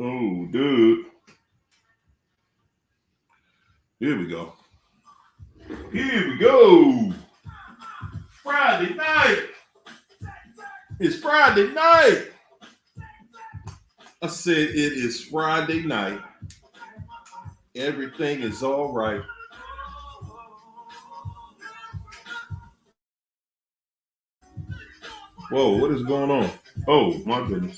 Oh, dude. Here we go. Here we go. Friday night. It's Friday night. I said it is Friday night. Everything is all right. Whoa, what is going on? Oh, my goodness.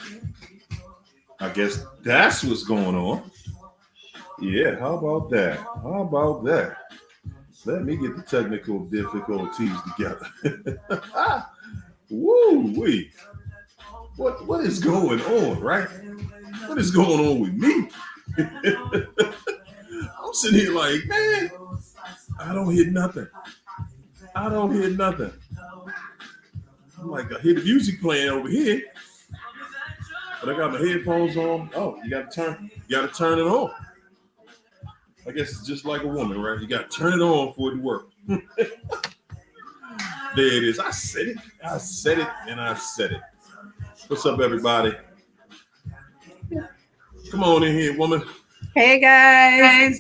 I guess that's what's going on. Yeah, how about that? How about that? Let me get the technical difficulties together. Woo wee. What is going on, right? What is going on with me? I'm sitting here like, man, I don't hear nothing. I don't hear nothing. I'm like, I hear the music playing over here, but I got my headphones on. Oh, you gotta turn it on. I guess it's just like a woman, right? You gotta turn it on for it to work. There it is. I said it, and I said it. What's up, everybody? Come on in here, woman. Hey, guys.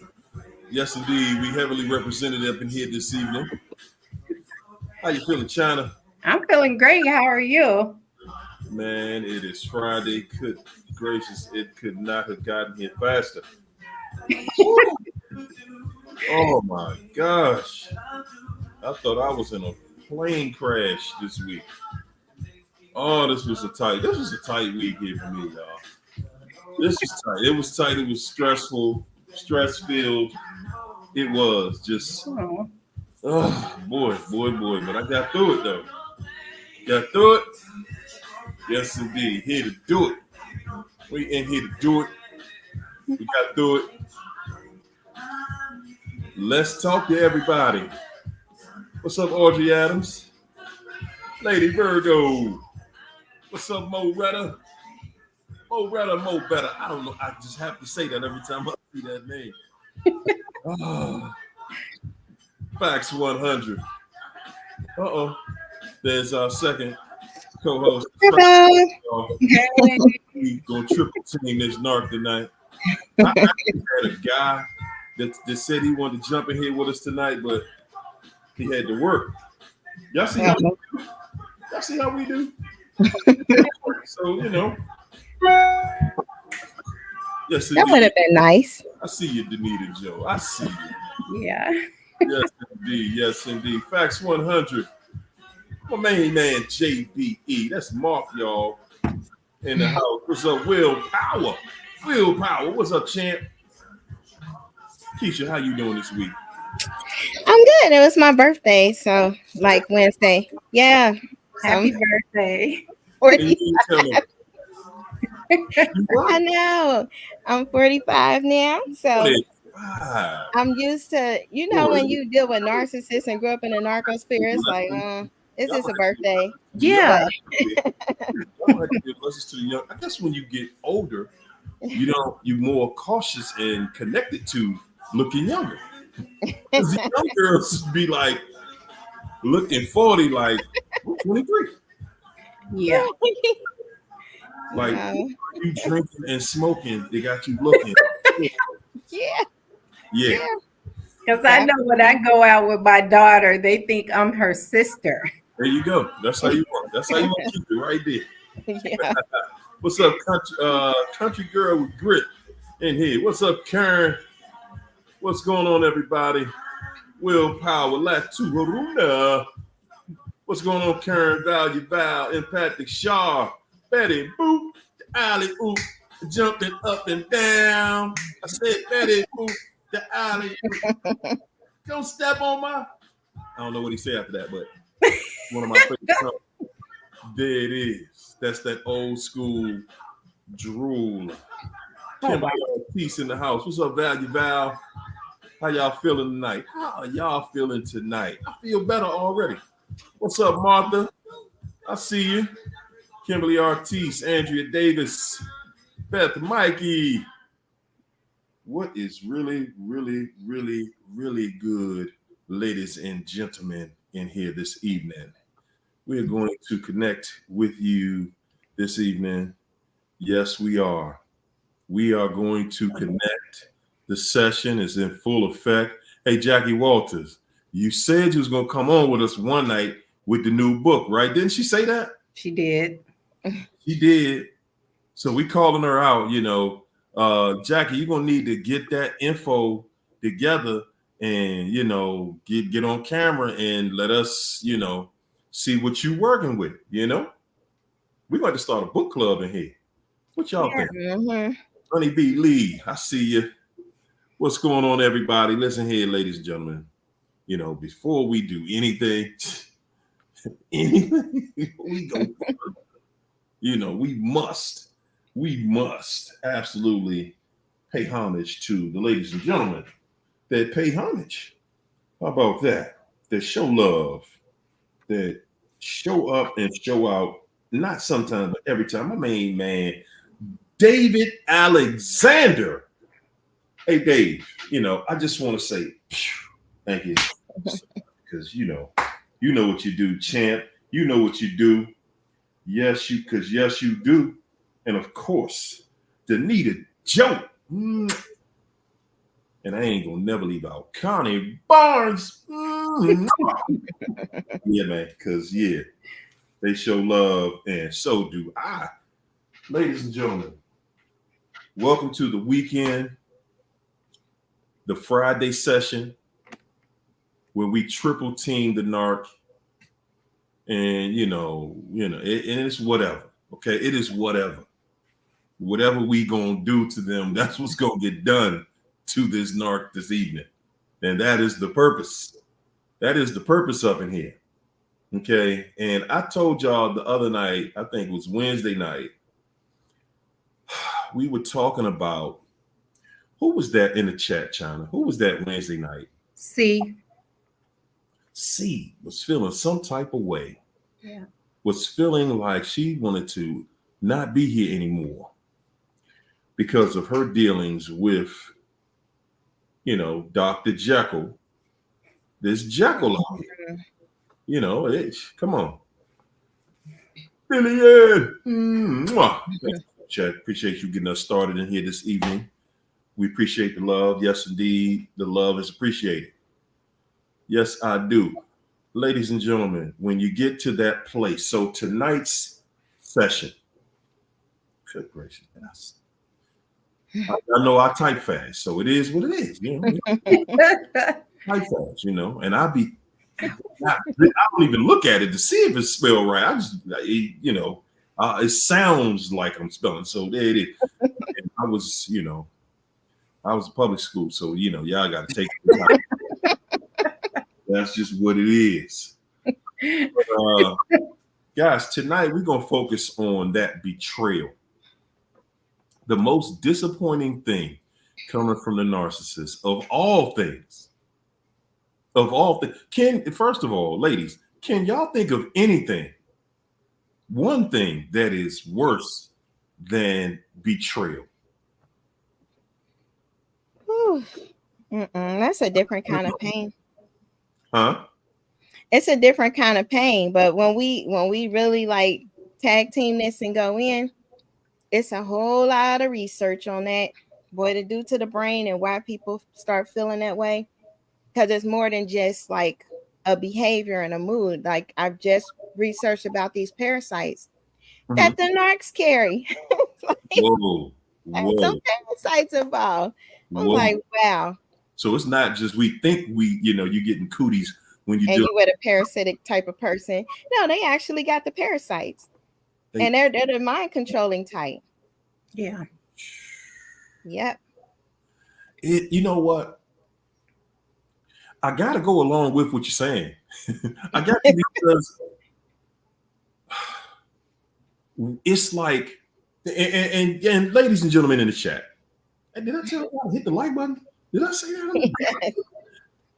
Yes, indeed. We heavily represented up in here this evening. How you feeling, China? I'm feeling great. How are you? Man, it is Friday. Good gracious, it could not have gotten here faster. Oh my gosh. I thought I was in a plane crash this week. Oh, this was a tight week here for me, y'all. This was tight. It was tight. It was stressful, stress filled. It was just, oh boy. But I got through it though. Got through it. Yes, indeed. Here to do it. We in here to do it. We got through it. Let's talk to everybody. What's up, Audrey Adams? Lady Virgo. What's up, Mo Retta? Mo Retta, Mo Better. I don't know. I just have to say that every time I see that name. Facts 100. Uh-oh. There's our second co-host. We gonna triple team this narc tonight. I actually had a guy that said he wanted to jump in here with us tonight, but he had to work. Y'all see how we do? Y'all see how we do? So, you know. Yes, that would have been nice. I see you, Danita Joe. I see you. Yeah. Yes, indeed. Yes, indeed. Facts 100. My main man, JBE. That's Mark, y'all. In the house. What's up, Will Power? Will Power. What's up, champ? Keisha, how you doing this week? I'm good. It was my birthday, so like Wednesday. Yeah. Happy birthday. I know. I'm 45 now, so 45. I'm used to, when you deal with narcissists and grew up in the narcosphere, it's like, is this a birthday? Yeah. I guess when you get older, you're more cautious and connected to looking younger. Because the young girls be like looking 40, like 23. Yeah. Like you drinking and smoking, they got you looking. Yeah. Because I know when I go out with my daughter, they think I'm her sister. There you go. That's how you want. That's how you want to keep it right there. Yeah. What's up, country girl with grit in here? What's up, Karen? What's going on, everybody? Willpower, Latu, what's going on, Karen? Val, Empathic, Shaw, Betty, Boop, Alley, Oop, jumping up and down. I said, Betty, Boop, the alley. Don't step on my. I don't know what he said after that, but one of my favorite songs. There it is. That's that old school drool. Peace in the house. What's up, Val? How y'all feeling tonight? How are y'all feeling tonight? I feel better already. What's up, Martha? I see you. Kimberly Ortiz, Andrea Davis, Beth Mikey. What is really, really, really, really good, ladies and gentlemen, in here this evening? We're going to connect with you this evening. Yes, we are. We are going to connect. The session is in full effect. Hey, Jackie Walters, you said you was going to come on with us one night with the new book, right? Didn't she say that? She did. She did. So we calling her out, Jackie, you're going to need to get that info together and, get on camera and let us, see what you're working with, We're going to start a book club in here. What y'all think? Mm-hmm. Honey B. Lee, I see you. What's going on, everybody? Listen here, ladies and gentlemen. Before we do anything, we go. We must absolutely pay homage to the ladies and gentlemen that pay homage. How about that? That show love, that show up and show out, not sometimes, but every time. My main man, David Alexander. Hey, Dave, I just want to say thank you. Because, you know what you do, champ. You know what you do. Yes, you do. And, of course, Danita Joe. And I ain't going to never leave out Connie Barnes. Yeah, man, because, they show love, and so do I. Ladies and gentlemen, welcome to the weekend, the Friday session, where we triple team the narc, and and it's whatever. Okay, it is whatever. Whatever we gonna do to them, that's what's gonna get done to this narc this evening, and that is the purpose. That is the purpose up in here. Okay, and I told y'all the other night, I think it was Wednesday night, we were talking about, who was that in the chat, China? Who was that Wednesday night? C was feeling some type of way. Yeah. Was feeling like she wanted to not be here anymore because of her dealings with, Dr. Jekyll. This Jekyll out here. Come on. Billy, Chat, appreciate you getting us started in here this evening. We appreciate the love. Yes, indeed, the love is appreciated. Yes, I do. Ladies and gentlemen, when you get to that place, so tonight's session, good gracious, I know I type fast, so it is what it is. Type fast, and I don't even look at it to see if it's spelled right. I just, it sounds like I'm spelling, so there it is. And I was public school, so y'all got to take it. That's just what it is. Guys, tonight we're going to focus on that betrayal. The most disappointing thing coming from the narcissist of all things. First of all, ladies, can y'all think of anything, one thing that is worse than betrayal? That's a different kind of pain. Huh? It's a different kind of pain, but when we really like tag team this and go in, it's a whole lot of research on that, what it do to the brain and why people start feeling that way. Because it's more than just like a behavior and a mood. Like I've just researched about these parasites that the narcs carry. Whoa. Some parasites involved. I'm like, wow. So it's not just we think you're getting cooties when you do. You with a parasitic type of person. No, they actually got the parasites. And they're the mind controlling type. Yeah. Yep. You know what? I got to go along with what you're saying. I got to, because it's like, and ladies and gentlemen in the chat, did I tell you to hit the like button? Did I say that?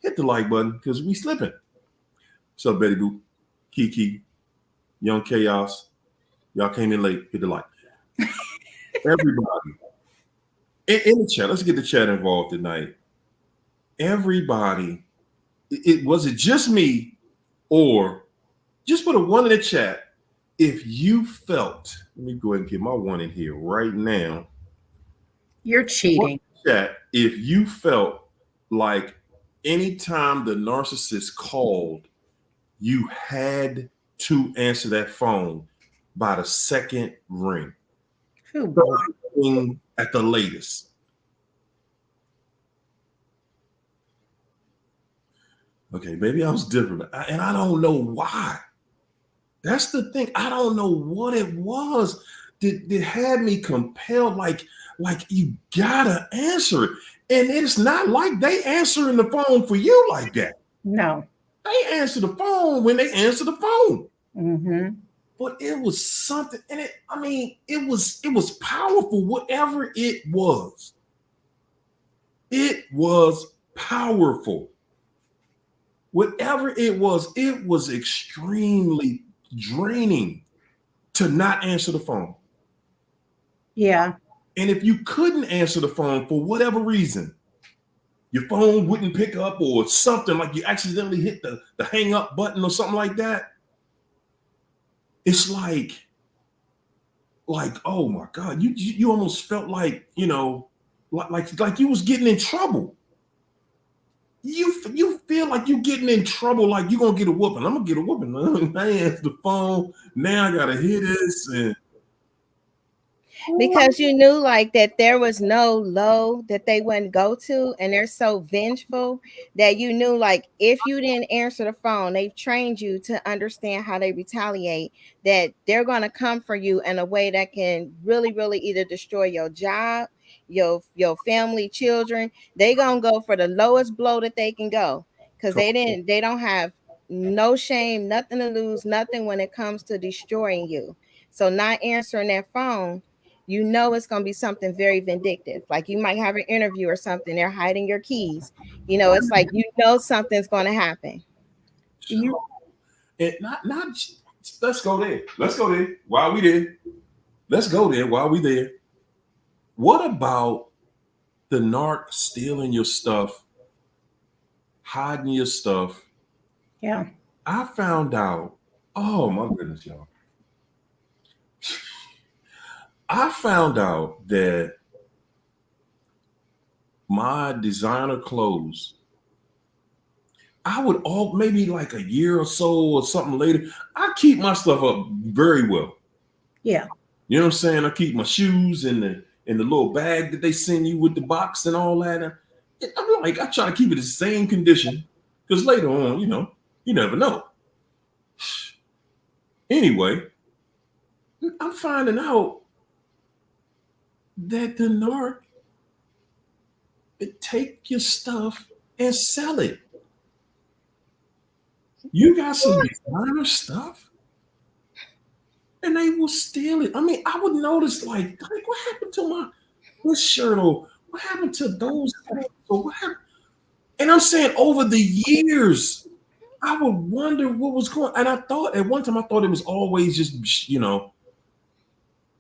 Hit the like button because we slipping. What's up, Betty Boop, Kiki, Young Chaos? Y'all came in late. Hit the like. Everybody in the chat. Let's get the chat involved tonight. Everybody. Was it just me, or just put a 1 in the chat if you felt? Let me go ahead and get my 1 in here right now. You're cheating. Chat, if you felt like anytime the narcissist called, you had to answer that phone by the second ring. Oh boy. At the latest. Okay, maybe I was different, and I don't know why. That's the thing. I don't know what it was that had me compelled, like you gotta answer it. And it's not like they answering the phone for you like that. No. They answer the phone when they answer the phone. Mm-hmm. But it was something, and it was powerful, whatever it was. It was powerful. Whatever it was extremely draining to not answer the phone. Yeah. And if you couldn't answer the phone for whatever reason, your phone wouldn't pick up or something, like you accidentally hit the hang up button or something like that. It's like, oh my God, you almost felt like, like you was getting in trouble. You feel like you getting in trouble, like you're gonna get a whooping. I'm gonna get a whooping. I answer the phone. Now I gotta hear this. And because you knew like that there was no low that they wouldn't go to, and they're so vengeful that you knew like if you didn't answer the phone, they've trained you to understand how they retaliate, that they're going to come for you in a way that can really either destroy your job, your family, children. They gonna go for the lowest blow that they can go, because they don't have no shame, nothing to lose, nothing when it comes to destroying you. So not answering that phone, you know it's going to be something very vindictive. Like you might have an interview or something, they're hiding your keys. It's like, something's going to happen. Let's go there. Let's go there while we there. Let's go there while we there. What about the narc stealing your stuff, hiding your stuff? Yeah. I found out, oh my goodness, y'all. I found out that my designer clothes, I would maybe like a year or so or something later, I keep my stuff up very well. Yeah. You know what I'm saying? I keep my shoes in the little bag that they send you with the box and all that. And I'm like, I try to keep it in the same condition, because later on, you never know. Anyway, I'm finding out that the narc take your stuff and sell it. You got some designer stuff, and they will steal it. I would notice like what happened to this shirt, or what happened to those things, or what happened? And I'm saying over the years, I would wonder what was going on. And I thought at one time, it was always just,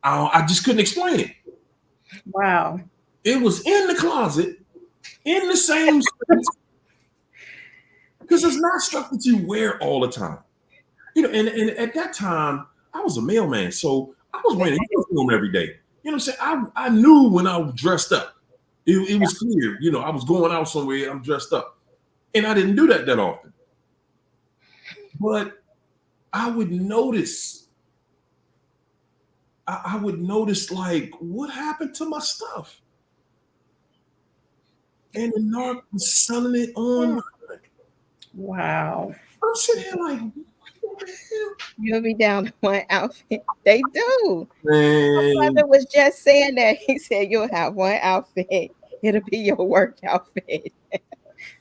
I just couldn't explain it. Wow. It was in the closet, in the same space, because it's not stuff that you wear all the time. And at that time, I was a mailman, so I was wearing a uniform every day. You know what I'm saying? I knew when I was dressed up. It was clear, I was going out somewhere, I'm dressed up. And I didn't do that often. But I would notice. I would notice, like, what happened to my stuff? And the narc was selling it online. Wow. I'm sitting here like, what the hell? You'll be down to one outfit. They do. Man. My brother was just saying that. He said you'll have one outfit. It'll be your work outfit.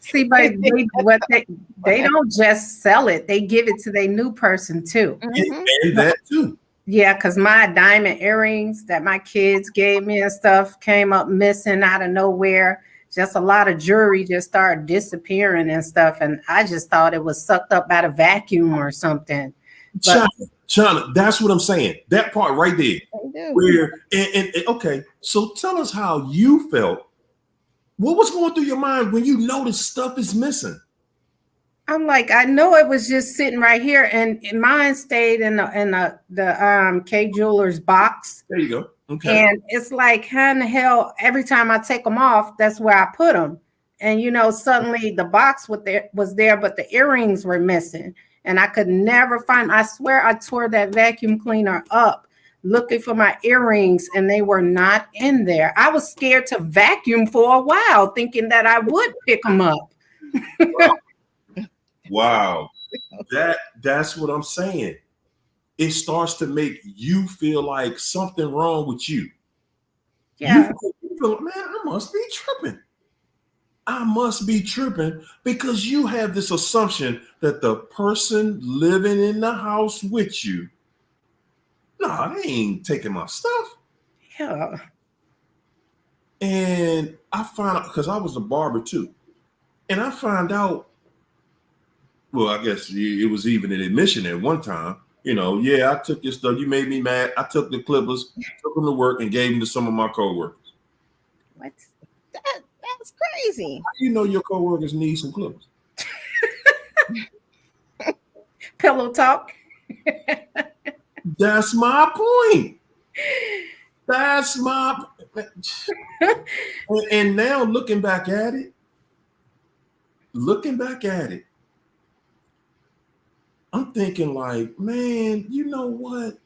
See, but they don't just sell it; they give it to their new person too. Mm-hmm. And that too. Yeah, because my diamond earrings that my kids gave me and stuff came up missing out of nowhere. Just a lot of jewelry just started disappearing and stuff, and I just thought it was sucked up by the vacuum or something. China, that's what I'm saying. That part right there. Where and okay, so tell us how you felt. What was going through your mind when you noticed stuff is missing? I'm like, I know it was just sitting right here, and mine stayed in the K Jewelers box. There you go. Okay. And it's like, how in the hell, every time I take them off, that's where I put them. And, suddenly the box was there, but the earrings were missing. And I could never find, I swear I tore that vacuum cleaner up looking for my earrings, and they were not in there. I was scared to vacuum for a while, thinking that I would pick them up. Wow. That's what I'm saying. It starts to make you feel like something wrong with you. Yeah. You feel, man, I must be tripping. I must be tripping, because you have this assumption that the person living in the house with you, nah, they ain't taking my stuff. Yeah. And I found out, because I was a barber too, and I found out, well, I guess it was even an admission at one time. Yeah, I took your stuff. You made me mad. I took the clippers, took them to work, and gave them to some of my coworkers. What? That's crazy. How do you know your coworkers need some clippers? Pillow talk. That's my point. That's my. And now looking back at it, I'm thinking like, man, you know what?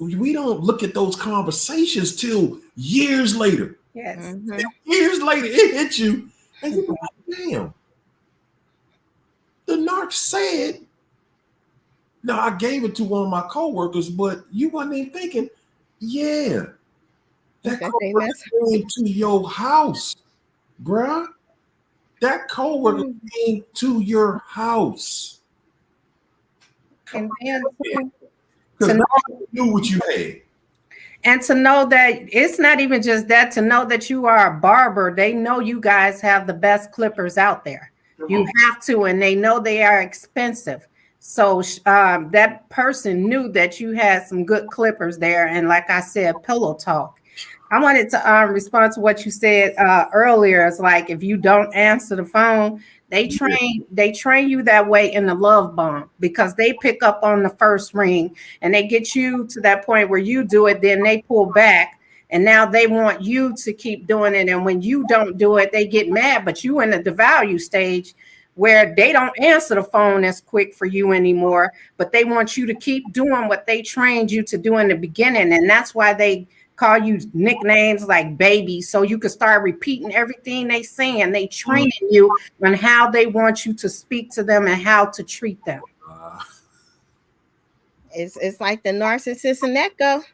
We don't look at those conversations till years later. Yes. Mm-hmm. Years later, it hit you, and you're like, damn. The narc said, no, I gave it to one of my coworkers, but you wasn't even thinking, yeah, that coworker came to your house, bruh. That coworker came to your house. And then Because nobody knew what you had. And to know that it's not even just that, to know that you are a barber, they know you guys have the best clippers out there. You have to, and they know they are expensive. So that person knew that you had some good clippers there. And like I said, pillow talk. I wanted to respond to what you said earlier. It's like, if you don't answer the phone, they train you that way in the love bomb, because they pick up on the first ring and they get you to that point where you do it, then they pull back, and now they want you to keep doing it. And when you don't do it, they get mad. But you in the devalue stage where they don't answer the phone as quick for you anymore, but they want you to keep doing what they trained you to do in the beginning. And that's why they call you nicknames like baby, so you can start repeating everything they say, and they training you on how they want you to speak to them and how to treat them. It's like the narcissist and echo.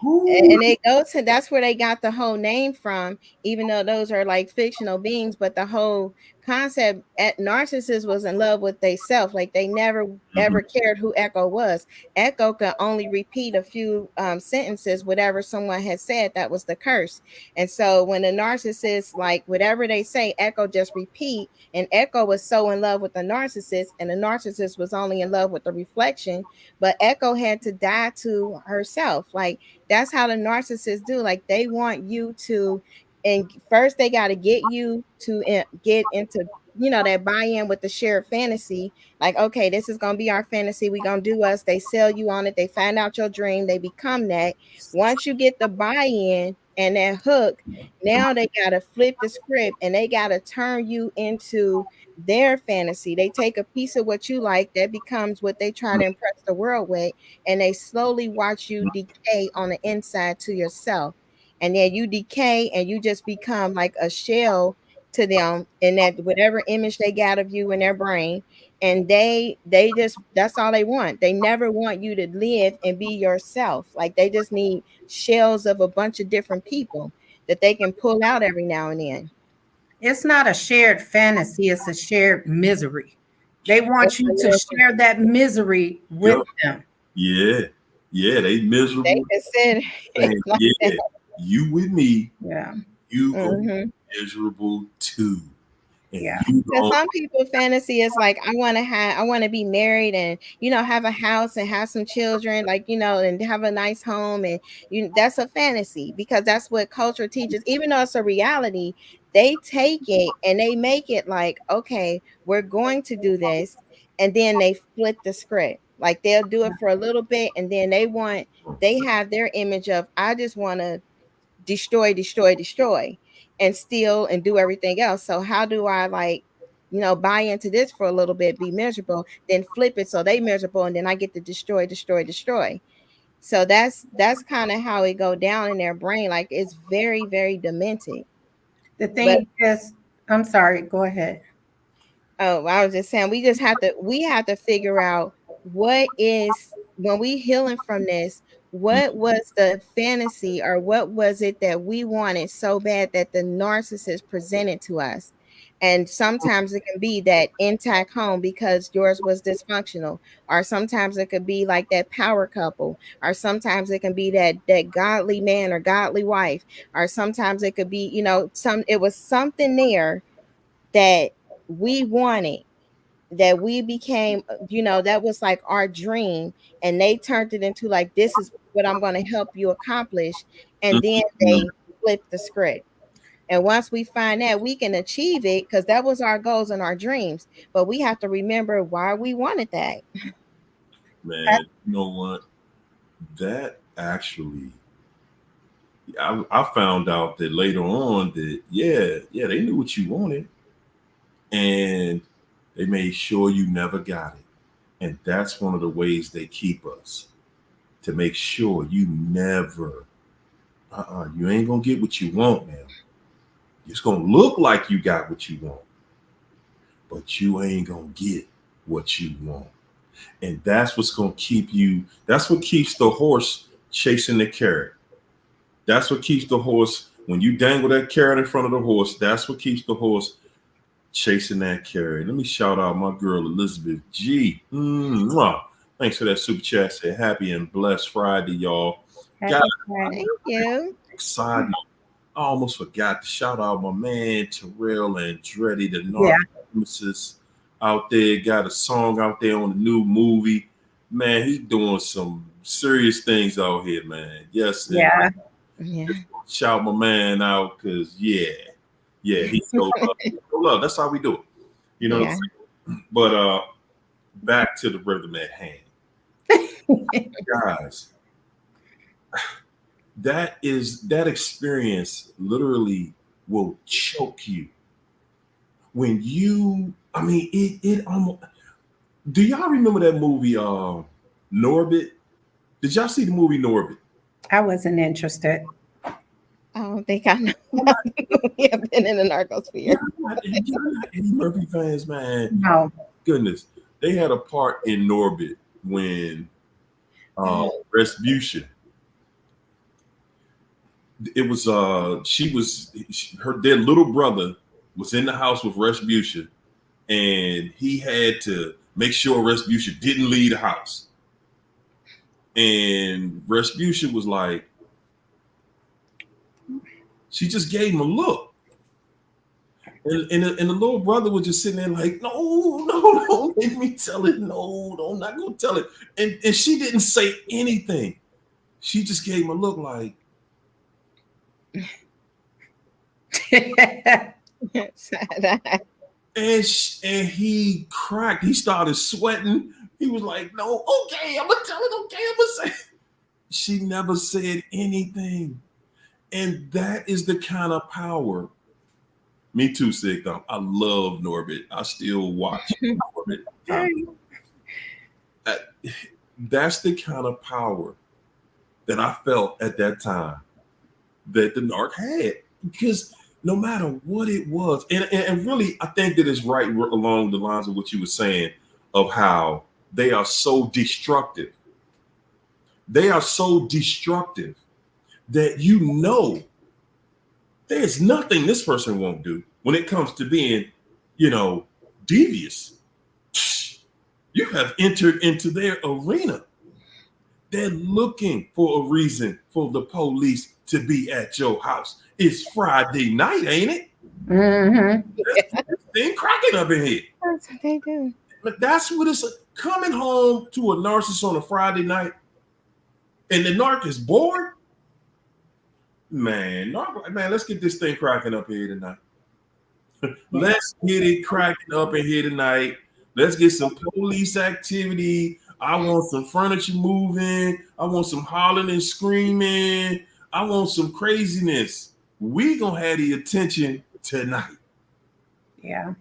And they go to, that's where they got the whole name from, even though those are like fictional beings. But the whole concept at narcissists was in love with they self. Like they never ever cared who Echo was. Echo could only repeat a few sentences, whatever someone had said, that was the curse. And so when the narcissist, like whatever they say, Echo just repeat. And Echo was so in love with the narcissist, and the narcissist was only in love with the reflection. But Echo had to die to herself. Like that's how the narcissists do. Like they want you to, and first they got to get you to get into, that buy-in with the shared fantasy. Like, okay, this is going to be our fantasy. We're going to do us. They sell you on it. They find out your dream. They become that. Once you get the buy-in and that hook, now they got to flip the script and they got to turn you into their fantasy. They take a piece of what you like, that becomes what they try to impress the world with, and they slowly watch you decay on the inside to yourself. And then you decay and you just become like a shell to them, in that whatever image they got of you in their brain. And they just, that's all they want. They never want you to live and be yourself. Like they just need shells of a bunch of different people that they can pull out every now and then. It's not a shared fantasy, it's a shared misery. They want you to share that misery with them. Yeah, they miserable. They consider like yeah, you with me. Yeah, you are miserable too. And yeah. Because some people fantasy is like, I want to be married and have a house and have some children, like and have a nice home, and that's a fantasy, because that's what culture teaches. Even though it's a reality, they take it and they make it like, okay, we're going to do this, and then they flip the script. Like they'll do it for a little bit, and then they have their image of, I just want to destroy, destroy, destroy, and steal and do everything else. So how do I, like, buy into this for a little bit, be miserable, then flip it so they miserable, and then I get to destroy, destroy, destroy. So that's kind of how it go down in their brain. Like it's very, very demented. The But thing is, I'm sorry, go ahead. oh, I was just saying, we have to figure out what is, when we healing from this, what was the fantasy, or what was it that we wanted so bad that the narcissist presented to us. And sometimes it can be that intact home because yours was dysfunctional, or sometimes it could be like that power couple, or sometimes it can be that godly man or godly wife, or sometimes it could be, it was something there that we wanted, that we became, that was like our dream, and they turned it into like, this is what I'm going to help you accomplish. And then they flipped the script. And once we find that, we can achieve it, because that was our goals and our dreams. But we have to remember why we wanted that. Man, you know what? That actually, I found out that later on that, they knew what you wanted, and they made sure you never got it. And that's one of the ways they keep us, to make sure you never, you ain't gonna get what you want now. It's gonna look like you got what you want, but you ain't gonna get what you want. And that's what's gonna keep you, that's what keeps the horse chasing the carrot. That's what keeps the horse, when you dangle that carrot in front of the horse, that's what keeps the horse chasing that carrot. Let me shout out my girl Elizabeth G. Thanks for that super chat. Say happy and blessed Friday, y'all. Happy Thank you. Excited. I almost forgot to shout out my man Terrell Andretti, the Narcissist out there. Got a song out there on the new movie. Man, he doing some serious things out here, man. Yes. Yeah. Shout my man out, because he's so love. That's how we do it. You know what I'm saying? But back to the rhythm at hand. Guys, that experience literally will choke you. When you, it almost, do y'all remember that movie Norbit? Did y'all see the movie Norbit? I wasn't interested. I don't think I know. We have been in the narcosphere. You're not Eddie Murphy fans, man. No. Goodness. They had a part in Norbit when Respucia, it was their little brother was in the house with Respucia, and he had to make sure Respucia didn't leave the house. And Respucia was like, she just gave him a look. And the little brother was just sitting there like, no, don't make me tell it. No, I'm not going to tell it. And she didn't say anything. She just gave him a look like. And he cracked. He started sweating. He was like, no, okay, I'm going to tell it. Okay, I'm going to say it. She never said anything. And that is the kind of power. Me too, Sick. I love Norbit. I still watch Norbit. That's the kind of power that I felt at that time that the narc had. Because no matter what it was, and really, I think that it's right along the lines of what you were saying, of how they are so destructive. They are so destructive that there's nothing this person won't do when it comes to being, devious. You have entered into their arena. They're looking for a reason for the police to be at your house. It's Friday night, ain't it? Mm-hmm. This thing cracking up in here. That's what they do. But that's what it's coming home to a narcissist on a Friday night, and the narc is bored. Man, let's get this thing cracking up here tonight. Let's get it cracking up in here tonight. Let's get some police activity. I want some furniture moving. I want some hollering and screaming. I want some craziness. We gonna have the attention tonight. Yeah.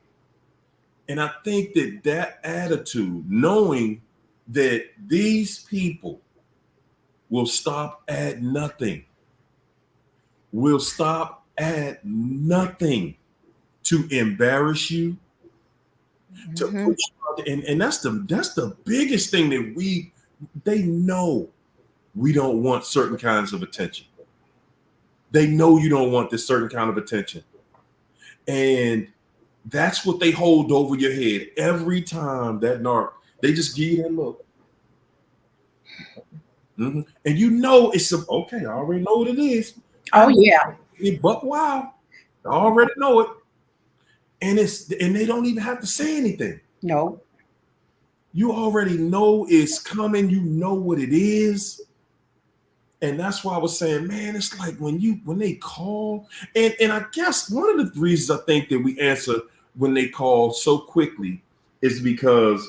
And I think that attitude, knowing that these people will stop at nothing, to embarrass you, to put you out there. And that's the biggest thing that they know we don't want certain kinds of attention. They know you don't want this certain kind of attention. And that's what they hold over your head every time that narc, they just give you that look. Mm-hmm. And you know it's okay, I already know what it is. Oh yeah. It buck wild. I already know it. And they don't even have to say anything. No. You already know it's coming, you know what it is. And that's why I was saying, man, it's like when they call, and I guess one of the reasons I think that we answer when they call so quickly is because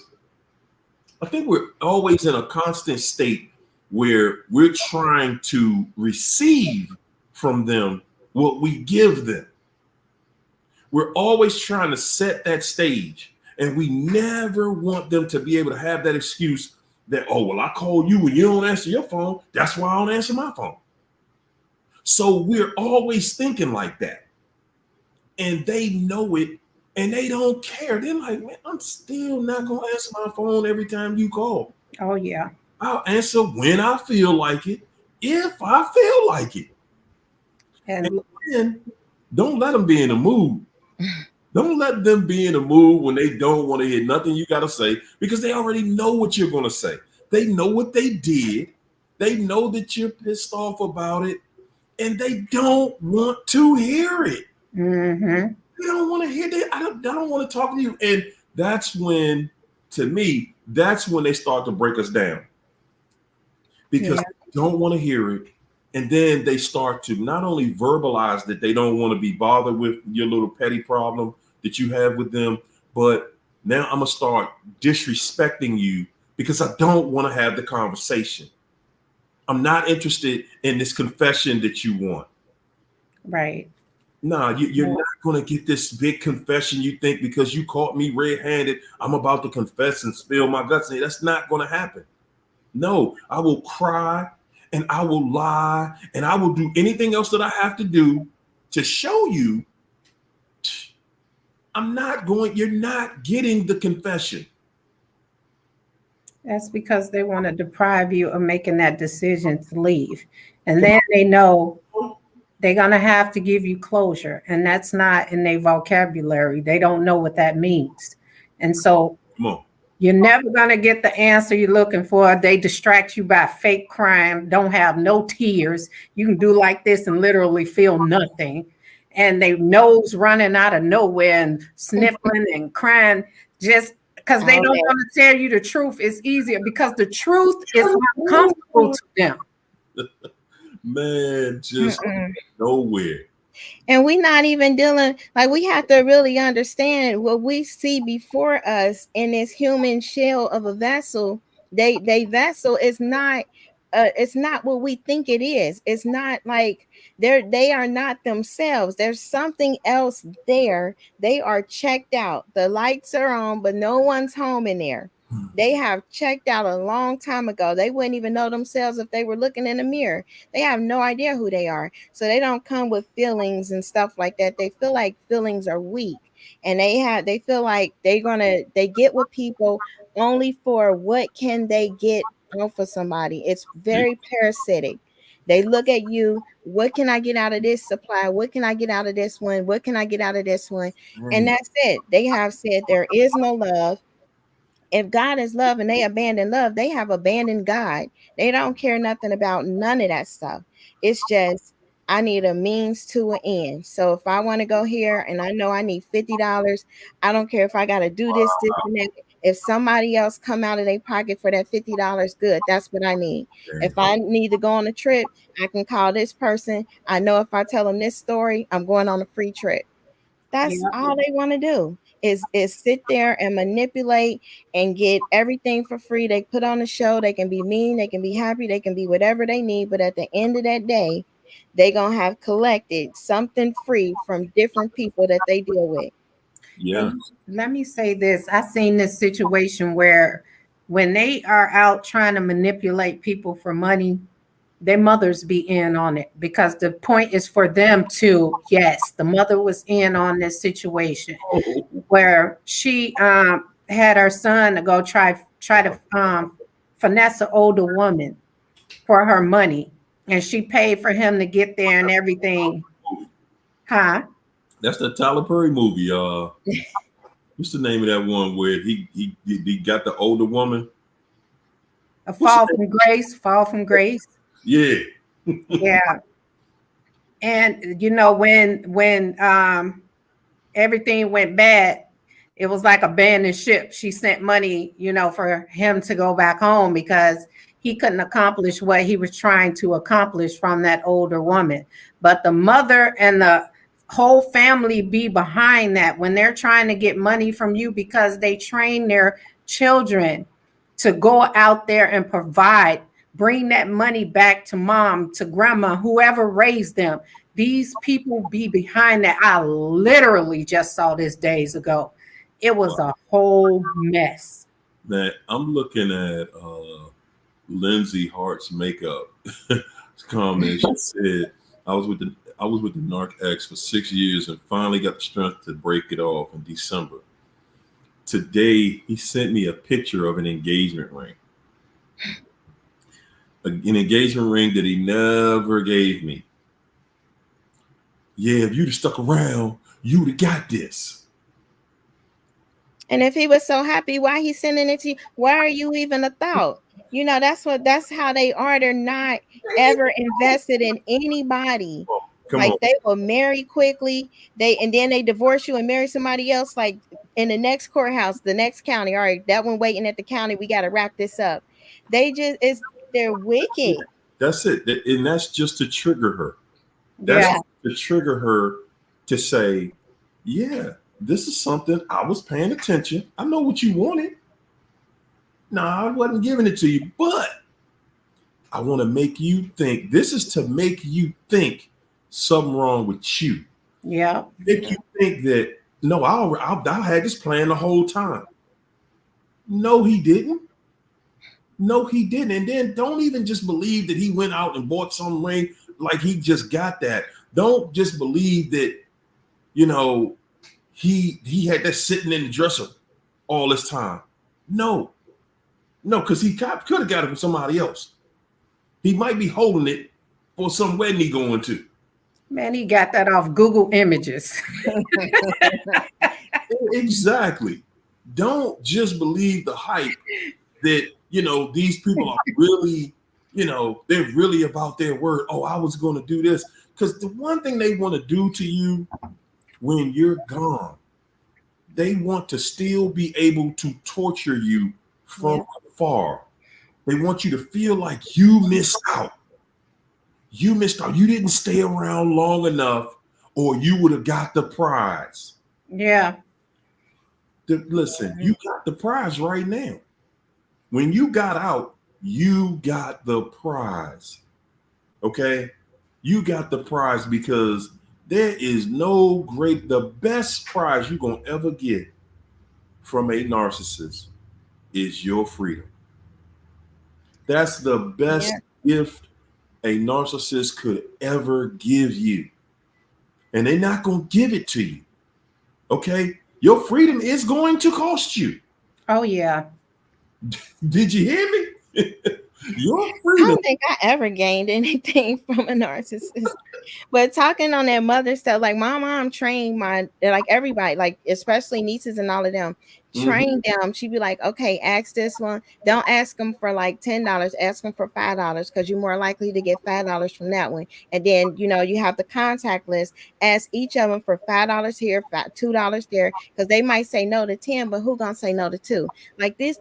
I think we're always in a constant state where we're trying to receive from them what we give them. We're always trying to set that stage, and we never want them to be able to have that excuse that, oh, well, I call you and you don't answer your phone. That's why I don't answer my phone. So we're always thinking like that. And they know it, and they don't care. They're like, man, I'm still not going to answer my phone every time you call. Oh, yeah. I'll answer when I feel like it, if I feel like it. And then don't let them be in a mood. Don't let them be in a mood when they don't want to hear nothing you got to say, because they already know what you're going to say. They know what they did. They know that you're pissed off about it, and they don't want to hear it. Mm-hmm. They don't want to hear that. I don't want to talk to you. And that's when, to me, that's when they start to break us down, because they don't want to hear it. And then they start to not only verbalize that they don't want to be bothered with your little petty problem that you have with them, but now I'm going to start disrespecting you because I don't want to have the conversation. I'm not interested in this confession that you want. Right. Nah, you're not going to get this big confession you think because you caught me red-handed, I'm about to confess and spill my guts. That's not going to happen. No, I will cry. And I will lie, and I will do anything else that I have to do to show you you're not getting the confession. That's because they want to deprive you of making that decision to leave. And then they know they're going to have to give you closure. And that's not in their vocabulary. They don't know what that means. And so you're never going to get the answer you're looking for. They distract you by fake crime, don't have no tears. You can do like this and literally feel nothing. And they nose running out of nowhere and sniffling and crying just because they don't want to tell you the truth. It's easier because the truth is not comfortable to them. Man, just nowhere. And we're not even dealing, like, we have to really understand what we see before us in this human shell of a vessel. They vessel is not it's not what we think it is. It's not like they are not themselves. There's something else there. They are checked out. The lights are on, but no one's home in there. They have checked out a long time ago. They wouldn't even know themselves if they were looking in the mirror. They have no idea who they are. So they don't come with feelings and stuff like that. They feel like feelings are weak. And they feel like they get with people only for what can they get off of somebody. It's very parasitic. They look at you. What can I get out of this supply? What can I get out of this one? What can I get out of this one? And that's it. They have said there is no love. If God is love and they abandon love, they have abandoned God. They don't care nothing about none of that stuff. It's just, I need a means to an end. So if I want to go here and I know I need $50, I don't care if I got to do this, and that. If somebody else come out of their pocket for that $50, good. That's what I need. If I need to go on a trip, I can call this person. I know if I tell them this story, I'm going on a free trip. That's all they want to do. is sit there and manipulate and get everything for free. They put on a show. They can be mean, they can be happy, they can be whatever they need, but at the end of that day, they gonna have collected something free from different people that they deal with. Yeah. And let me say this. I seen this situation where when they are out trying to manipulate people for money, their mothers be in on it because the point is for them to, yes, the mother was in on this situation Oh, where she had her son to go try to finesse an older woman for her money, and she paid for him to get there and everything. Huh? that's the Tyler Perry movie. What's the name of that one where he got the older woman? A What's fall the from grace, fall from grace. Yeah. Yeah. And when everything went bad, it was like abandoned ship. She sent money, for him to go back home because he couldn't accomplish what he was trying to accomplish from that older woman. But the mother and the whole family be behind that when they're trying to get money from you because they train their children to go out there and provide, bring that money back to mom, to grandma, whoever raised them. These people be behind that. I literally just saw this days ago. It was a whole mess. Man, I'm looking at Lindsay Hart's makeup comment. She said, I was with the narc X for 6 years and finally got the strength to break it off in December. Today, he sent me a picture of an engagement ring. An engagement ring that he never gave me. Yeah, if you'd have stuck around, you'd have got this. And if he was so happy, why he sending it to you? Why are you even a thought? That's how they are. They're not ever invested in anybody. Come Like on. they will marry quickly. And then they divorce you and marry somebody else. Like in the next courthouse, the next county. All right, that one waiting at the county. We got to wrap this up. They're wicked. That's it. And that's just to trigger her. That's Yeah. to trigger her to say, yeah, this is something I was paying attention. I know what you wanted. No, I wasn't giving it to you, but I want to make you think. This is to make you think something wrong with you. Yeah. Make you think that, no, I had this plan the whole time. No, he didn't. No, he didn't. And then don't even just believe that he went out and bought some ring like he just got that. Don't just believe that, he had that sitting in the dresser all this time. No, because he could have got it from somebody else. He might be holding it for some wedding he going to. Man, he got that off Google Images. Exactly. Don't just believe the hype that, these people are really, they're really about their word. Oh, I was going to do this. Because the one thing they want to do to you when you're gone, they want to still be able to torture you from afar. They want you to feel like you missed out. You missed out. You didn't stay around long enough, or you would have got the prize. Yeah. Listen, you got the prize right now. When you got out, you got the prize. Okay? You got the prize because there is the best prize you're going to ever get from a narcissist is your freedom. That's the best gift a narcissist could ever give you. And they're not going to give it to you. Okay? Your freedom is going to cost you. Oh, yeah. Did you hear me? Your I freedom. don't think I ever gained anything from a narcissist. But talking on that mother stuff, like my mom trained like everybody, like especially nieces and all of them, trained them. She'd be like, okay, ask this one. Don't ask them for like $10. Ask them for $5 because you're more likely to get $5 from that one. And then, you have the contact list. Ask each of them for $5 here, $2 there, because they might say no to 10, but who gonna say no to 2? Like these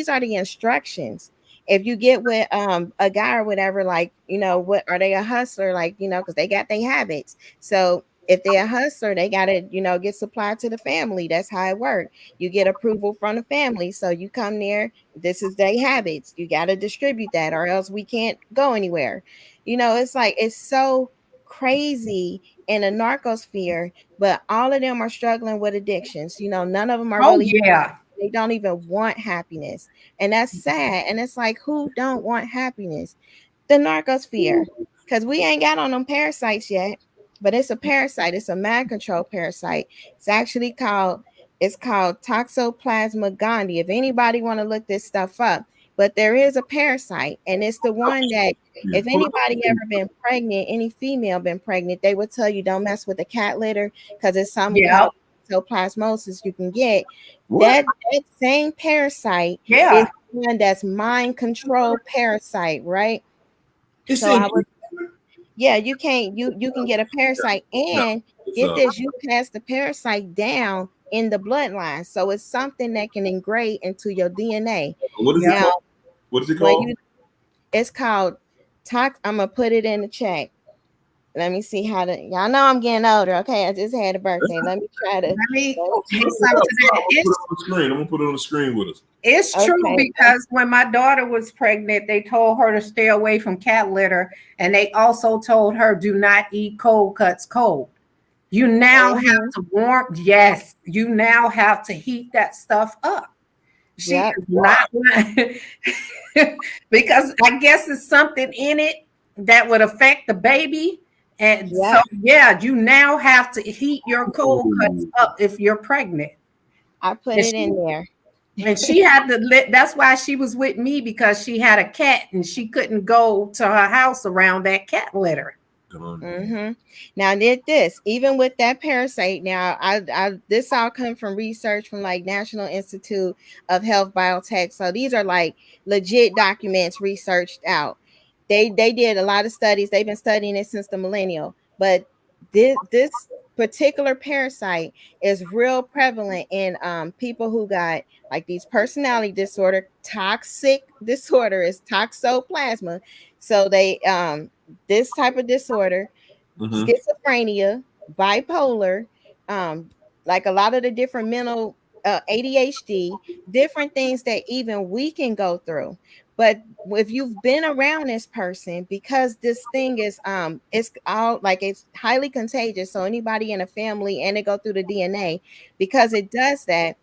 are the instructions. If you get with a guy or whatever, like, what are they a hustler? Like, because they got their habits. So If they're a hustler, they gotta, get supplied to the family. That's how it works. You get approval from the family. So you come there, this is their habits. You gotta distribute that, or else we can't go anywhere. It's like it's so crazy in a narcosphere, but all of them are struggling with addictions. None of them are Oh really, yeah. they don't even want happiness. And that's sad. And it's like, who don't want happiness? The narcosphere, because we ain't got on them parasites yet, but it's a parasite. It's a mind control parasite. It's called Toxoplasma gondii. If anybody want to look this stuff up, but there is a parasite, and it's the one that Yeah. if anybody ever been pregnant, any female been pregnant, they would tell you don't mess with the cat litter because it's something Yeah. called toxoplasmosis you can get. What? That same parasite is Yeah. one that's mind control parasite, right? It's So in I was, yeah, you can get a parasite, yeah. and It's, get this, you pass the parasite down in the bloodline. So it's something that can engrave into your DNA. what is it Yeah. Now, called? What is it when called? you it's called I'm gonna put it in the chat. Let me see how to, y'all know I'm getting older. Okay, I just had a birthday. Let me try to, Let me I'm say gonna something to that. put it on the screen. I'm gonna put it on the screen with us. It's true okay. because when my daughter was pregnant, they told her to stay away from cat litter, and they also told her do not eat cold cuts cold. You now have Mhm. to warm. Yes, you now have to heat that stuff up. She Yep. is not because I guess it's something in it that would affect the baby. And so, Yep. yeah, you now have to heat your cold cuts Oh, up if you're pregnant. I put And it in there. she had to that's why she was with me, because she had a cat and she couldn't go to her house around that cat litter. Mm-hmm. Now, did this even with that parasite? Now, this all come from research from like National Institute of Health Biotech. So these are like legit documents researched out. They did a lot of studies. They've been studying it since the millennial. But this particular parasite is real prevalent in people who got like these personality disorder. Toxic disorder is toxoplasma. So they this type of disorder, mm-hmm. schizophrenia, bipolar, um, like a lot of the different mental ADHD, different things that even we can go through. But if you've been around this person, because this thing is it's all like it's highly contagious. So anybody in a family, and it go through the DNA, because it does that.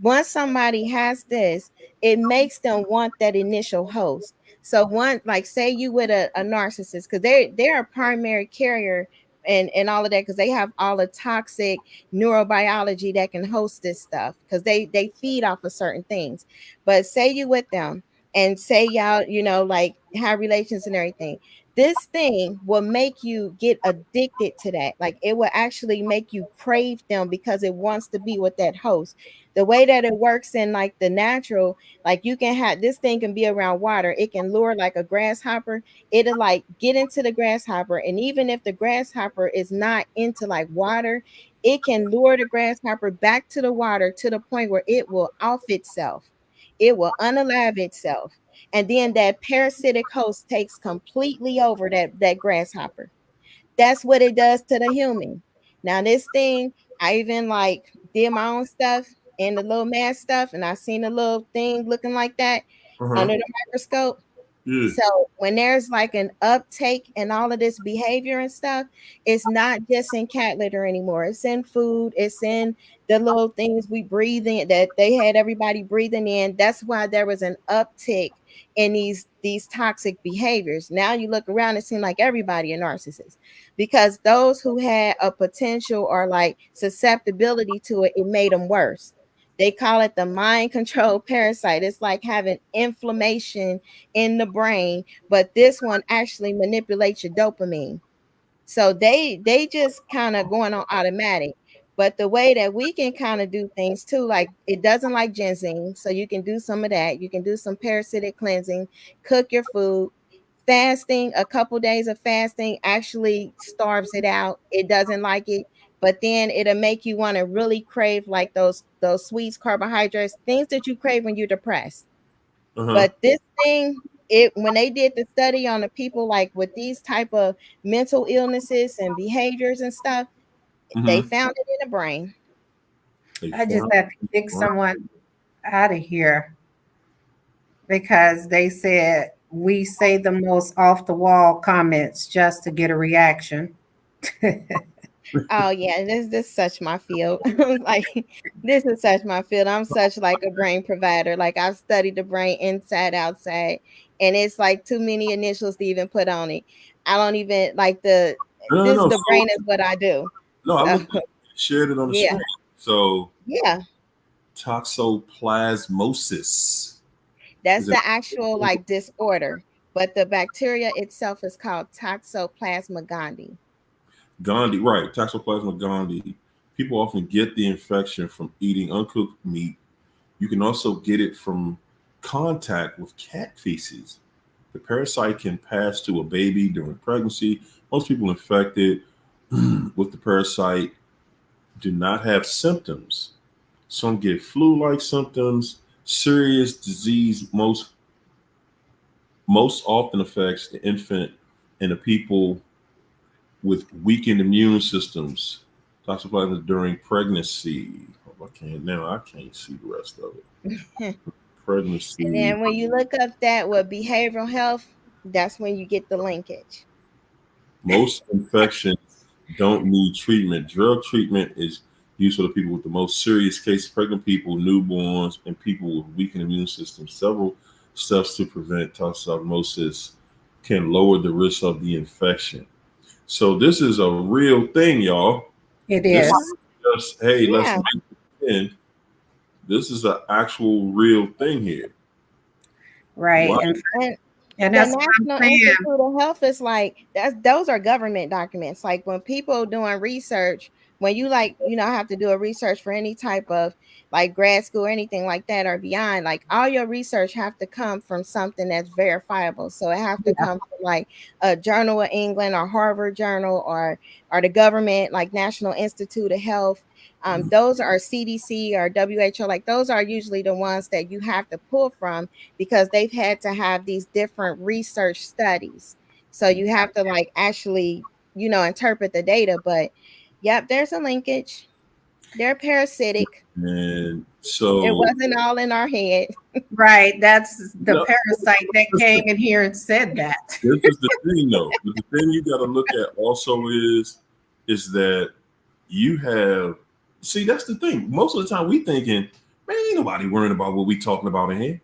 Once somebody has this, it makes them want that initial host. So one, like say you with a narcissist, because they're a primary carrier and all of that, because they have all the toxic neurobiology that can host this stuff, because they feed off of certain things. But say you with them, and say y'all, like have relations and everything. This thing will make you get addicted to that. Like it will actually make you crave them because it wants to be with that host. The way that it works in like the natural, like you can have this thing can be around water. It can lure like a grasshopper. It'll like get into the grasshopper. And even if the grasshopper is not into like water, it can lure the grasshopper back to the water to the point where it will off itself. It will unalive itself. And then that parasitic host takes completely over that grasshopper. That's what it does to the human. Now, this thing, I even like did my own stuff and the little mask stuff, and I seen a little thing looking like that Uh-huh. under the microscope. Yeah. So when there's like an uptake in all of this behavior and stuff, it's not just in cat litter anymore. It's in food. It's in the little things we breathe in that they had everybody breathing in. That's why there was an uptick in these toxic behaviors. Now you look around, it seems like everybody a narcissist, because those who had a potential or like susceptibility to it, it made them worse. They call it the mind control parasite. It's like having inflammation in the brain, but this one actually manipulates your dopamine. So they just kind of going on automatic. But the way that we can kind of do things too, like it doesn't like ginseng, so you can do some of that. You can do some parasitic cleansing, cook your food. Fasting, a couple days of fasting actually starves it out. It doesn't like it, but then it'll make you want to really crave like those sweets, carbohydrates, things that you crave when you're depressed. Uh-huh. But this thing, it when they did the study on the people like with these type of mental illnesses and behaviors and stuff, They Mhm. found it in the brain. They I just found had to kick someone out of here because they said we say the most off the wall comments just to get a reaction. Oh yeah, this such my field. Like this is such my field. I'm such like a brain provider. Like I've studied the brain inside outside, and it's like too many initials to even put on it. I don't even like no, no, this. no. The brain So is what I do. no, I So looked at it, shared it on the yeah, screen. So yeah, toxoplasmosis that's is it the actual like disorder. But the bacteria itself is called Toxoplasma gondii. Gandhi, right? Toxoplasma gondii. People often get the infection from eating uncooked meat. You can also get it from contact with cat feces. The parasite can pass to a baby during pregnancy. Most people infected with the parasite do not have symptoms. Some get flu-like symptoms. Serious disease most often affects the infant and the people with weakened immune systems. Toxoplasma during pregnancy. Oh, I can't see the rest of it. And Pregnancy. then when you look up that with behavioral health, that's when you get the linkage. Most infections don't need treatment. Drug treatment is used for the people with the most serious cases, pregnant people, newborns, and people with weakened immune systems. Several steps to prevent toxoplasmosis can lower the risk of the infection. So this is a real thing, y'all. It This is. is just, hey, let's Yeah. make it in. This is an actual real thing here. Right. Why? And The that's what I'm National saying. Institute of Health is like those are government documents. Like when people doing research, when you like, have to do a research for any type of like grad school or anything like that or beyond, like all your research have to come from something that's verifiable. So it have to Yeah. come from like a Journal of England or Harvard Journal or the government, like National Institute of Health. Those are CDC or WHO, like those are usually the ones that you have to pull from because they've had to have these different research studies. So you have to like actually, interpret the data. But yep, there's a linkage. They're parasitic. And It so, wasn't all in our head. Right. That's the no, parasite that came in here and said that. this is the thing, though. The thing you got to look at also is that you have. See, that's the thing. Most of the time, we thinking, man, ain't nobody worrying about what we talking about in here.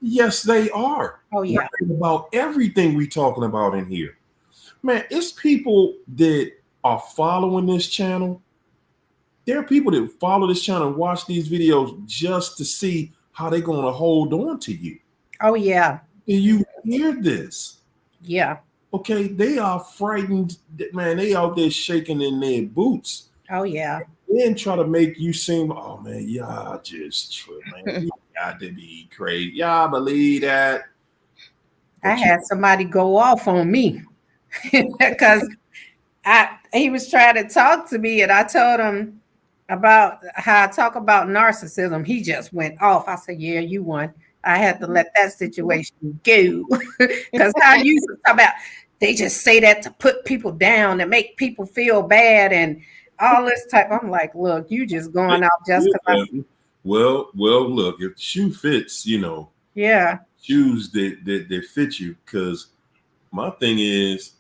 Yes, they are Oh yeah. worrying about everything we talking about in here. Man, it's people that are following this channel. There are people that follow this channel and watch these videos just to see how they're going to hold on to you. Oh yeah. And you hear this. Yeah. Okay, they are frightened. Man, they out there shaking in their boots Oh yeah. and try to make you seem, oh man, y'all just trip, man. You got to be crazy. Y'all believe that? I But you, had somebody go off on me because he was trying to talk to me and I told him about how I talk about narcissism. He just went off. I said, yeah, you won. I had to let that situation go. Because how you talk about they just say that to put people down and make people feel bad and all this type. I'm like, look, you just going out just because I well, look, if the shoe fits, yeah. shoes that fit you. Because my thing is,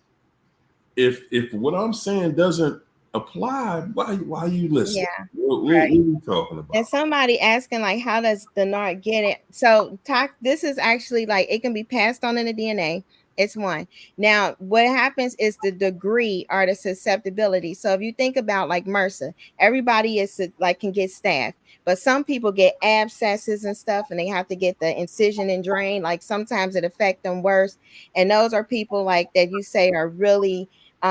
if what I'm saying doesn't apply, why you listen? Yeah. What are Right. you talking And about? somebody asking like, how does the narc get it? So this is actually like it can be passed on in the DNA. It's one. Now, what happens is the degree or the susceptibility. So if you think about like MRSA, everybody is like can get staph, but some people get abscesses and stuff, and they have to get the incision and drain. Like sometimes it affect them worse, and those are people like that you say are really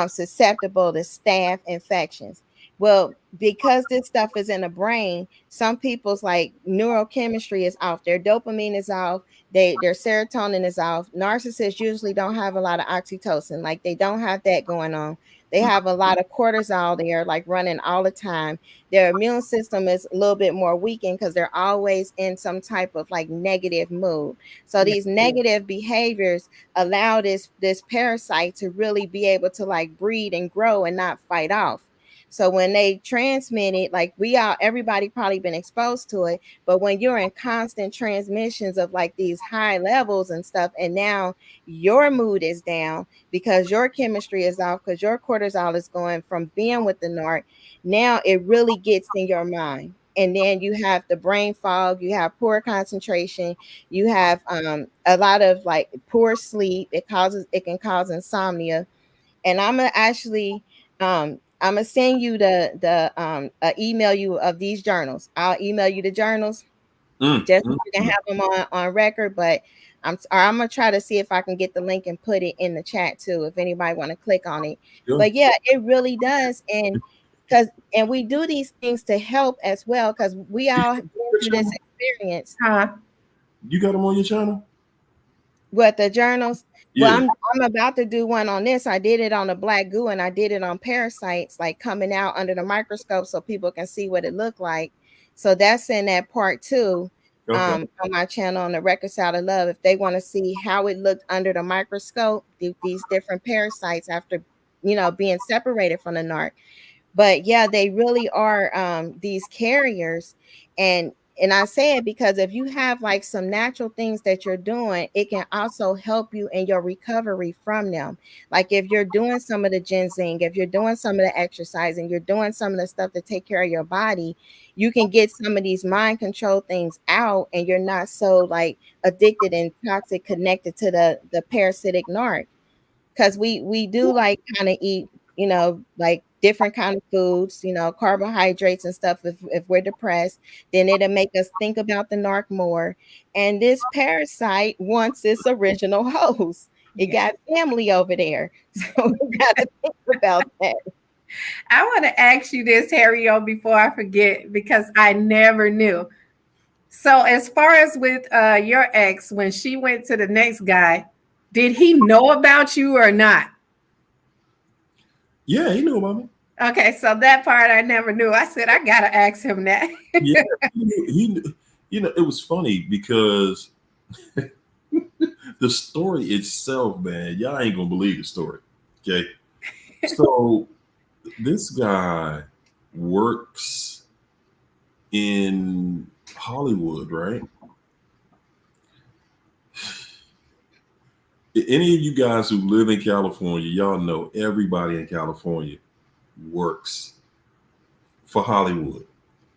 susceptible to staph infections. Well, because this stuff is in the brain, some people's like neurochemistry is off, their dopamine is off, their serotonin is off. Narcissists usually don't have a lot of oxytocin, like they don't have that going on. They have a lot of cortisol there, like running all the time. Their immune system is a little bit more weakened because they're always in some type of like negative mood. So Yeah. these negative behaviors allow this parasite to really be able to like breed and grow and not fight off. So when they transmit it, like everybody probably been exposed to it, but when you're in constant transmissions of like these high levels and stuff, and now your mood is down because your chemistry is off, because your cortisol is going from being with the narc, now it really gets in your mind. And then you have the brain fog, you have poor concentration, you have a lot of like poor sleep. It can cause insomnia. And I'm gonna actually I'm gonna send you the email you of these journals. I'll email you the journals just so you can have them on record. But I'm gonna try to see if I can get the link and put it in the chat too, if anybody want to click on it. Yeah. But yeah, it really does. And we do these things to help as well, because we all been through this experience. You got them on your channel? What, the journals? Yeah. Well, I'm about to do one on this. I did it on the black goo, and I did it on parasites, like coming out under the microscope so people can see what it looked like. So that's in that part 2 on my channel on the Reconcile to Love. If they want to see how it looked under the microscope, these different parasites after, being separated from the narc. But yeah, they really are these carriers. And I say it because if you have like some natural things that you're doing, it can also help you in your recovery from them. Like if you're doing some of the ginseng, if you're doing some of the exercising, you're doing some of the stuff to take care of your body, you can get some of these mind control things out, and you're not so like addicted and toxic connected to the parasitic narc. Because we do like kind of eat, like different kind of foods, carbohydrates and stuff. If we're depressed, then it'll make us think about the narc more. And this parasite wants its original host. It got family over there. So we got to think about that. I want to ask you this, Harry-O, before I forget, because I never knew. So as far as with your ex, when she went to the next guy, did he know about you or not? Yeah, he knew about me. Okay, so that part I never knew. I said, I got to ask him that. Yeah, he it was funny because the story itself, man, y'all ain't going to believe the story. Okay. So this guy works in Hollywood, right? Any of you guys who live in California, y'all know everybody in California works for Hollywood.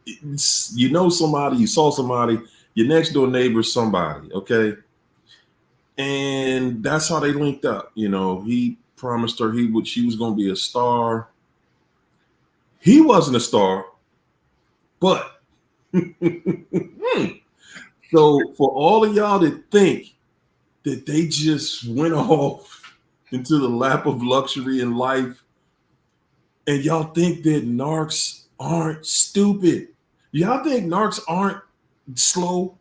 You know somebody, you saw somebody, your next door neighbor, somebody, okay? And that's how they linked up. He promised her she was going to be a star. He wasn't a star, but so for all of y'all that think that they just went off into the lap of luxury in life, and y'all think that narcs aren't stupid. Y'all think narcs aren't slow?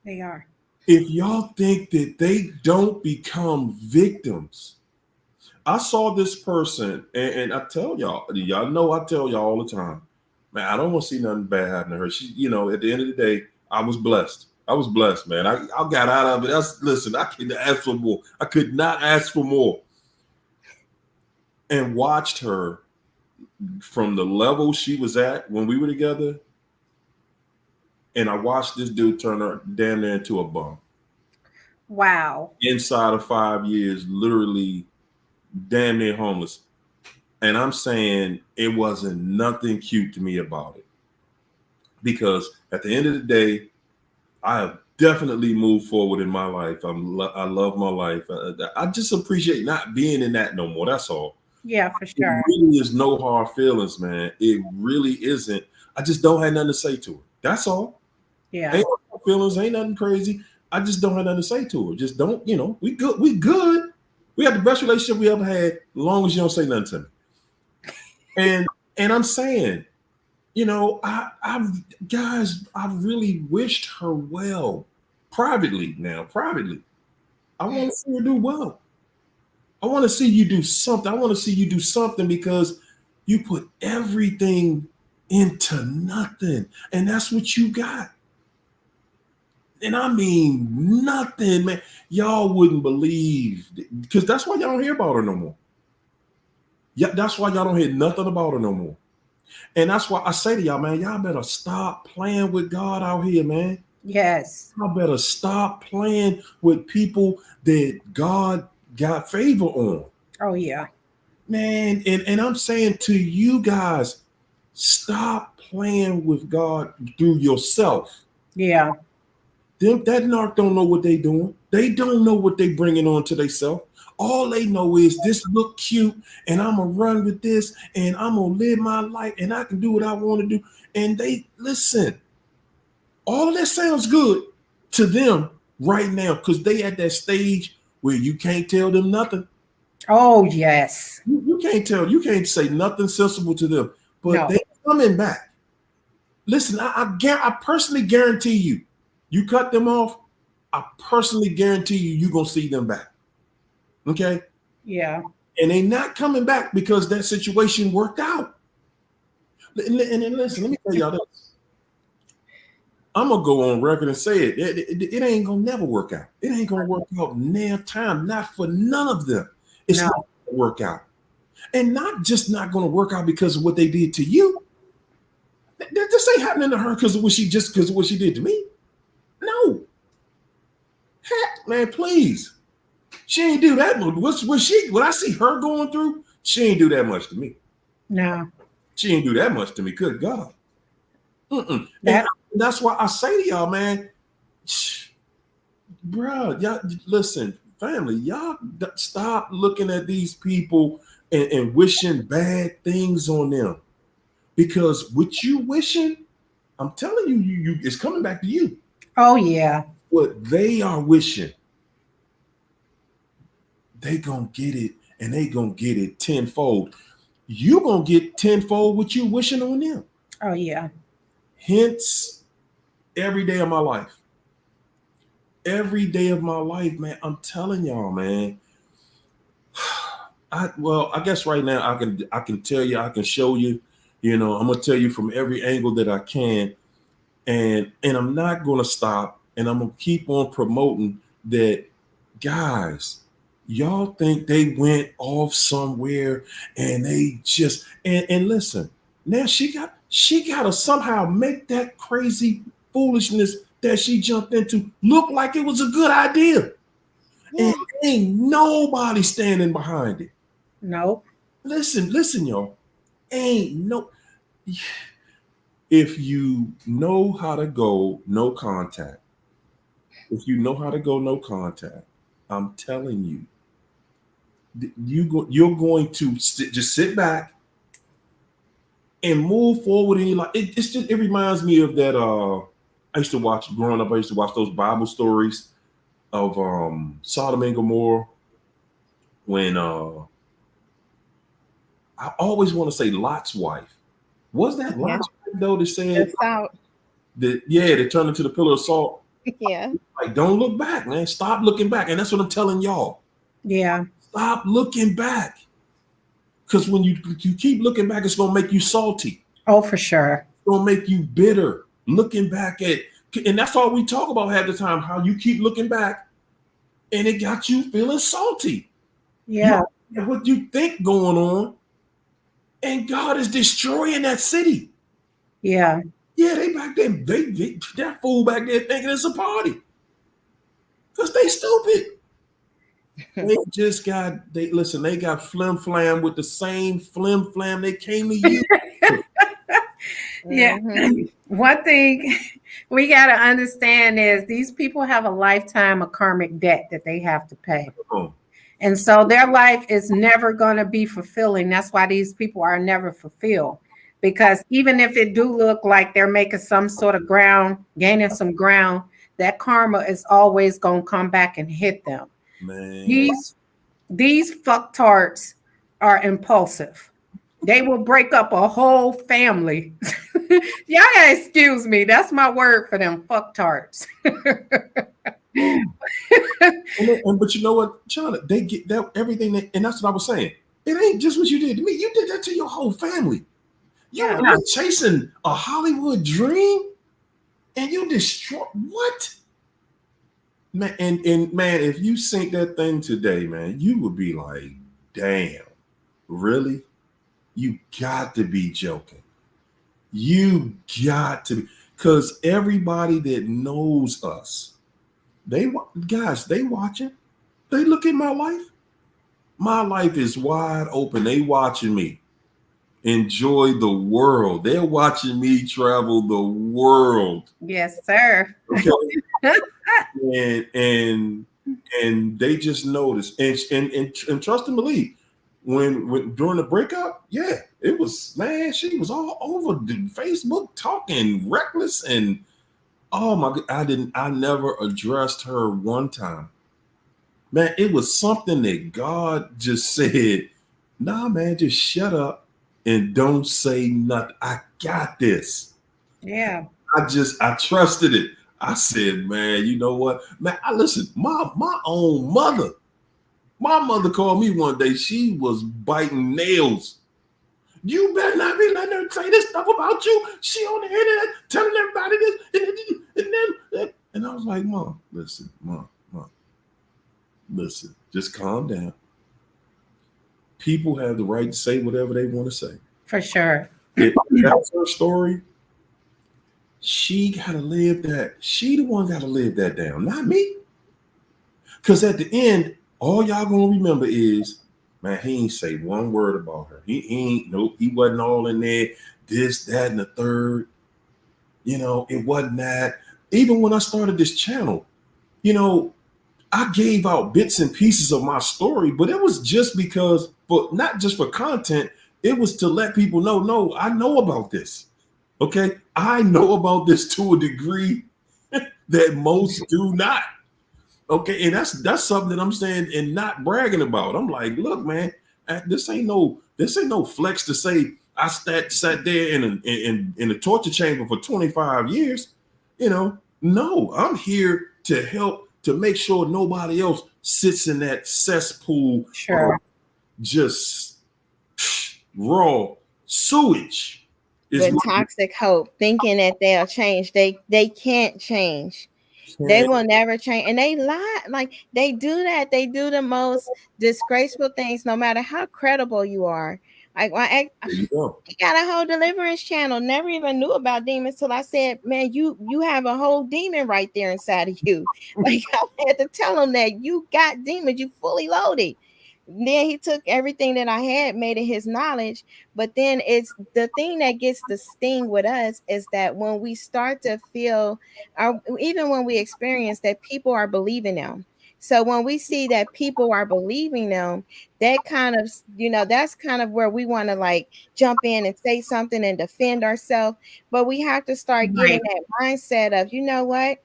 They are. If y'all think that they don't become victims, I saw this person, and I tell y'all know I tell y'all all the time, man, I don't want to see nothing bad happen to her. She, at the end of the day, I was blessed. I was blessed, man. I got out of it. Listen, I couldn't ask for more. I could not ask for more. And watched her from the level she was at when we were together. And I watched this dude turn her damn near into a bum. Wow. Inside of 5 years, literally damn near homeless. And I'm saying it wasn't nothing cute to me about it. Because at the end of the day, I have definitely moved forward in my life. I love my life. I just appreciate not being in that no more. That's all. Yeah, for sure. It really is no hard feelings, man. It really isn't. I just don't have nothing to say to her. That's all. Yeah. Ain't no feelings, ain't nothing crazy. I just don't have nothing to say to her. Just don't, we good. We good. We have the best relationship we ever had, as long as you don't say nothing to me. And I'm saying, I really wished her well. Privately. I want to see her do well. I want to see you do something. I want to see you do something because you put everything into nothing. And that's what you got. And I mean nothing, man. Y'all wouldn't believe, because that's why y'all don't hear about her no more. Yeah, that's why y'all don't hear nothing about her no more. And that's why I say to y'all, man, y'all better stop playing with God out here, man. Yes. Y'all better stop playing with people that God got favor on. Oh, yeah. Man, and I'm saying to you guys, stop playing with God through yourself. Yeah. That narc don't know what they doing. They don't know what they bringing on to themselves. All they know is this look cute, and I'm gonna run with this, and I'm gonna live my life, and I can do what I want to do. And they listen. All of that sounds good to them right now because they at that stage where you can't tell them nothing. Oh, yes. You can't say nothing sensible to them, but No. they coming back. Listen, I personally guarantee you cut them off, I personally guarantee you're going to see them back. Okay? Yeah. And they not coming back because that situation worked out. And then listen, let me tell y'all this. I'm going to go on record and say it. It ain't going to never work out. It ain't going to work out near time, not for none of them. It's not going to work out. And not just not going to work out because of what they did to you. This ain't happening to her because of what she did to me. No. Heck, man, please. She ain't do that much. What I see her going through, she ain't do that much to me. No. She ain't do that much to me. Good God. That's why I say to y'all, man, bro, y'all listen, family, y'all stop looking at these people and wishing bad things on them. Because what you wishing, I'm telling you, it's coming back to you. Oh, yeah. What they are wishing, they gonna get it, and they gonna get it tenfold. You gonna get tenfold what you wishing on them. Oh, yeah. Hence, every day of my life. Every day of my life, man, I'm telling y'all, man. I guess right now I can tell you, I can show you, I'm gonna tell you from every angle that I can, and I'm not gonna stop, and I'm gonna keep on promoting that, guys. Y'all think they went off somewhere and they just and listen, now she got to somehow make that crazy foolishness that she jumped into look like it was a good idea. Yeah. And ain't nobody standing behind it. Nope. Listen, y'all. Ain't no. If you know how to go no contact, I'm telling you, you're going to just sit back and move forward in your life. It reminds me of that. I used to watch growing up. I used to watch those Bible stories of Sodom and Gomorrah. When I always want to say Lot's wife. Was that Lot's wife though that said that turned into the pillar of salt? Yeah. Like, don't look back, man. Stop looking back. And that's what I'm telling y'all. Yeah. Stop looking back. Because when you keep looking back, it's going to make you salty. Oh, for sure. It's going to make you bitter. Looking back and that's all we talk about half the time, how you keep looking back and it got you feeling salty. Yeah. What you think going on, and God is destroying that city. Yeah. Yeah, they back there, that fool back there thinking it's a party. Because they stupid. They got flim flam with the same flim flam they came to you. Yeah. One thing we got to understand is these people have a lifetime of karmic debt that they have to pay. Oh. And so their life is never going to be fulfilling. That's why these people are never fulfilled. Because even if it do look like they're making some sort of ground, gaining some ground, that karma is always going to come back and hit them. Man. These fucktards are impulsive. They will break up a whole family. Y'all gotta excuse me. That's my word for them fucktards. But you know what, China, they get that everything, and that's what I was saying. It ain't just what you did to me. You did that to your whole family. You were chasing a Hollywood dream, and you destroy what? Man, and man, if you sink that thing today, man, you would be like, damn, really? You got to be joking. You got to be, because everybody that knows us, they watching. They look at my life. My life is wide open. They watching me enjoy the world. They're watching me travel the world. Yes, sir. Okay. and they just notice. And trust and believe. When during the breakup, yeah, it was, man, she was all over the Facebook talking reckless, and oh my God, I never addressed her one time. Man, it was something that God just said, nah, man, just shut up and don't say nothing. I got this. Yeah. I trusted it. I said, man, you know what? Man, listen, my own mother. My mother called me one day. She was biting nails. You better not be letting her say this stuff about you. She on the internet telling everybody this. And I was like, Mom, listen, listen, just calm down. People have the right to say whatever they want to say. For sure. If that's her story, she got to live that. She the one got to live that down, not me. Because at the end, all y'all going to remember is, man, he ain't say one word about her. He wasn't all in there, this, that, and the third. You know, it wasn't that. Even when I started this channel, you know, I gave out bits and pieces of my story, but it was just because, but not just for content, it was to let people know, no, I know about this. Okay, I know about this to a degree that most do not. Okay, and that's something that I'm saying and not bragging about. I'm like, look, man, this ain't no flex to say I sat there in a torture chamber for 25 years. You know, no, I'm here to help to make sure nobody else sits in that cesspool Sure. of just raw sewage. With toxic hope, thinking that they'll change. They can't change. They will never change. And they lie. Like, they do that. They do the most disgraceful things, no matter how credible you are. Like, There you go. he got a whole deliverance channel. Never even knew about demons till I said, man, you have a whole demon right there inside of you. Like, I had to tell him that you got demons. You fully loaded. Then he took everything that I had, made it his knowledge. But then it's the thing that gets the sting with us is that when we start to feel, even when we experience that people are believing them. So when we see that people are believing them, that kind of, that's kind of where we want to like jump in and say something and defend ourselves. But we have to start getting that mindset of, you know what?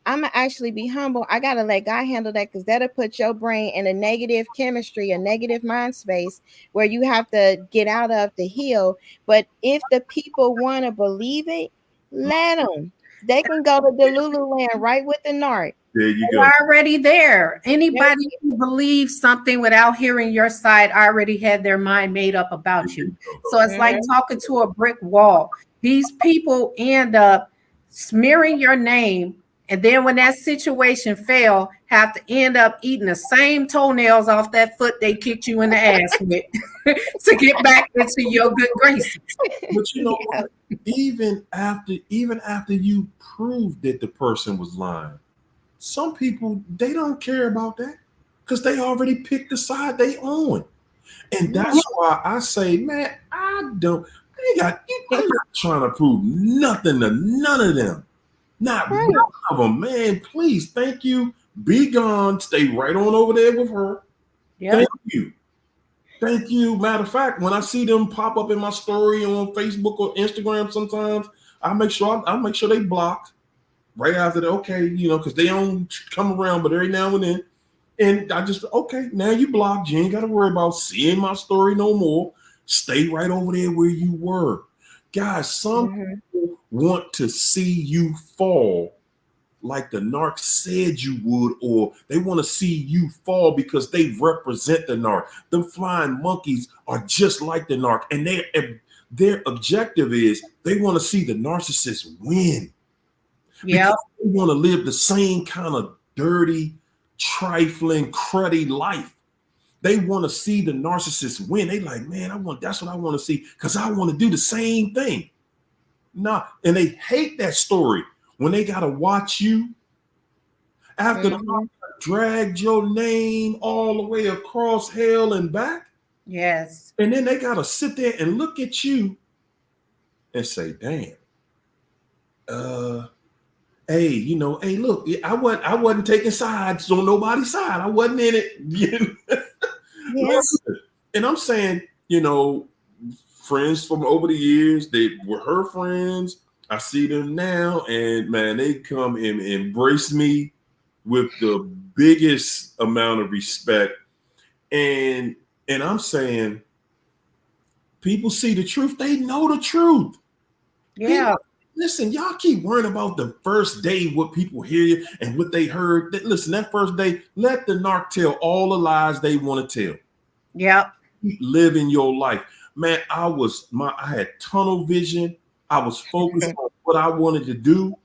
I'm gonna actually be humble. I gotta let God handle that, because that'll put your brain in a negative chemistry, a negative mind space where you have to get out of to heal. But if the people want to believe it, let them. They can go to the Lululand right with the narc. There you go. They're already there. Anybody who believes something without hearing your side already had their mind made up about you. So it's like talking to a brick wall. These people end up smearing your name, and then when that situation fail, have to end up eating the same toenails off that foot they kicked you in the ass with to get back into your good graces. But you know what? Even after you proved that the person was lying, some people, they don't care about that because they already picked the side they on. And that's why I say, man, I'm not trying to prove nothing to none of them. Not one of them, man. Please, thank you. Be gone. Stay right on over there with her. Yep. Thank you. Thank you. Matter of fact, when I see them pop up in my story on Facebook or Instagram, sometimes I make sure they blocked right after that. Okay, because they don't come around, but every now and then, and I just now you blocked. You ain't got to worry about seeing my story no more. Stay right over there where you were, guys. Some people want to see you fall like the narc said you would, or they want to see you fall because they represent the narc. Them flying monkeys are just like the narc, and their objective is they want to see the narcissist win. Yeah, they want to live the same kind of dirty, trifling, cruddy life. They want to see the narcissist win. They like, man, that's what I want to see, because I want to do the same thing. Nah, and they hate that story when they gotta watch you after the dragged your name all the way across hell and back. Yes. And then they gotta sit there and look at you and say, damn, hey, hey, look, I wasn't taking sides on nobody's side. I wasn't in it. Yes. And I'm saying, friends from over the years, they were her friends. I see them now, and man, they come and embrace me with the biggest amount of respect. And I'm saying, people see the truth. They know the truth. Yeah. Listen, y'all keep worrying about the first day, what people hear and what they heard. Listen, that first day, let the narc tell all the lies they want to tell. Yep. Keep living your life. Man, I had tunnel vision. I was focused on what I wanted to do.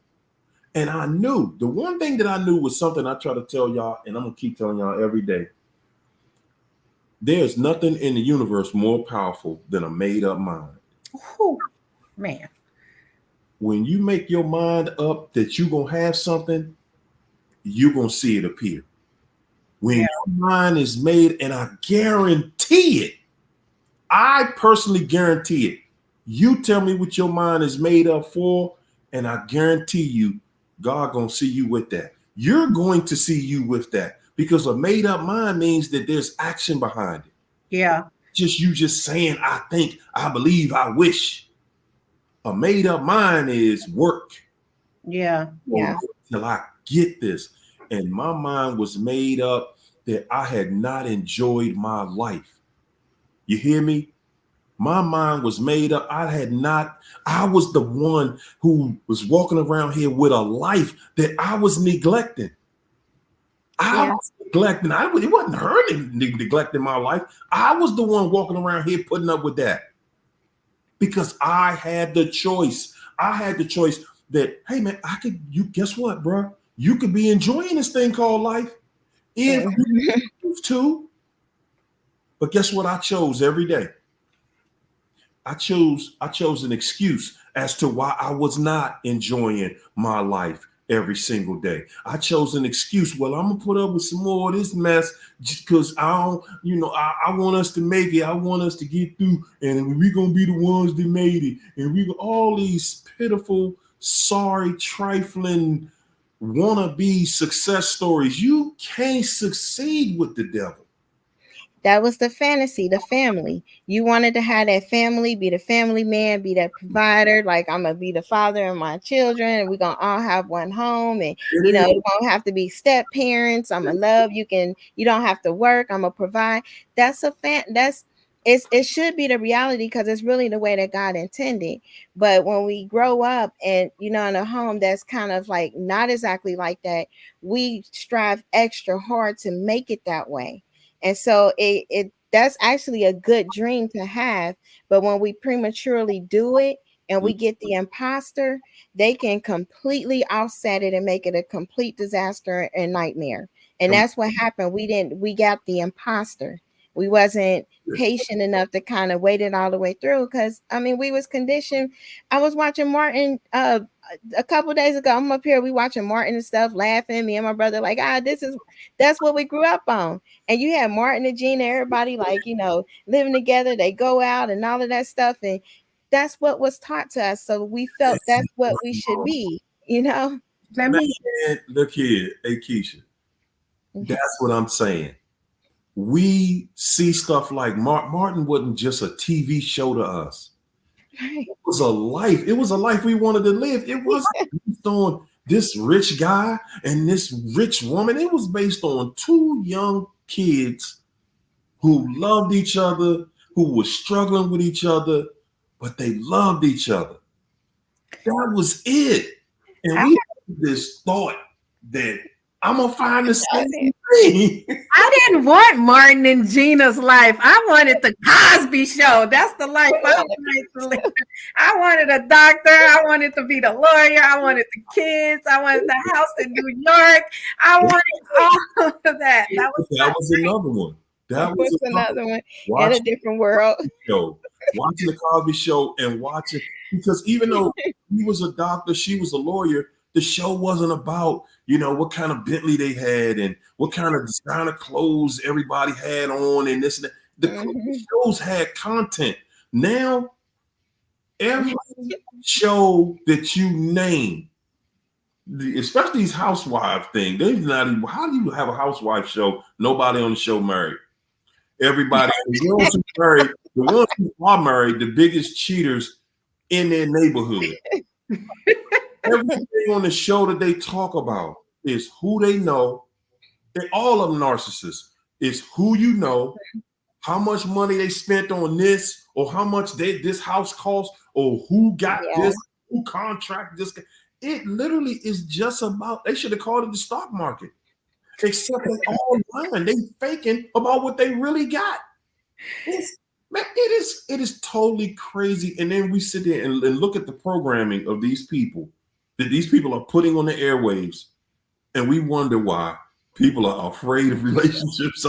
And I knew, the one thing that I knew was something I try to tell y'all, and I'm going to keep telling y'all every day. There's nothing in the universe more powerful than a made-up mind. Ooh, man. When you make your mind up that you're going to have something, you're going to see it appear. When your mind is made, and I guarantee it, I personally guarantee it. You tell me what your mind is made up for, and I guarantee you, God going to see you with that. You're going to see you with that, because a made up mind means that there's action behind it. Yeah. You just saying, I think, I believe, I wish. A made up mind is work. Yeah. Yeah. Till I get this. And my mind was made up that I had not enjoyed my life. You hear me? My mind was made up. I was the one who was walking around here with a life that I was neglecting. I was neglecting. It wasn't her neglecting my life. I was the one walking around here putting up with that. Because I had the choice. I had the choice that, hey man, guess what, bro? You could be enjoying this thing called life if you choose to. But guess what I chose every day? I chose an excuse as to why I was not enjoying my life every single day. I chose an excuse. Well, I'm gonna put up with some more of this mess just because I want us to make it. I want us to get through, and we're gonna be the ones that made it. And all these pitiful, sorry, trifling, wannabe success stories. You can't succeed with the devil. That was the fantasy, the family. You wanted to have that family, be the family man, be that provider. Like, I'm going to be the father of my children, and we're going to all have one home. And, you don't have to be step parents. I'm going to love you. You don't have to work. I'm going to provide. It should be the reality, because it's really the way that God intended. But when we grow up and, in a home that's kind of like not exactly like that, we strive extra hard to make it that way. And so that's actually a good dream to have. But when we prematurely do it and we get the imposter, they can completely offset it and make it a complete disaster and nightmare. And that's what happened. We got the imposter. We wasn't patient enough to kind of wait it all the way through, because we was conditioned. I was watching Martin a couple of days ago. I'm up here, we watching Martin and stuff, laughing. Me and my brother like, that's what we grew up on. And you have Martin and Gina, everybody like, living together. They go out and all of that stuff, and that's what was taught to us. So we felt that's what we should be. Man, look here, hey Keisha. That's what I'm saying. We see stuff like Martin wasn't just a TV show to us. It was a life. It was a life we wanted to live. It wasn't based on this rich guy and this rich woman. It was based on two young kids who loved each other, who were struggling with each other, but they loved each other. That was it. And we had this thought that I'm gonna find the same thing. I didn't want Martin and Gina's life. I wanted the Cosby Show. That's the life I wanted to live. I wanted a doctor. I wanted to be the lawyer. I wanted the kids. I wanted the house in New York. I wanted all of that. That was another one. That was another one in a different world. Watching the Cosby Show and watching, because even though he was a doctor, she was a lawyer, the show wasn't about, what kind of Bentley they had and what kind of designer clothes everybody had on and this and that. The shows had content. Now, every show that you name, especially these housewife thing, they're not even, how do you have a housewife show? Nobody on the show married. Everybody, the ones who are married, the biggest cheaters in their neighborhood. Everything on the show that they talk about is who they know. They're all of them narcissists. It's who you know, how much money they spent on this, or how much this house cost, or who got this, who contracted this. It literally is just about, they should have called it the stock market. Except they all lying. They faking about what they really got. It is totally crazy. And then we sit there and look at the programming of these people that these people are putting on the airwaves, and we wonder why people are afraid of relationships.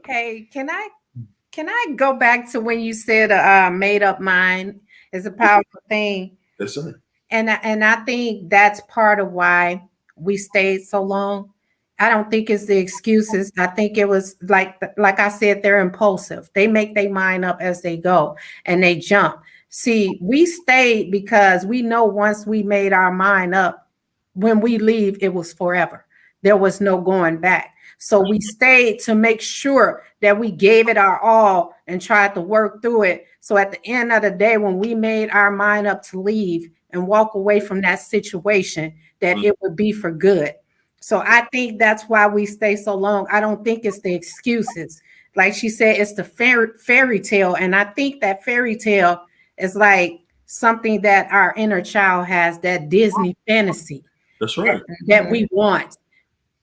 Hey, can I go back to when you said made up mind is a powerful thing? That's right. And I think that's part of why we stayed so long. I don't think it's the excuses. I think it was like I said, they're impulsive. They make their mind up as they go and they jump. See, we stayed because we know once we made our mind up, when we leave, it was forever. There was no going back. So we stayed to make sure that we gave it our all and tried to work through it. So at the end of the day, when we made our mind up to leave and walk away from that situation, that it would be for good. So I think that's why we stay so long. I don't think it's the excuses. Like she said, it's the fairy tale. And I think that fairy tale is like something that our inner child has, that Disney fantasy. That's right. That we want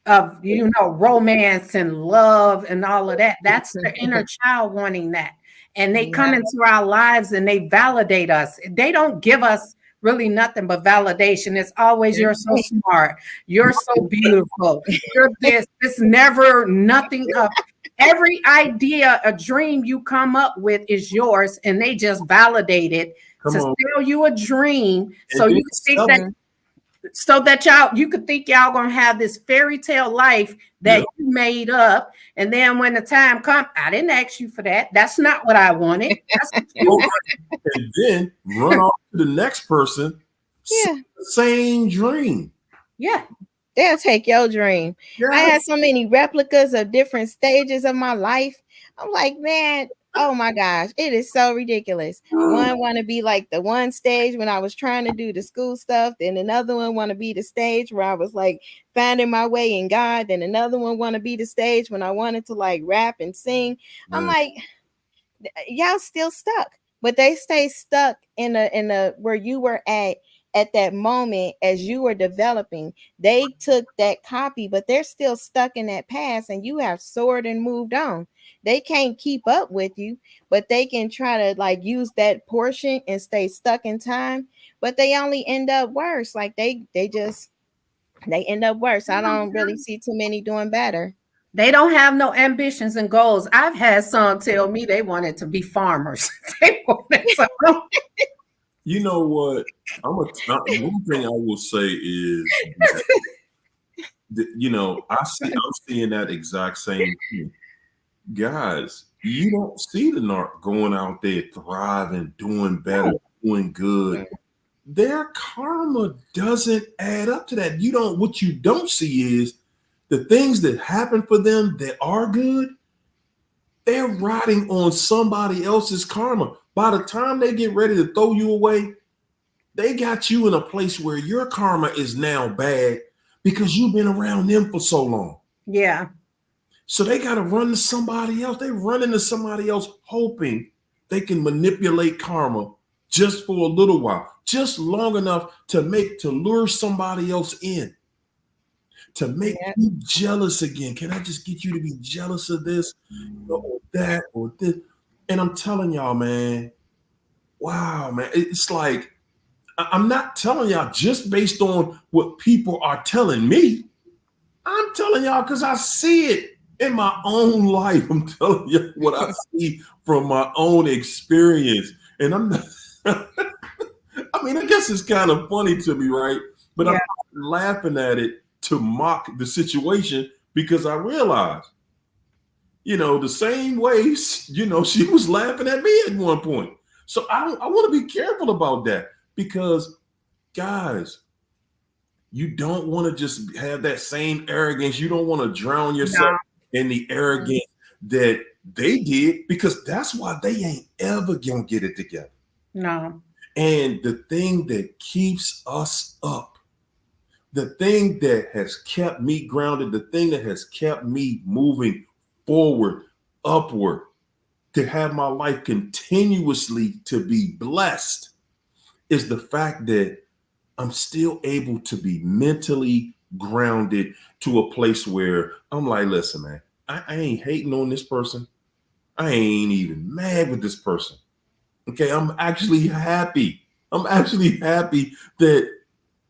of, romance and love and all of that. That's the inner child wanting that. And they come into our lives and they validate us. They don't give us really nothing but validation. It's always, you're so smart, you're so beautiful, you're this. It's never nothing of every idea, a dream you come up with is yours, and they just validate it to sell you a dream, so you think that you could think y'all gonna have this fairy tale life that you made up, and then when the time comes, I didn't ask you for that. That's not what I wanted. And then run off to the next person. Same dream. Yeah. They'll take your dream. Yeah. I had so many replicas of different stages of my life. I'm like, man, oh my gosh, it is so ridiculous. One want to be like the one stage when I was trying to do the school stuff. Then another one want to be the stage where I was like finding my way in God. Then another one want to be the stage when I wanted to like rap and sing. I'm like, y'all still stuck, but they stay stuck in the where you were at that moment as you were developing. They took that copy, but they're still stuck in that past, and you have soared and moved on. They can't keep up with you, but they can try to like use that portion and stay stuck in time, but they only end up worse. Like they end up worse. I don't really see too many doing better. They don't have no ambitions and goals. I've had some tell me they wanted to be farmers. They wanted to You know what? One thing I will say is that, I'm seeing that exact same thing. Guys, you don't see the narc going out there thriving, doing better, doing good. Their karma doesn't add up to that. What you don't see is the things that happen for them that are good, they're riding on somebody else's karma. By the time they get ready to throw you away, they got you in a place where your karma is now bad because you've been around them for so long. Yeah. So they got to run to somebody else. They run into somebody else hoping they can manipulate karma just for a little while, just long enough to lure somebody else in, to make you jealous again. Can I just get you to be jealous of this or that or this? And I'm telling y'all, man, wow, man. It's like, I'm not telling y'all just based on what people are telling me. I'm telling y'all because I see it in my own life. I'm telling you what I see from my own experience. And I'm not, I mean, I guess it's kind of funny to me, right? But I'm laughing at it to mock the situation because I realized, the same way, she was laughing at me at one point. So I want to be careful about that because, guys, you don't want to just have that same arrogance. You don't want to drown yourself in the arrogance that they did because that's why they ain't ever gonna get it together. No. And the thing that keeps us up, the thing that has kept me grounded, the thing that has kept me moving forward, upward, to have my life continuously to be blessed is the fact that I'm still able to be mentally grounded to a place where I'm like, listen, man, I ain't hating on this person. I ain't even mad with this person. Okay, I'm actually happy. I'm actually happy that,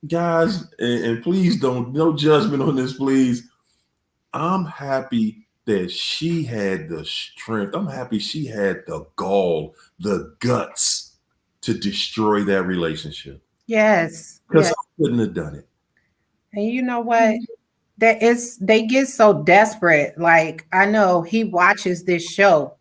guys, and please no judgment on this, please. I'm happy that she had the strength. I'm happy she had the gall, the guts to destroy that relationship. Yes. Because I couldn't have done it. And you know what? They get so desperate. Like, I know he watches this show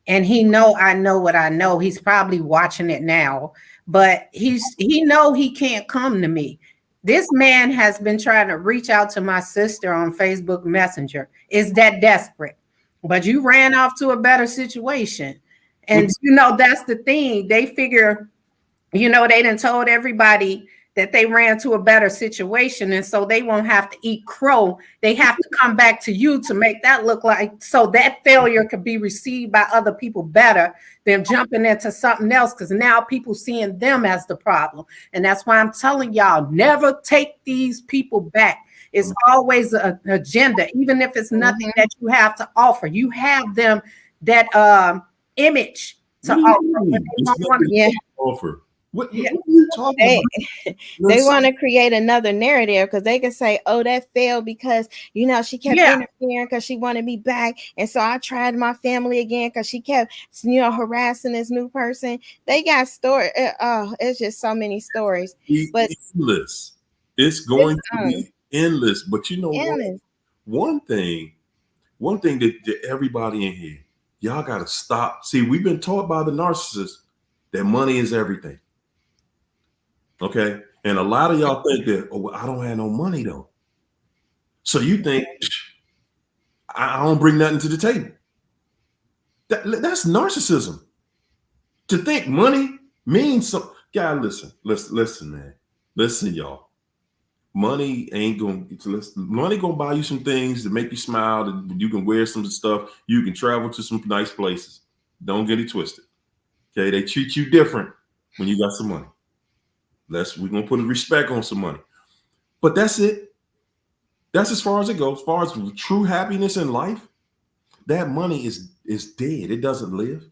and I know what I know. He's probably watching it now, but he know he can't come to me. This man has been trying to reach out to my sister on Facebook Messenger. Is that desperate? But you ran off to a better situation. And that's the thing. They figure, they done told everybody that they ran to a better situation. And so they won't have to eat crow. They have to come back to you to make that look like, so that failure could be received by other people better than jumping into something else. Because now people seeing them as the problem. And that's why I'm telling y'all, never take these people back. It's always an agenda, even if it's nothing that you have to offer. You have them that image to offer. What are you talking about? They want to create another narrative because they can say, oh, that failed because, she kept interfering because she wanted me back. And so I tried my family again because she kept, harassing this new person. They got story. It's just so many stories. But endless. It's going to be endless. But you know what? One thing that everybody in here, y'all got to stop. See, we've been taught by the narcissist that money is everything. Okay. And a lot of y'all think that, I don't have no money though. So you think I don't bring nothing to the table. That's narcissism. To think money means something. God, listen, man. Listen, y'all. Money ain't money gonna buy you some things to make you smile, that you can wear some stuff, you can travel to some nice places. Don't get it twisted. Okay, they treat you different when you got some money. We're gonna put a respect on some money. But that's it. That's as far as it goes. As far as true happiness in life, that money is dead. It doesn't live.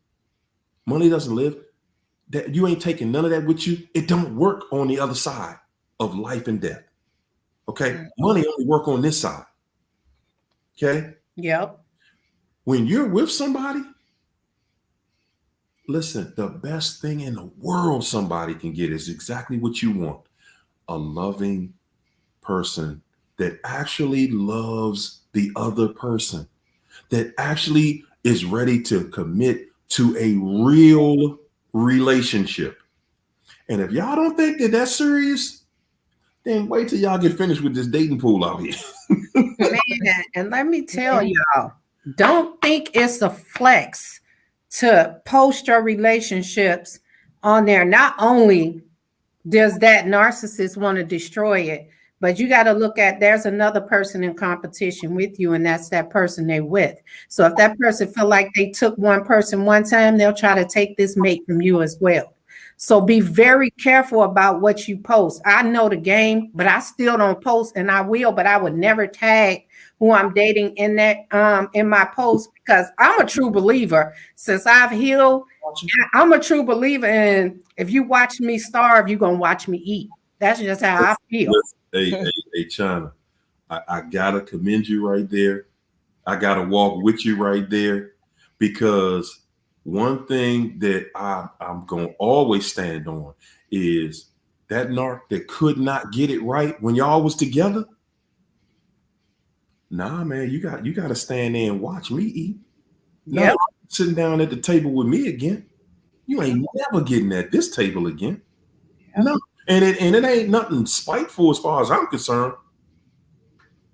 Money doesn't live. That you ain't taking none of that with you. It don't work on the other side of life and death. Okay. Money only work on this side. Okay. Yep. When you're with somebody, listen, the best thing in the world somebody can get is exactly what you want. A loving person that actually loves the other person, that actually is ready to commit to a real relationship. And if y'all don't think that that's serious, then wait till y'all get finished with this dating pool out here. Man, and let me tell y'all, don't think it's a flex to post your relationships on there. Not only does that narcissist want to destroy it, but you got to look at, there's another person in competition with you, and that's that person they're with. So if that person feel like they took one person one time, they'll try to take this mate from you as well. So be very careful about what you post. I know the game, but I still don't post, and I will, but I would never tag who I'm dating in that in my post, because I'm a true believer. Since I've healed, I'm a true believer. And if you watch me starve, you're gonna watch me eat. That's just how I feel. Hey, China, I gotta commend you right there. I gotta walk with you right there, because one thing that I'm going to always stand on is that narc that could not get it right when y'all was together. Nah, man, you got to stand there and watch me eat. No, Yep. sitting down at the table with me again. You ain't never getting at this table again. Yep. No, and it ain't nothing spiteful as far as I'm concerned.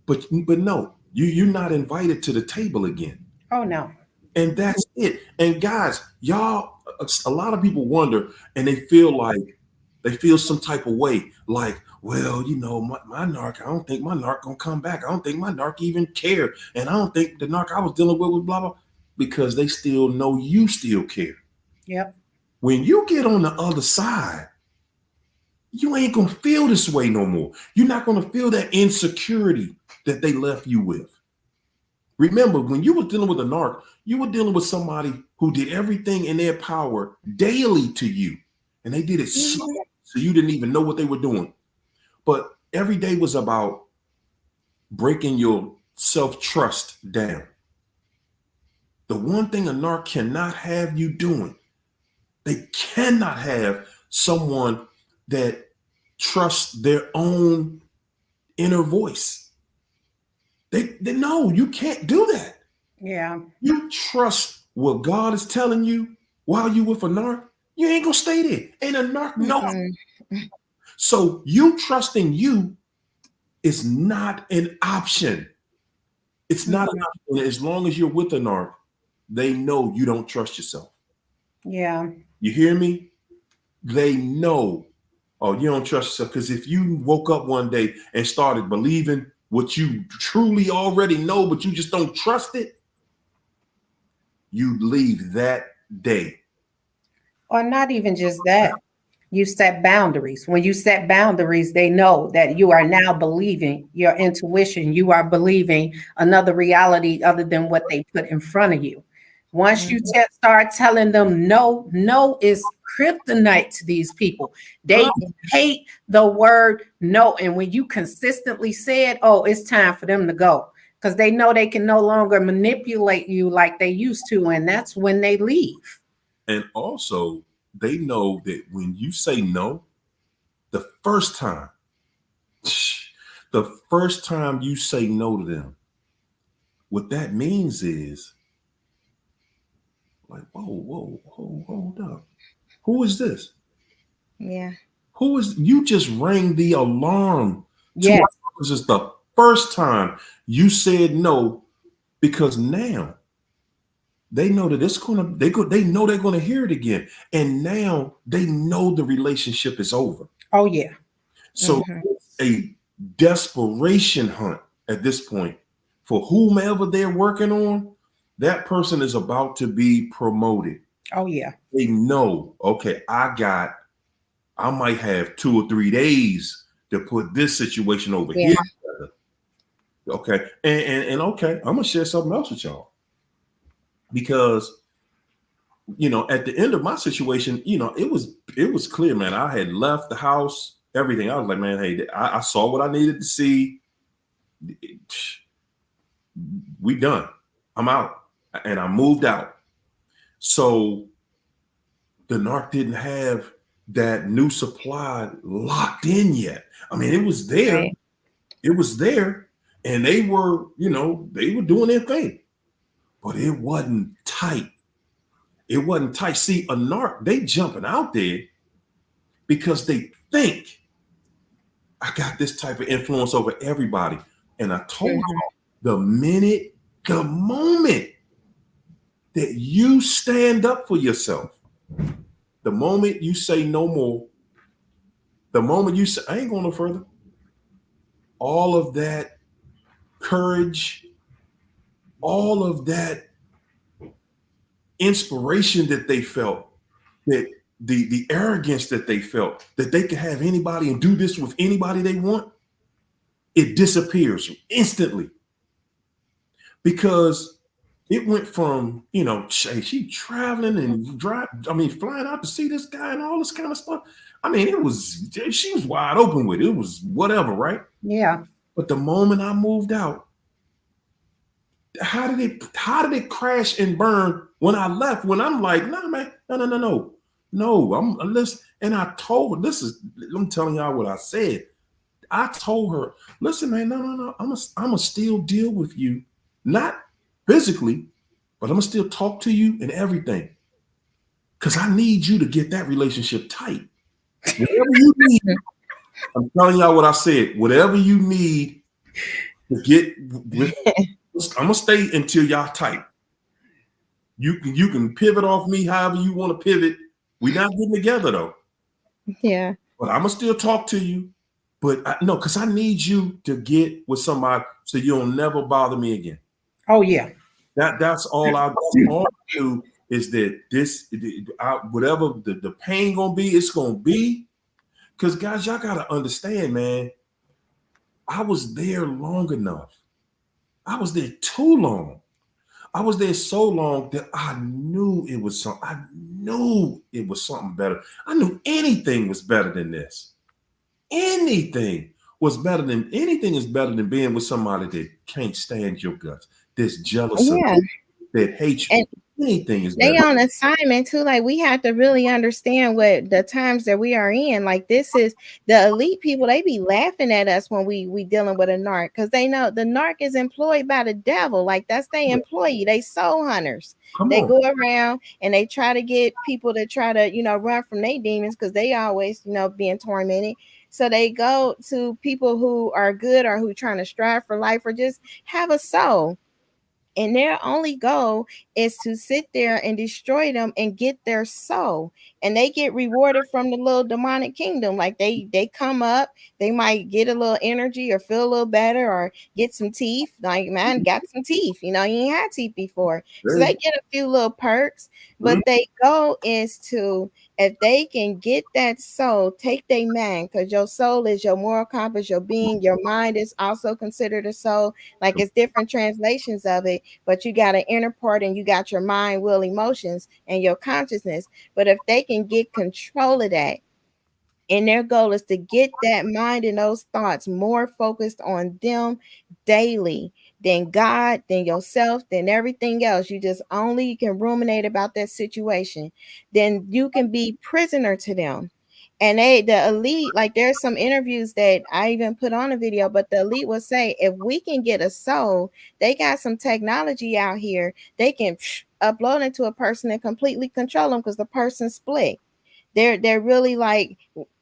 But no, you're not invited to the table again. Oh no. And that's it. And guys, y'all, a lot of people wonder, and they feel some type of way, like, well, you know, my narc, I don't think my narc gonna come back. I don't think my narc even care. And I don't think the narc I was dealing with blah, blah, because they still know you still care. Yep. When you get on the other side, you ain't gonna feel this way no more. You're not gonna feel that insecurity that they left you with. Remember, when you were dealing with a narc, you were dealing with somebody who did everything in their power daily to you. And they did it so you didn't even know what they were doing. But every day was about breaking your self-trust down. The one thing a narc cannot have you doing, they cannot have someone that trusts their own inner voice. They know you can't do that. Yeah. You trust what God is telling you while you with a narc, you ain't gonna stay there. And a narc knows. So you trusting you is not an option. It's not an option. As long as you're with a narc, they know you don't trust yourself. Yeah. You hear me? They know, oh, you don't trust yourself. Because if you woke up one day and started believing what you truly already know, but you just don't trust it, you leave that day. Or not even just that. You set boundaries. When you set boundaries, they know that you are now believing your intuition. You are believing another reality other than what they put in front of you. Once you start telling them no, no is kryptonite to these people. They hate the word no. And when you consistently say it, oh, it's time for them to go, because they know they can no longer manipulate you like they used to. And that's when they leave. And also, they know that when you say no, the first time you say no to them, what that means is like, whoa, hold up. Who is this? Yeah. Who is, you just rang the alarm. Yes. This is the first time you said no, because now they know that it's gonna, they know they're gonna hear it again. And now they know the relationship is over. Oh, yeah. So it's a desperation hunt at this point for whomever they're working on. That person is about to be promoted. Oh, yeah. They know, okay, I might have 2 or 3 days to put this situation over here. Okay. And okay, I'm gonna share something else with y'all. Because, you know, at the end of my situation, you know, it was clear, man. I had left the house, everything. I was like, man, hey, I saw what I needed to see. We done. I'm out. And I moved out. So the narc didn't have that new supply locked in yet. I mean, it was there. Right. It was there. And they were, you know, they were doing their thing. But it wasn't tight. It wasn't tight. See, a narc, they jumping out there because they think I got this type of influence over everybody. And I told you, the moment that you stand up for yourself, the moment you say no more, the moment you say, I ain't going no further, all of that courage, all of that inspiration that they felt, that the arrogance that they felt, that they could have anybody and do this with anybody they want, it disappears instantly. Because it went from, you know, she traveling and flying out to see this guy and all this kind of stuff. I mean, she was wide open with it. It was whatever, right? Yeah. But the moment I moved out, How did it crash and burn when I left? When I'm like, nah, man, no. Listen, and I told her, I'm telling y'all what I said. I told her, listen, man, no. I'm gonna still deal with you, not physically, but I'm gonna still talk to you and everything. Cause I need you to get that relationship tight. Whatever you need, I'm telling y'all what I said. Whatever you need to get with, I'm gonna stay until y'all tight. You can pivot off me however you want to pivot. We're not getting together though. Yeah. But I'm gonna still talk to you. But no, because I need you to get with somebody so you'll never bother me again. Oh yeah. That's all I do is that whatever the pain gonna be, it's gonna be. Because guys, y'all gotta understand, man. I was there long enough. I was there too long. I was there so long that I knew it was something. I knew it was something better. I knew anything was better than this. Anything is better than being with somebody that can't stand your guts, that's jealous of you, that hates you. Anything is better. They on assignment too. Like we have to really understand what the times that we are in. Like this is the elite people. They be laughing at us when we dealing with a narc because they know the narc is employed by the devil. Like that's their employee. They soul hunters. They go around and they try to get people to try to run from their demons because they always being tormented. So they go to people who are good or who trying to strive for life or just have a soul. And their only goal is to sit there and destroy them and get their soul. And they get rewarded from the little demonic kingdom. Like they come up, they might get a little energy or feel a little better or get some teeth. Like, man, got some teeth. You ain't had teeth before. So they get a few little perks. But their goal is to, if they can get that soul, take their mind, because your soul is your moral compass, your being. Your mind is also considered a soul. Like it's different translations of it, but you got an inner part and you got your mind, will, emotions, and your consciousness. But if they can get control of that, and their goal is to get that mind and those thoughts more focused on them daily than God, than yourself, than everything else. You can ruminate about that situation. Then you can be prisoner to them. And the elite, like there's some interviews that I even put on a video, but the elite will say, if we can get a soul, they got some technology out here. They can upload it to a person and completely control them because the person's split. They're really like,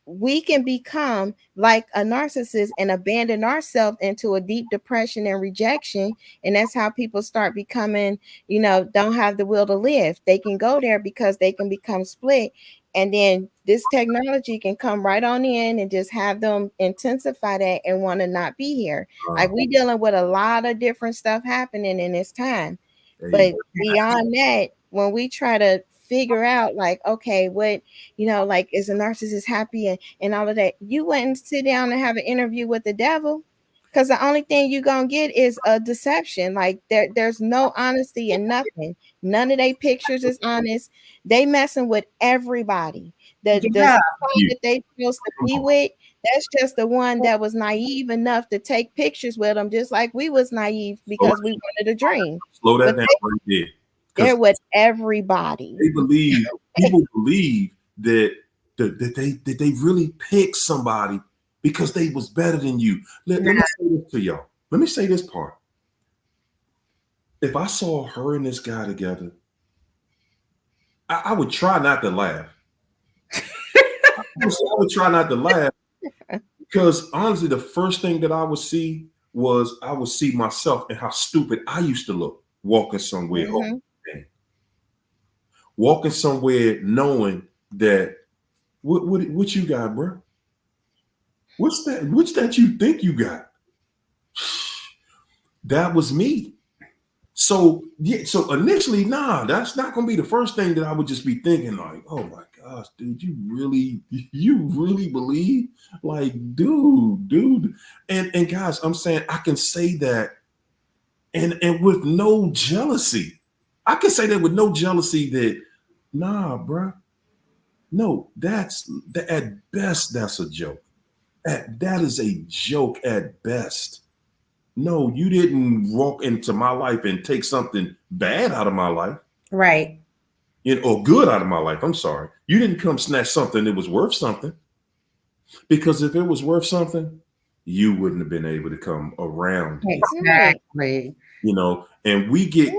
we can become like a narcissist and abandon ourselves into a deep depression and rejection. And that's how people start becoming, don't have the will to live. They can go there because they can become split. And then this technology can come right on in and just have them intensify that and want to not be here. Like we dealing with a lot of different stuff happening in this time. But beyond that, when we try to figure out like, okay, what, like is a narcissist happy and all of that, you wouldn't sit down and have an interview with the devil, because the only thing you're gonna get is a deception. Like there's no honesty in nothing. None of their pictures is honest. They messing with everybody. The that they supposed to be with, that's just the one that was naive enough to take pictures with them, just like we was naive because we wanted a dream. Slow that down right there. They're with everybody. People believe that they really picked somebody because they was better than you. Let me say this to y'all. Let me say this part. If I saw her and this guy together, I would try not to laugh. I would try not to laugh because honestly, the first thing that I would see myself and how stupid I used to look walking somewhere. Walking somewhere knowing that what you got, bro? What's that you think you got? That was me. So so initially, that's not gonna be the first thing that I would just be thinking, like, oh my gosh, dude, you really believe? Like, dude. And guys, I'm saying I can say that and with no jealousy. I can say that with no jealousy that, bro. No, at best, that's a joke. That is a joke at best. No, you didn't walk into my life and take something bad out of my life. Right. Or good out of my life. I'm sorry. You didn't come snatch something that was worth something. Because if it was worth something, you wouldn't have been able to come around here. Exactly. And we get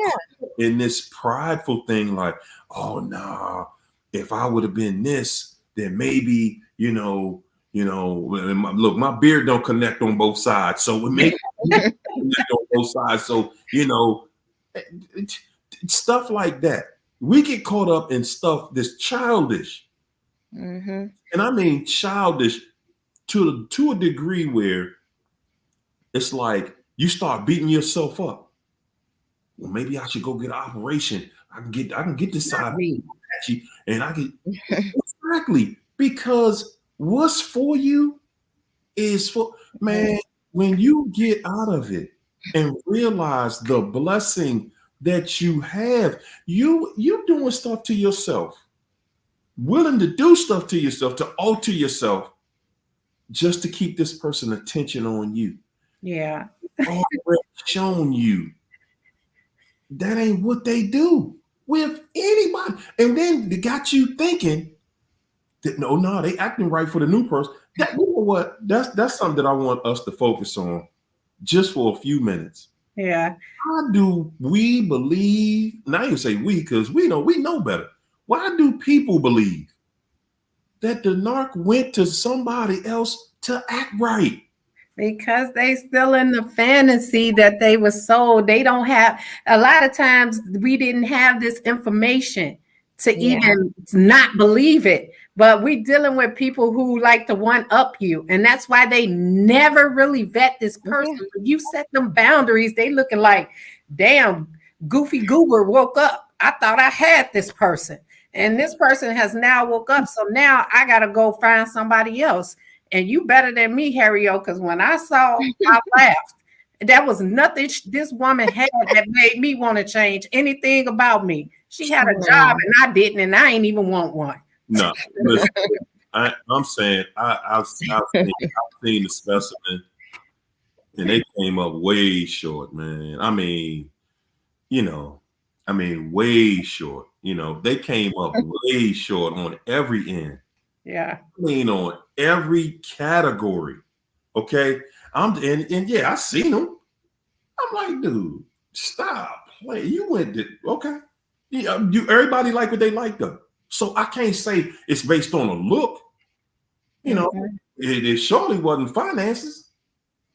in this prideful thing like, oh nah, if I would have been this, then maybe, look, my beard don't connect on both sides. So it may connect on both sides. So, stuff like that. We get caught up in stuff that's childish. Mm-hmm. And I mean childish to a degree where it's like you start beating yourself up. Well, maybe I should go get an operation. I can get this side patchy, and I can exactly, because what's for you is for, man. When you get out of it and realize the blessing that you have, you doing stuff to yourself, willing to do stuff to yourself, to alter yourself, just to keep this person attention on you. Yeah. Already shown you that ain't what they do with anybody. And then they got you thinking that no, they acting right for the new person. You know what? That's something that I want us to focus on just for a few minutes. Yeah. Why do we believe? Now you say we, because we know better. Why do people believe that the narc went to somebody else to act right? Because they still in the fantasy that they were sold. They don't have, a lot of times we didn't have this information to even not believe it. But we dealing with people who like to one up you. And that's why they never really vet this person. When you set them boundaries, they looking like, damn, Goofy Goober woke up. I thought I had this person. And this person has now woke up. So now I got to go find somebody else. And you better than me, Harry-O, because when I saw, I laughed. That was nothing this woman had that made me want to change anything about me. She had a job and I didn't, and I ain't even want one. No, listen, I'm saying I've seen the specimen, and they came up way short, man. I mean, way short. They came up way short on every end. Yeah. I mean, on every category. Okay. Yeah, I seen them. I'm like, dude, stop playing. You went to, okay. Yeah, everybody like what they like though. So I can't say it's based on a look. It surely wasn't finances,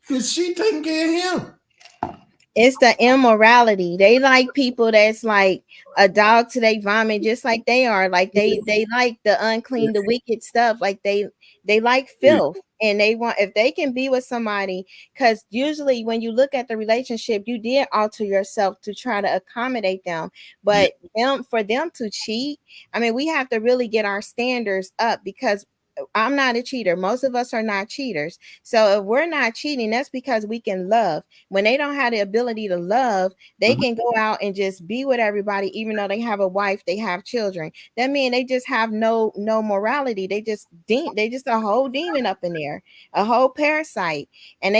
because she taking care of him. It's the immorality. They like people that's like a dog to their vomit, just like they are. Like they like the unclean, the wicked stuff. Like they like filth, and they want, if they can be with somebody, because usually when you look at the relationship, you did alter yourself to try to accommodate them. But for them to cheat, I mean, we have to really get our standards up, because I'm not a cheater. Most of us are not cheaters. So if we're not cheating, that's because we can love. When they don't have the ability to love, they can go out and just be with everybody, even though they have a wife, they have children. That means they just have no morality. They just a whole demon up in there, a whole parasite. And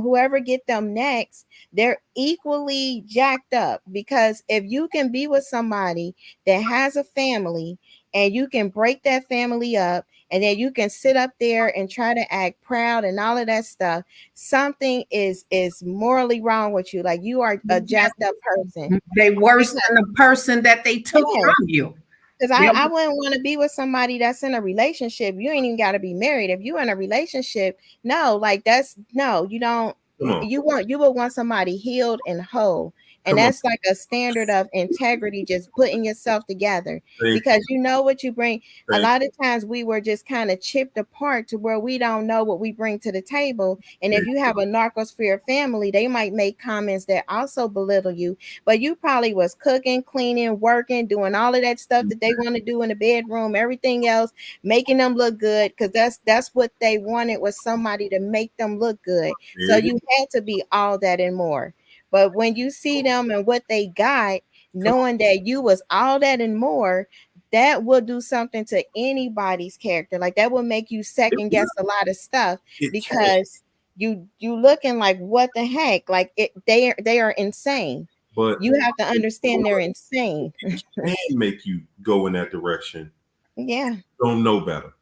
whoever get them next, they're equally jacked up, because if you can be with somebody that has a family and you can break that family up, and then you can sit up there and try to act proud and all of that stuff, something is morally wrong with you. Like, you are a jacked up person. They worse than the person that they took from you. Because I wouldn't want to be with somebody that's in a relationship. You ain't even got to be married. If you're in a relationship, you don't. You would want somebody healed and whole. And that's like a standard of integrity, just putting yourself together, because you know what you bring. A lot of times we were just kind of chipped apart to where we don't know what we bring to the table. And if you have a narcosphere family, they might make comments that also belittle you, but you probably was cooking, cleaning, working, doing all of that stuff that they want to do in the bedroom, everything else, making them look good, because that's what they wanted, was somebody to make them look good. So you had to be all that and more. But when you see them and what they got, knowing that you was all that and more, that will do something to anybody's character. Like, that will make you second guess a lot of stuff, because you looking like, what the heck? Like they are insane. But you have to understand they're insane. Can make you go in that direction. Yeah. Don't know better.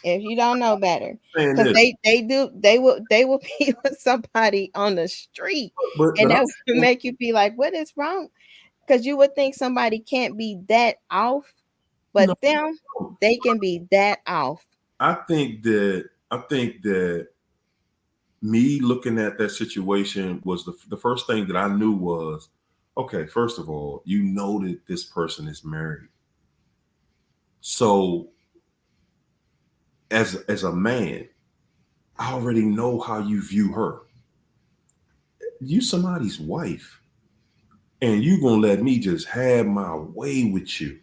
If you don't know better, because they will be with somebody on the street, and that would make you be like, what is wrong? Because you would think somebody can't be that off, but they can be that off. I think that me looking at that situation was the first thing that I knew was, okay, first of all, you know that this person is married. So as a man, I already know how you view her. You somebody's wife, and you gonna let me just have my way with you.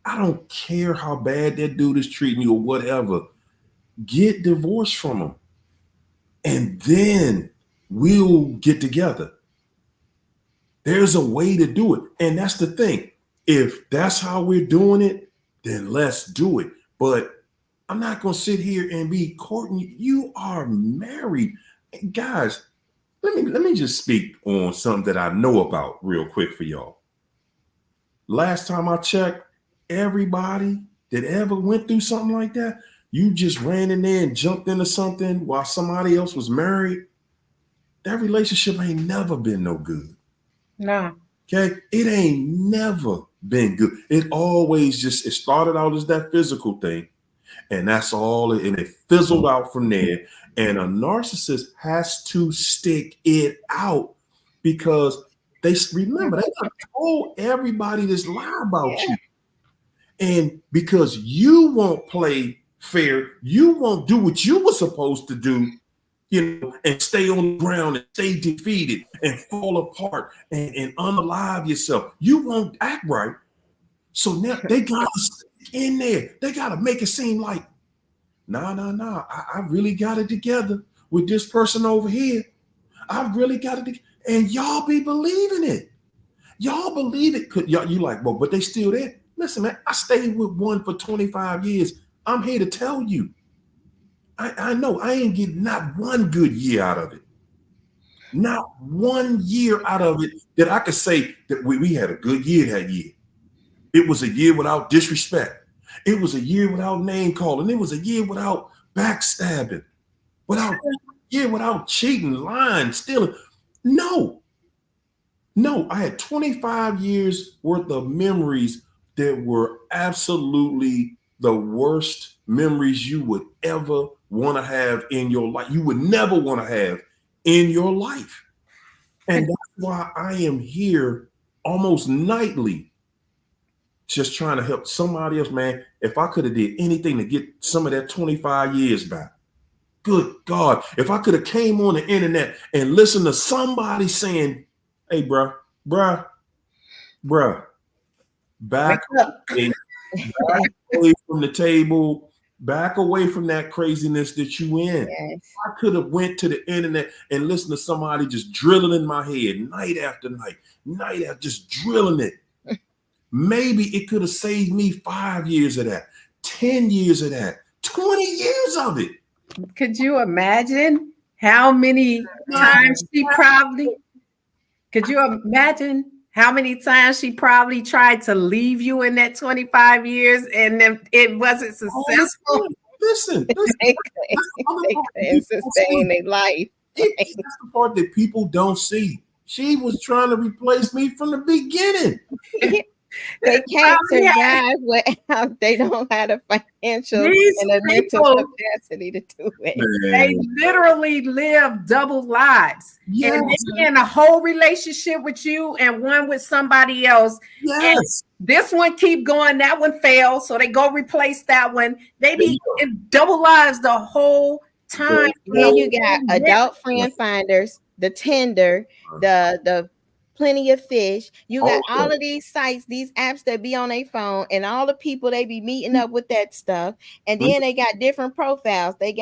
I don't care how bad that dude is treating you or whatever. Get divorced from him, and then we'll get together. There's a way to do it. And that's the thing. If that's how we're doing it, then let's do it. But I'm not going to sit here and be courting you. You are married. Guys, let me just speak on something that I know about real quick for y'all. Last time I checked, everybody that ever went through something like that, you just ran in there and jumped into something while somebody else was married. That relationship ain't never been no good. No. Okay. It ain't never been good. It always it started out as that physical thing, and that's all. And it fizzled out from there. And a narcissist has to stick it out because they told everybody this lie about you. And because you won't play fair, you won't do what you were supposed to do, and stay on the ground and stay defeated and fall apart and unalive yourself. You won't act right. So now they got to stick in there. They got to make it seem like, nah. I really got it together with this person over here. I really got it. And y'all be believing it. Y'all believe it. You like, well, but they still there. Listen, man, I stayed with one for 25 years. I'm here to tell you. I know I ain't getting not one good year out of it. Not 1 year out of it that I could say that we had a good year that year. It was a year without disrespect. It was a year without name calling. It was a year without backstabbing, without cheating, lying, stealing. No, I had 25 years worth of memories that were absolutely the worst memories you would ever want to have in your life. You would never want to have in your life. And that's why I am here almost nightly, just trying to help somebody else, man. If I could have did anything to get some of that 25 years back, good God, if I could have came on the internet and listened to somebody saying, hey, bruh, back away from the table, back away from that craziness that you in. Yes. I could have went to the internet and listened to somebody just drilling in my head night after night, just drilling it. Maybe it could have saved me 5 years of that, 10 years of that, 20 years of it. Could you imagine how many times could you imagine how many times she probably tried to leave you in that 25 years and it wasn't successful? Listen. They couldn't sustain their life. That's the part that people don't see. She was trying to replace me from the beginning. They can't survive without they don't have the financial and the mental capacity to do it. Man. They literally live double lives. Yes. And they're in a whole relationship with you and one with somebody else. Yes. And this one keep going, that one fails, so they go replace that one. They be in double lives the whole time. Then you got adult friend finders, the Tinder, the Plenty of Fish. You got All all of these sites, these apps that be on their phone, and all the people they be meeting up with that stuff. And then they got different profiles. They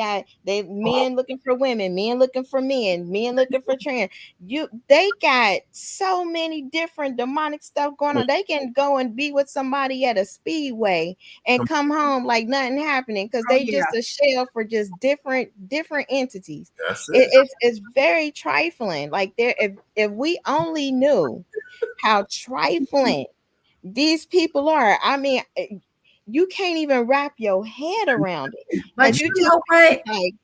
men looking for women, men looking for men, men looking for trans. They got so many different demonic stuff going on. They can go and be with somebody at a speedway and come home like nothing happening because they just a shell for just different entities. That's it. It's very trifling. Like if we only knew how trifling these people are, I mean, you can't even wrap your head around it. But you know what? Like,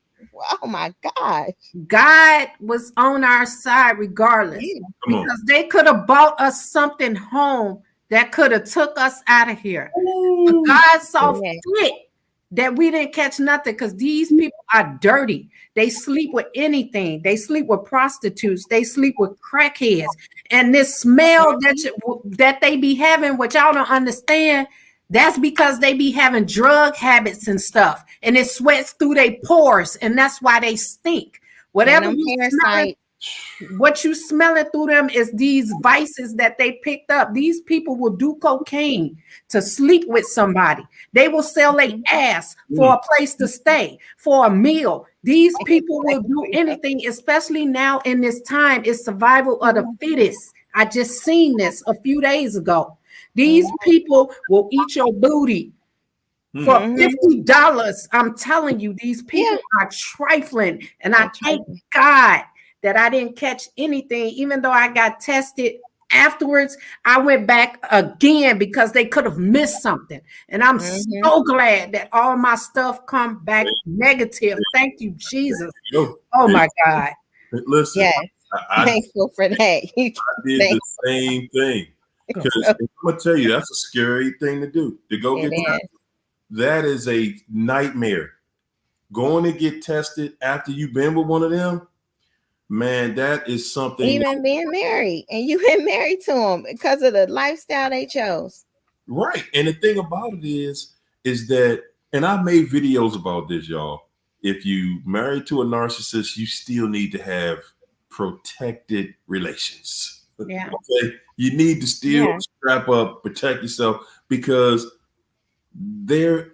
oh my gosh. God was on our side regardless, because they could have bought us something home that could have took us out of here. But God saw fit that we didn't catch nothing, because these people are dirty. They sleep with anything. They sleep with prostitutes. They sleep with crackheads. And this smell that they be having, which y'all don't understand, that's because they be having drug habits and stuff, and it sweats through their pores, and that's why they stink. Whatever what you smelling through them is these vices that they picked up. These people will do cocaine to sleep with somebody. They will sell their ass for a place to stay, for a meal. These people will do anything, especially now in this time. It's survival of the fittest. I just seen this a few days ago. These people will eat your booty for $50. I'm telling you, these people are trifling. And I thank God that I didn't catch anything, even though I got tested afterwards. I went back again because they could have missed something. And I'm so glad that all my stuff come back negative. Thank you, Jesus. Oh my God. Listen, I'm thankful for that. I did the same thing. Because I'm gonna tell you, that's a scary thing to do. To go get tested. That is a nightmare. Going to get tested after you've been with one of them, man, that is something. Even being married, and you've been married to them because of the lifestyle they chose. Right. And the thing about it is that, and I made videos about this, y'all. If you married to a narcissist, you still need to have protected relations. Yeah. Okay. You need to still strap up, protect yourself, because they're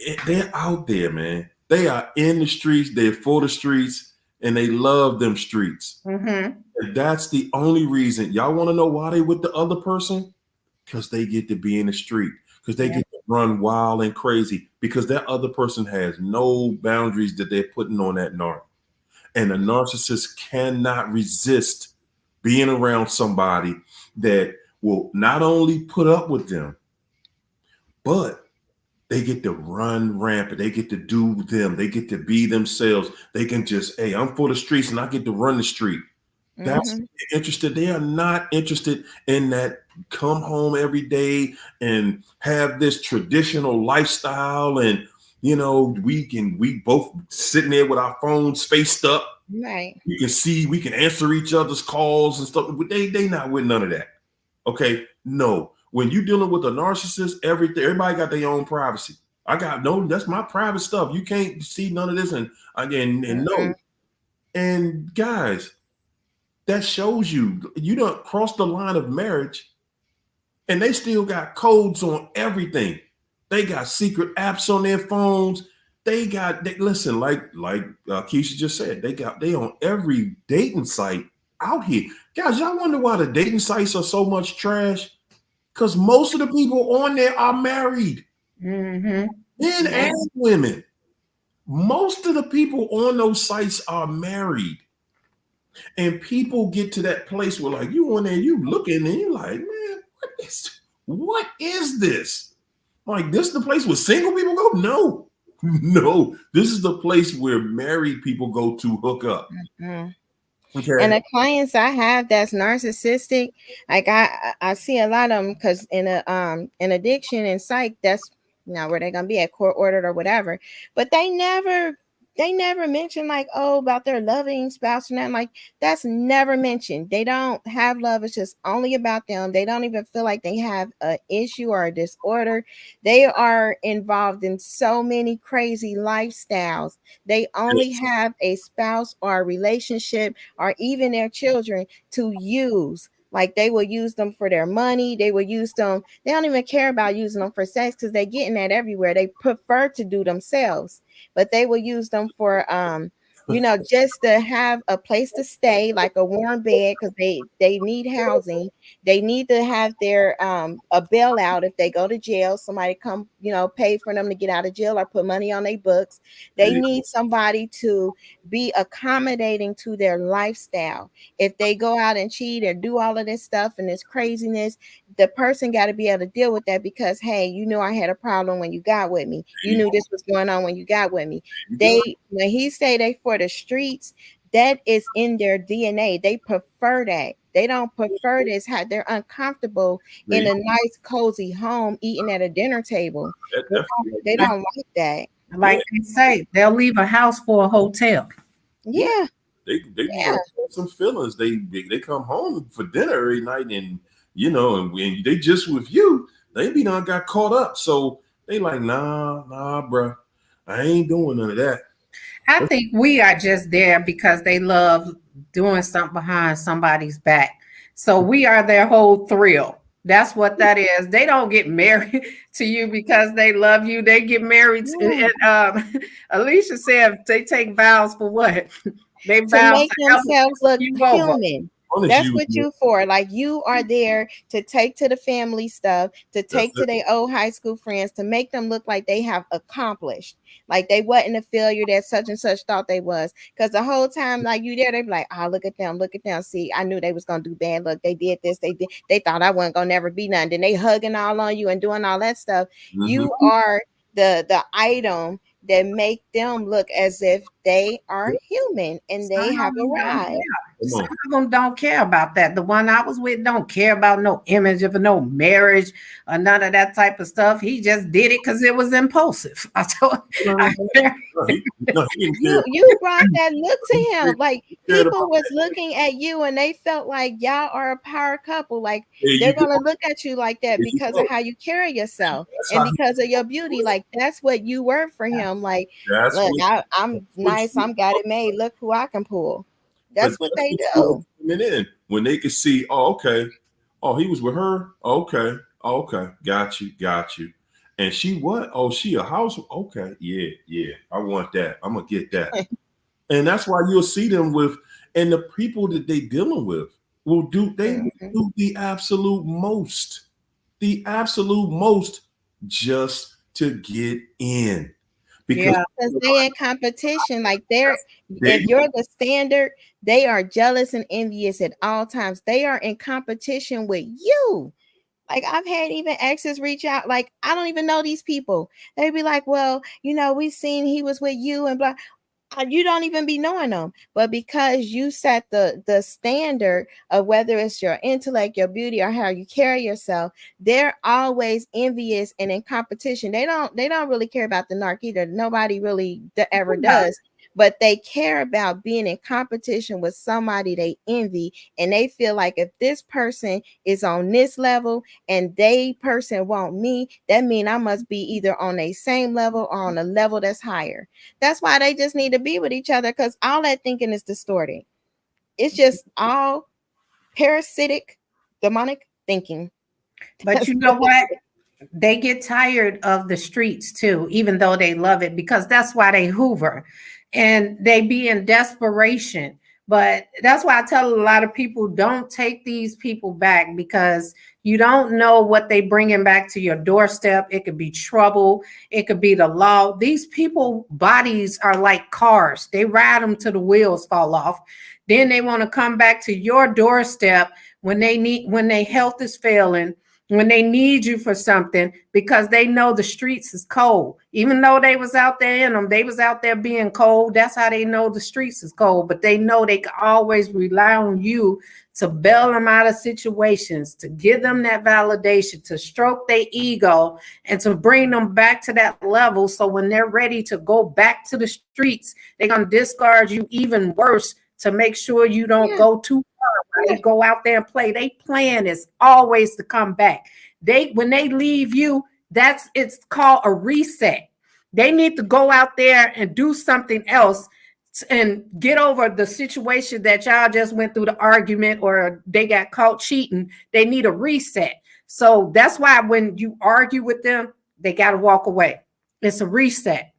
out there, man. They are in the streets, they're for the streets, and they love them streets. And that's the only reason. Y'all want to know why they with the other person? Because they get to be in the street, because they get to run wild and crazy, because that other person has no boundaries that they're putting on that narc. And a narcissist cannot resist being around somebody that will not only put up with them, but they get to run rampant. They get to do them. They get to be themselves. They can just, hey, I'm for the streets and I get to run the street. That's interested. They are not interested in that come home every day and have this traditional lifestyle. And, you know, we both sitting there with our phones faced up. Right. You can see, we can answer each other's calls and stuff. But they not with none of that. Okay. No. When you're dealing with a narcissist, everybody got their own privacy. That's my private stuff. You can't see none of this. And again, no. And guys, that shows you don't cross the line of marriage, and they still got codes on everything. They got secret apps on their phones. Listen, like Keisha just said, they on every dating site out here. Guys, y'all wonder why the dating sites are so much trash? Because most of the people on there are married. Men and women. Most of the people on those sites are married. And people get to that place where, like, you on there, you looking, and you're like, man, what is this? Like, this is the place where single people go? No. This is the place where married people go to hook up. Okay. And the clients I have that's narcissistic, like I see a lot of them, because in addiction and psych, that's now where they're gonna be at, court ordered or whatever. But they never mention like, oh, about their loving spouse and nothing. Like, that's never mentioned. They don't have love. It's just only about them. They don't even feel like they have an issue or a disorder. They are involved in so many crazy lifestyles. They only have a spouse or a relationship or even their children to use. Like they will use them for their money. They will use them. They don't even care about using them for sex because they're getting that everywhere. They prefer to do themselves, but they will use them for just to have a place to stay, like a warm bed, because they need housing. They need to have their a bailout if they go to jail. Somebody come, pay for them to get out of jail or put money on their books. They need somebody to be accommodating to their lifestyle. If they go out and cheat or do all of this stuff and this craziness, the person got to be able to deal with that because, hey, you knew I had a problem when you got with me. You knew this was going on when you got with me. When he say they for the streets, that is in their DNA. They prefer that. They don't prefer this. They're uncomfortable in a nice, cozy home eating at a dinner table. They don't like that. Like they say, they'll leave a house for a hotel. Yeah. They some feelings. They come home for dinner every night, and and when they just with you, they be done got caught up. So they like, nah, bro, I ain't doing none of that. I think we are just there because they love doing something behind somebody's back. So we are their whole thrill. That's what that is. They don't get married to you because they love you. They get married. Alicia said they take vows for what? They vow to make themselves look human. That's what you for. Like you are there to take to the family stuff, to take to their old high school friends, to make them look like they have accomplished. Like they wasn't a failure that such and such thought they was. Because the whole time, like you there, they be like, oh, look at them. See, I knew they was gonna do bad. Look, they did this. They thought I wasn't gonna never be nothing. Then they hugging all on you and doing all that stuff. Mm-hmm. You are the item that make them look as if they are human and they have arrived. Some of them don't care about that. The one I was with don't care about no image of no marriage or none of that type of stuff. He just did it because it was impulsive. I told you brought that look to him. Like people was looking at you and they felt like y'all are a power couple. Like they're gonna look at you like that because of how you carry yourself and because of your beauty. Like that's what you were for him. Like, look, I'm nice. I'm got it made. Look who I can pull. That's what they do. When they can see, oh, okay. Oh, he was with her. Okay. Got you. And she what? Oh, she a house. Okay. Yeah. I want that. I'm going to get that. And that's why you'll see them with, and the people that they dealing with will do the absolute most just to get in. Because they're in competition. Like if you're the standard, they are jealous and envious at all times. They are in competition with you. Like I've had even exes reach out, like, I don't even know these people. They'd be like, well, we seen he was with you and blah. You don't even be knowing them, but because you set the standard of whether it's your intellect, your beauty, or how you carry yourself, they're always envious and in competition. They don't really care about the narc either. Nobody really ever does, but they care about being in competition with somebody they envy, and they feel like if this person is on this level and they person want me, that means I must be either on a same level or on a level that's higher. That's why they just need to be with each other, because all that thinking is distorted. It's just all parasitic, demonic thinking. But you know what? They get tired of the streets too, even though they love it, because that's why they hoover and they be in desperation. But that's why I tell a lot of people, don't take these people back, because you don't know what they bringing back to your doorstep. It could be trouble. It could be the law. These people bodies are like cars. They ride them till the wheels fall off. Then they want to come back to your doorstep when their health is failing, when they need you for something, because they know the streets is cold. Even though they was out there in them, they was out there being cold. That's how they know the streets is cold. But they know they can always rely on you to bail them out of situations, to give them that validation, to stroke their ego, and to bring them back to that level. So when they're ready to go back to the streets, they're going to discard you even worse to make sure you don't go too far. They go out there and play. Their plan is always to come back. When they leave you, it's called a reset. They need to go out there and do something else and get over the situation that y'all just went through the argument or they got caught cheating. They need a reset. So that's why when you argue with them, they got to walk away. It's a reset.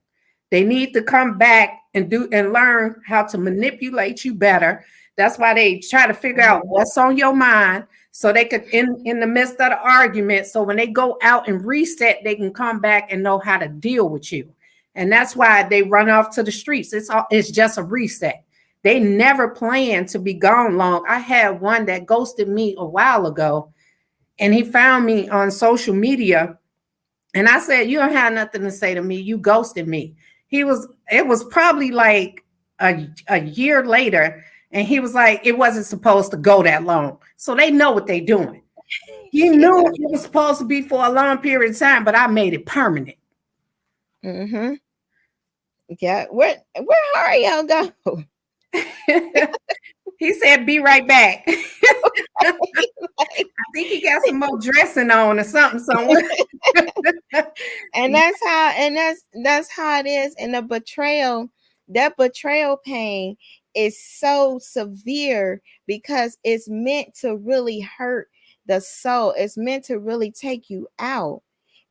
They need to come back and learn how to manipulate you better. That's why they try to figure out what's on your mind so they could in the midst of the argument. So when they go out and reset, they can come back and know how to deal with you. And that's why they run off to the streets. It's just a reset. They never plan to be gone long. I had one that ghosted me a while ago, and he found me on social media. And I said, you don't have nothing to say to me. You ghosted me. It was probably like a year later. And he was like, it wasn't supposed to go that long. So they know what they're doing. He knew it was supposed to be for a long period of time, but I made it permanent. Mm-hmm. Yeah. Where Hario go? He said, be right back. I think he got some more dressing on or something somewhere. And that's how it is. And the betrayal, that betrayal pain is so severe because it's meant to really hurt the soul. It's meant to really take you out.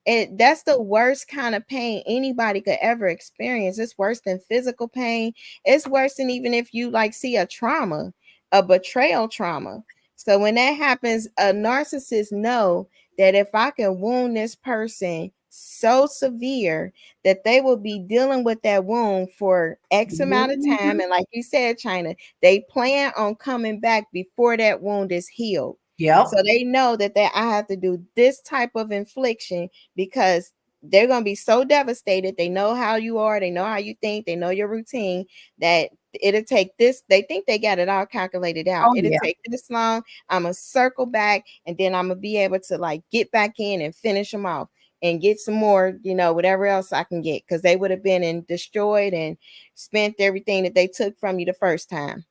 That's the worst kind of pain anybody could ever experience. It's worse than physical pain. It's worse than even if you like see a trauma, a betrayal trauma. So when that happens, a narcissist know that if I can wound this person so severe that they will be dealing with that wound for X amount of time. And like you said, China, they plan on coming back before that wound is healed. Yep. So they know that I have to do this type of infliction because they're going to be so devastated. They know how you are. They know how you think. They know your routine, that it'll take this. They think they got it all calculated out. It'll take this long. I'm going to circle back and then I'm going to be able to like get back in and finish them off and get some more, whatever else I can get, because they would have been destroyed and spent everything that they took from you the first time.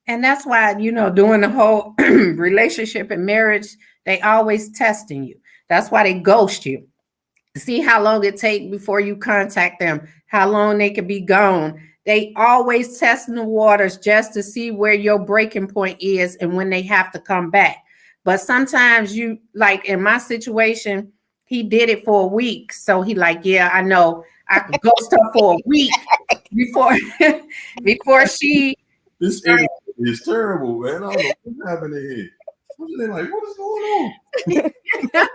And that's why, doing the whole relationship and marriage, they always testing you. That's why they ghost you. See how long it takes before you contact them, how long they could be gone. They always testing the waters just to see where your breaking point is and when they have to come back. But sometimes you, like in my situation, he did it for a week. So he like, yeah, I know I could ghost her for a week before she. This is terrible, man. I don't know what's happening here. They're like, what is going on?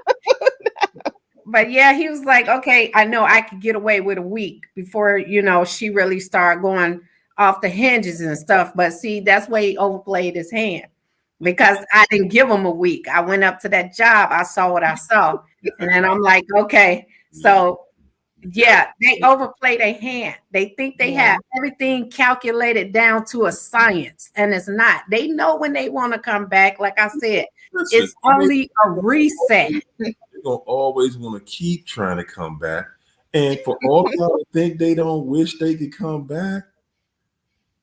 But yeah, he was like, okay, I know I could get away with a week before, she really started going off the hinges and stuff. But see, that's why he overplayed his hand, because I didn't give him a week. I went up to that job. I saw what I saw. And then I'm like, okay, so yeah, they overplay their hand. They think they have everything calculated down to a science, and it's not. They know when they want to come back. Like I said, it's only a reset. They're going to always want to keep trying to come back. And for all y'all to think they don't wish they could come back,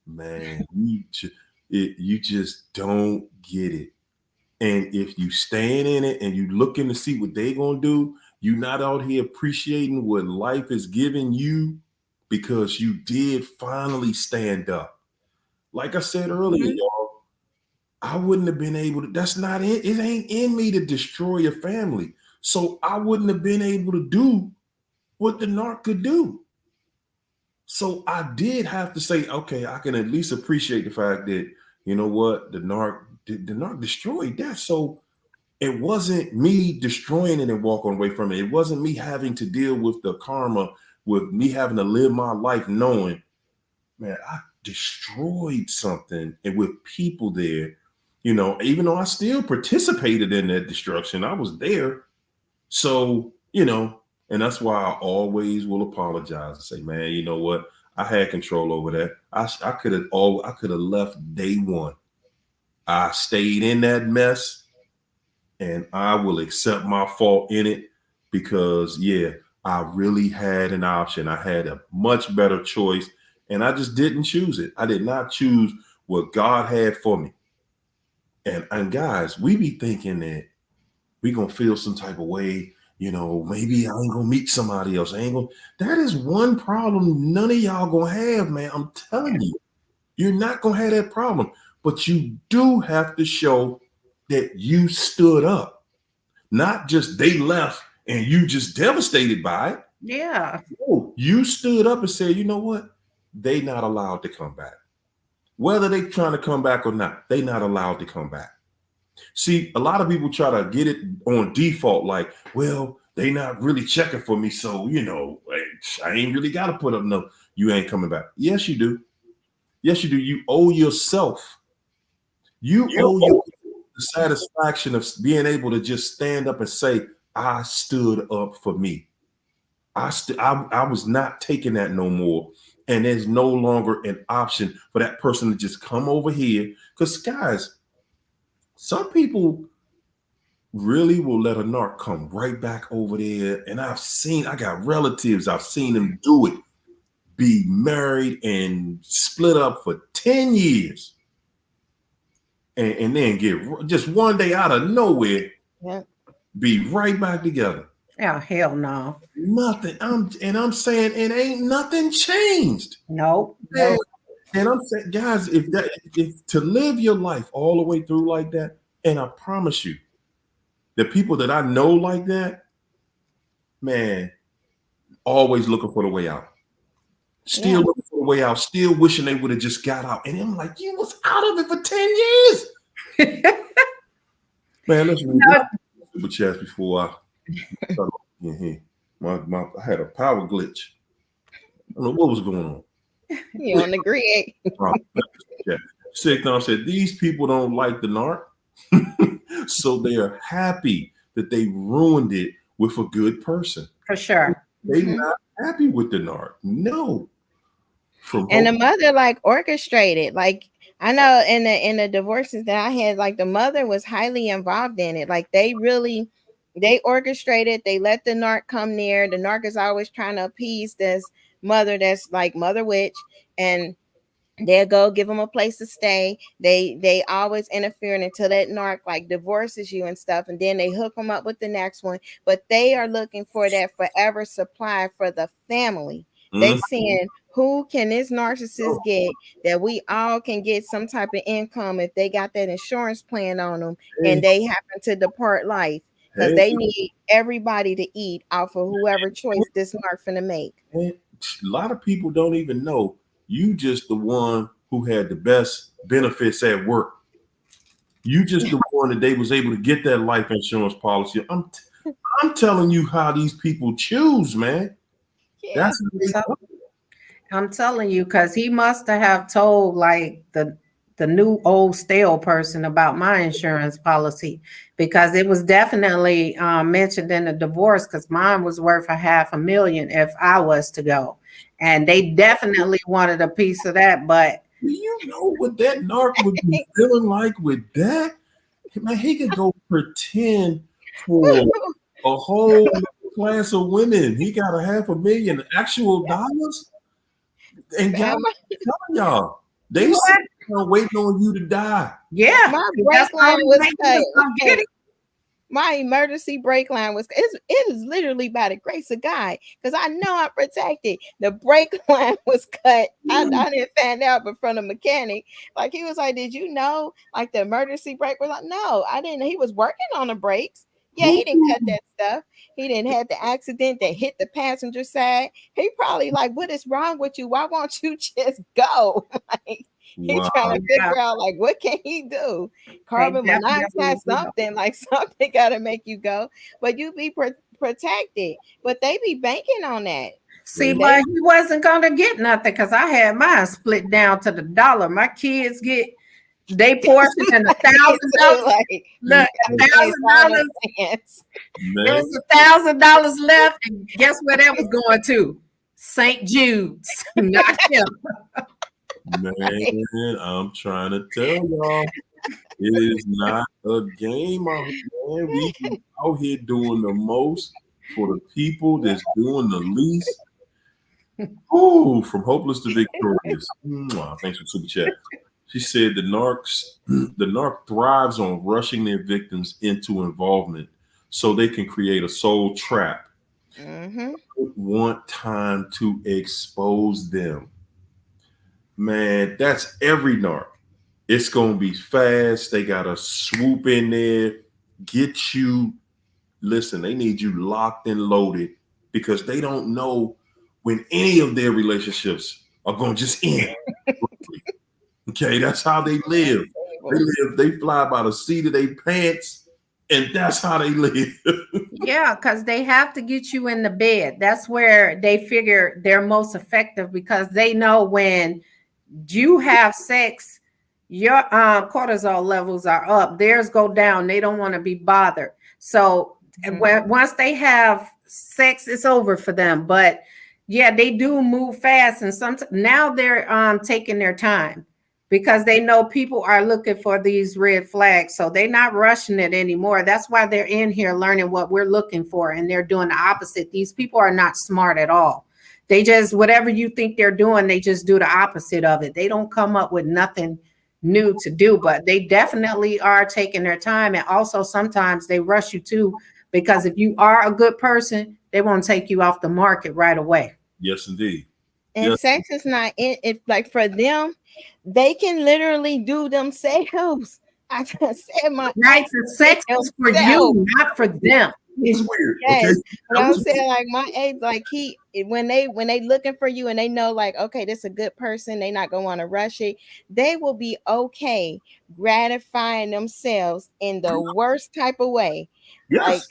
man, you just don't get it. And if you stand in it and you looking to see what they going to do, you're not out here appreciating what life is giving you because you did finally stand up. Like I said earlier, y'all, I wouldn't have been able to. That's not it. It ain't in me to destroy your family. So I wouldn't have been able to do what the narc could do. So I did have to say, okay, I can at least appreciate the fact that, you know what, the narc destroyed that. So it wasn't me destroying it and walking away from it. It wasn't me having to deal with the karma, with me having to live my life knowing, man, I destroyed something, and with people there, even though I still participated in that destruction, I was there. So, and that's why I always will apologize and say, man, you know what? I had control over that. I could have left day one. I stayed in that mess. And I will accept my fault in it because, I really had an option. I had a much better choice, and I just didn't choose it. I did not choose what God had for me. And guys, we be thinking that we going to feel some type of way, maybe I ain't going to meet somebody else. That is one problem none of y'all going to have, man. I'm telling you. You're not going to have that problem. But you do have to show that you stood up. Not just they left and you just devastated by it. Yeah. No, you stood up and said, you know what? They not allowed to come back. Whether they trying to come back or not, they not allowed to come back. See, a lot of people try to get it on default, like, well, they not really checking for me, so, I ain't really got to put up no, you ain't coming back. Yes, you do. Yes, you do. You owe yourself. You owe your the satisfaction of being able to just stand up and say, I stood up for me. I was not taking that no more. And there's no longer an option for that person to just come over here. Because, guys, some people really will let a narc come right back over there. And I got relatives, I've seen them do it, be married and split up for 10 years. And then get just one day out of nowhere, be right back together. Oh, hell no. Nothing. I'm saying it ain't nothing changed. Nope. And I'm saying, guys, if to live your life all the way through like that, and I promise you, the people that I know like that, man, always looking for the way out. Still looking for the way out, still wishing they would have just got out. And I'm like, you was out of it for 10 years. Man, let's read super chats before I start in here. I had a power glitch. I don't know what was going on. You on the grid. Signon said, these people don't like the narc, so they are happy that they ruined it with a good person. For sure. They're not happy with the narc. No. And the mother like orchestrated. Like, I know in the divorces that I had, like the mother was highly involved in it. Like they orchestrated, they let the narc come near. The narc is always trying to appease this mother that's like mother witch, and they'll go give them a place to stay. They always interfering until that narc like divorces you and stuff, and then they hook them up with the next one. But they are looking for that forever supply for the family. They saying, who can this narcissist get that we all can get some type of income if they got that insurance plan on them and they happen to depart life, because they need everybody to eat off of whoever choice this narc finna make. A lot of people don't even know you just the one who had the best benefits at work. You just the one that they was able to get that life insurance policy. I'm telling you how these people choose, man. Yeah. I'm telling you, because he must have told like the new old stale person about my insurance policy, because it was definitely mentioned in the divorce, because mine was worth $500,000 if I was to go. And they definitely wanted a piece of that. But do you know what that narc would be feeling like with that? Man, he could go pretend for a whole class of women. He got $500,000 actual dollars. And guys, I'm telling y'all, they are waiting on you to die. Yeah, my brake line was cut. My emergency brake line was. It is literally by the grace of God, because I know I'm protected. The brake line was cut. I didn't find out, but from the mechanic, like he was like, "Did you know?" Like the emergency brake was like, "No, I didn't." He was working on the brakes. Yeah, he didn't cut that stuff. He didn't have the accident that hit the passenger side. He probably like, what is wrong with you? Why won't you just go? Like, he's trying to figure out like, what can he do? Carbon monoxide, something like something got to make you go. But you be protected. But they be banking on that. See, but he wasn't going to get nothing, because I had mine split down to the dollar. My kids get they portion and $1,000. Like, look, $1,000. There was $1,000 left, and guess where that was going to? St. Jude's, not him. Man, I'm trying to tell y'all, it is not a game out here, man. We out here doing the most for the people that's doing the least. Oh, from hopeless to victorious. Thanks for super chat. She said the narc thrives on rushing their victims into involvement so they can create a soul trap. Want time to expose them. man, that's every narc. It's gonna be fast. They gotta swoop in there, get you. Listen, they need you locked and loaded because they don't know when any of their relationships are gonna just end. Okay, that's how they live. They fly by the seat of their pants, and that's how they live. Yeah, because they have to get you in the bed. That's where they figure they're most effective because they know when you have sex, your cortisol levels are up, theirs go down. They don't want to be bothered. So once they have sex, it's over for them. But yeah, they do move fast, and sometimes now they're taking their time because they know people are looking for these red flags. So they're not rushing it anymore. That's why they're in here learning what we're looking for, and they're doing the opposite. These people are not smart at all. They just, whatever you think they're doing, they just do the opposite of it. They don't come up with nothing new to do, but they definitely are taking their time. And also sometimes they rush you too, because if you are a good person, they won't take you off the market right away. Yes, indeed. And Yes. sex is not it. Like for them, they can literally do themselves. I just said my right. The sex is for you, not for them. It's weird. Yes, Okay. but I'm saying like my ex, like when they looking for you and they know like, okay, this is a good person, they not gonna want to rush it. They will be okay gratifying themselves in the worst type of way. Yes.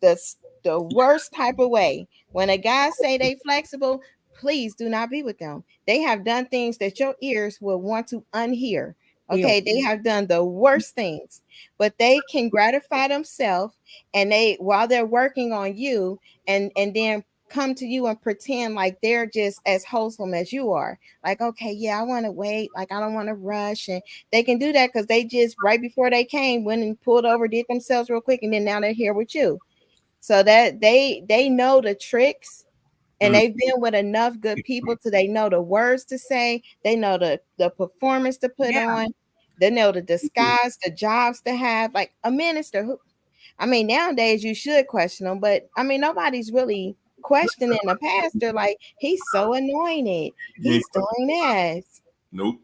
Like the worst type of way. When a guy say they flexible, please do not be with them. They have done things that your ears will want to unhear. Okay, they have done the worst things, but they can gratify themselves, and they while they're working on you, and then come to you and pretend like they're just as wholesome as you are. Like, okay, yeah, I want to wait, like I don't want to rush, and they can do that because they just right before they came went and pulled over, did themselves real quick, and then now they're here with you. So that they know the tricks. And they've been with enough good people to they know the words to say, they know the performance to put on, they know the disguise, the jobs to have. Like a minister who, I mean, nowadays you should question them, but I mean, nobody's really questioning a pastor. Like, he's so anointed, he's doing this. Nope.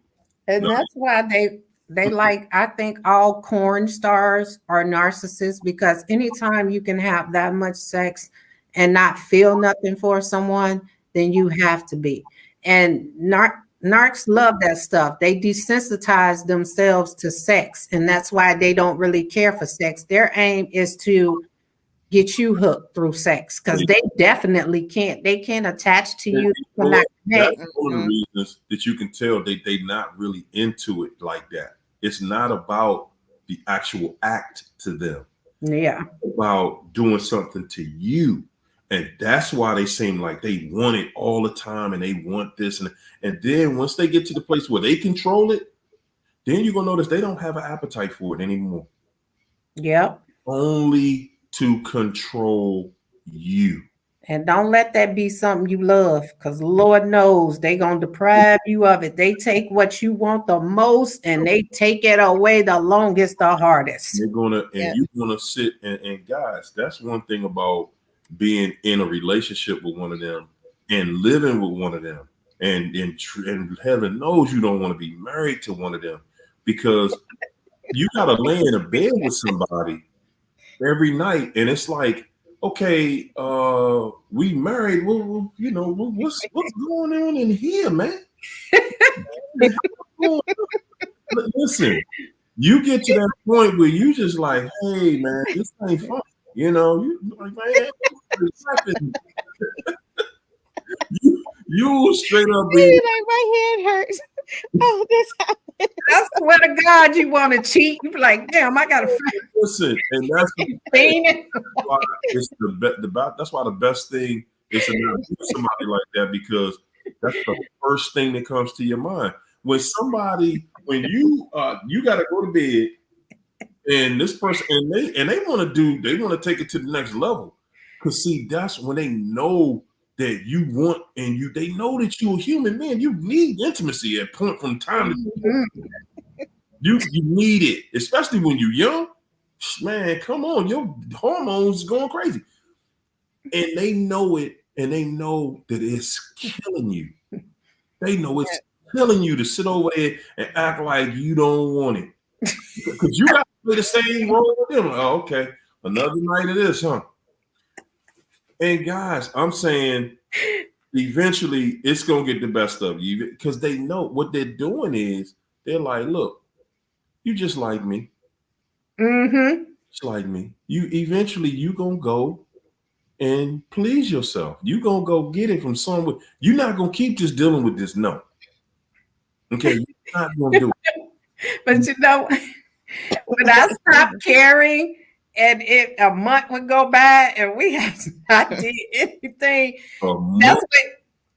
And that's why they like, I think all porn stars are narcissists, because anytime you can have that much sex and not feel nothing for someone, then you have to be. And narcs love that stuff. They desensitize themselves to sex, and that's why they don't really care for sex. Their aim is to get you hooked through sex, because they definitely can't. They can't attach to you. That's one of the reasons that you can tell they not really into it like that. It's not about the actual act to them. Yeah. It's about doing something to you. And that's why they seem like they want it all the time, and they want this. And then once they get to the place where they control it, then you're going to notice they don't have an appetite for it anymore. Yep. Only to control you. And don't let that be something you love, because Lord knows they're going to deprive you of it. They take what you want the most, and they take it away the longest, the hardest. You're going to, and you're going to sit, and guys, that's one thing about being in a relationship with one of them and living with one of them, and heaven knows you don't want to be married to one of them, because you got to lay in a bed with somebody every night, and it's like, okay, we married. Well, you know, what's going on in here, man? Listen, you get to that point where you just like, hey, man, this ain't fun. You know, you like, man, you straight up be like, my head hurts. Oh, this happened. I swear to God, you want to cheat? You be like, damn, I gotta listen, and that's why it's that's why the best thing is to not do somebody like that, because that's the first thing that comes to your mind when you got to go to bed, and this person and they want to take it to the next level, because see, that's when they know that you want, and they know that you're a human man. You need intimacy at point from time to time. You need it, especially when you're young. Man, come on, your hormones going crazy. And they know it, and they know that it's killing you. They know it's telling you to sit over there and act like you don't want it. Because you got to play the same role with them. Oh, okay. Another night of this, huh? And guys, I'm saying eventually it's going to get the best of you because they know what they're doing is they're like, look, you just like me. Mm-hmm. Just like me. You eventually you going to go and please yourself. You going to go get it from somewhere. You're not going to keep just dealing with this no. Okay, you're not going to do it. But you know, when I stopped caring and a month would go by and we have not did anything,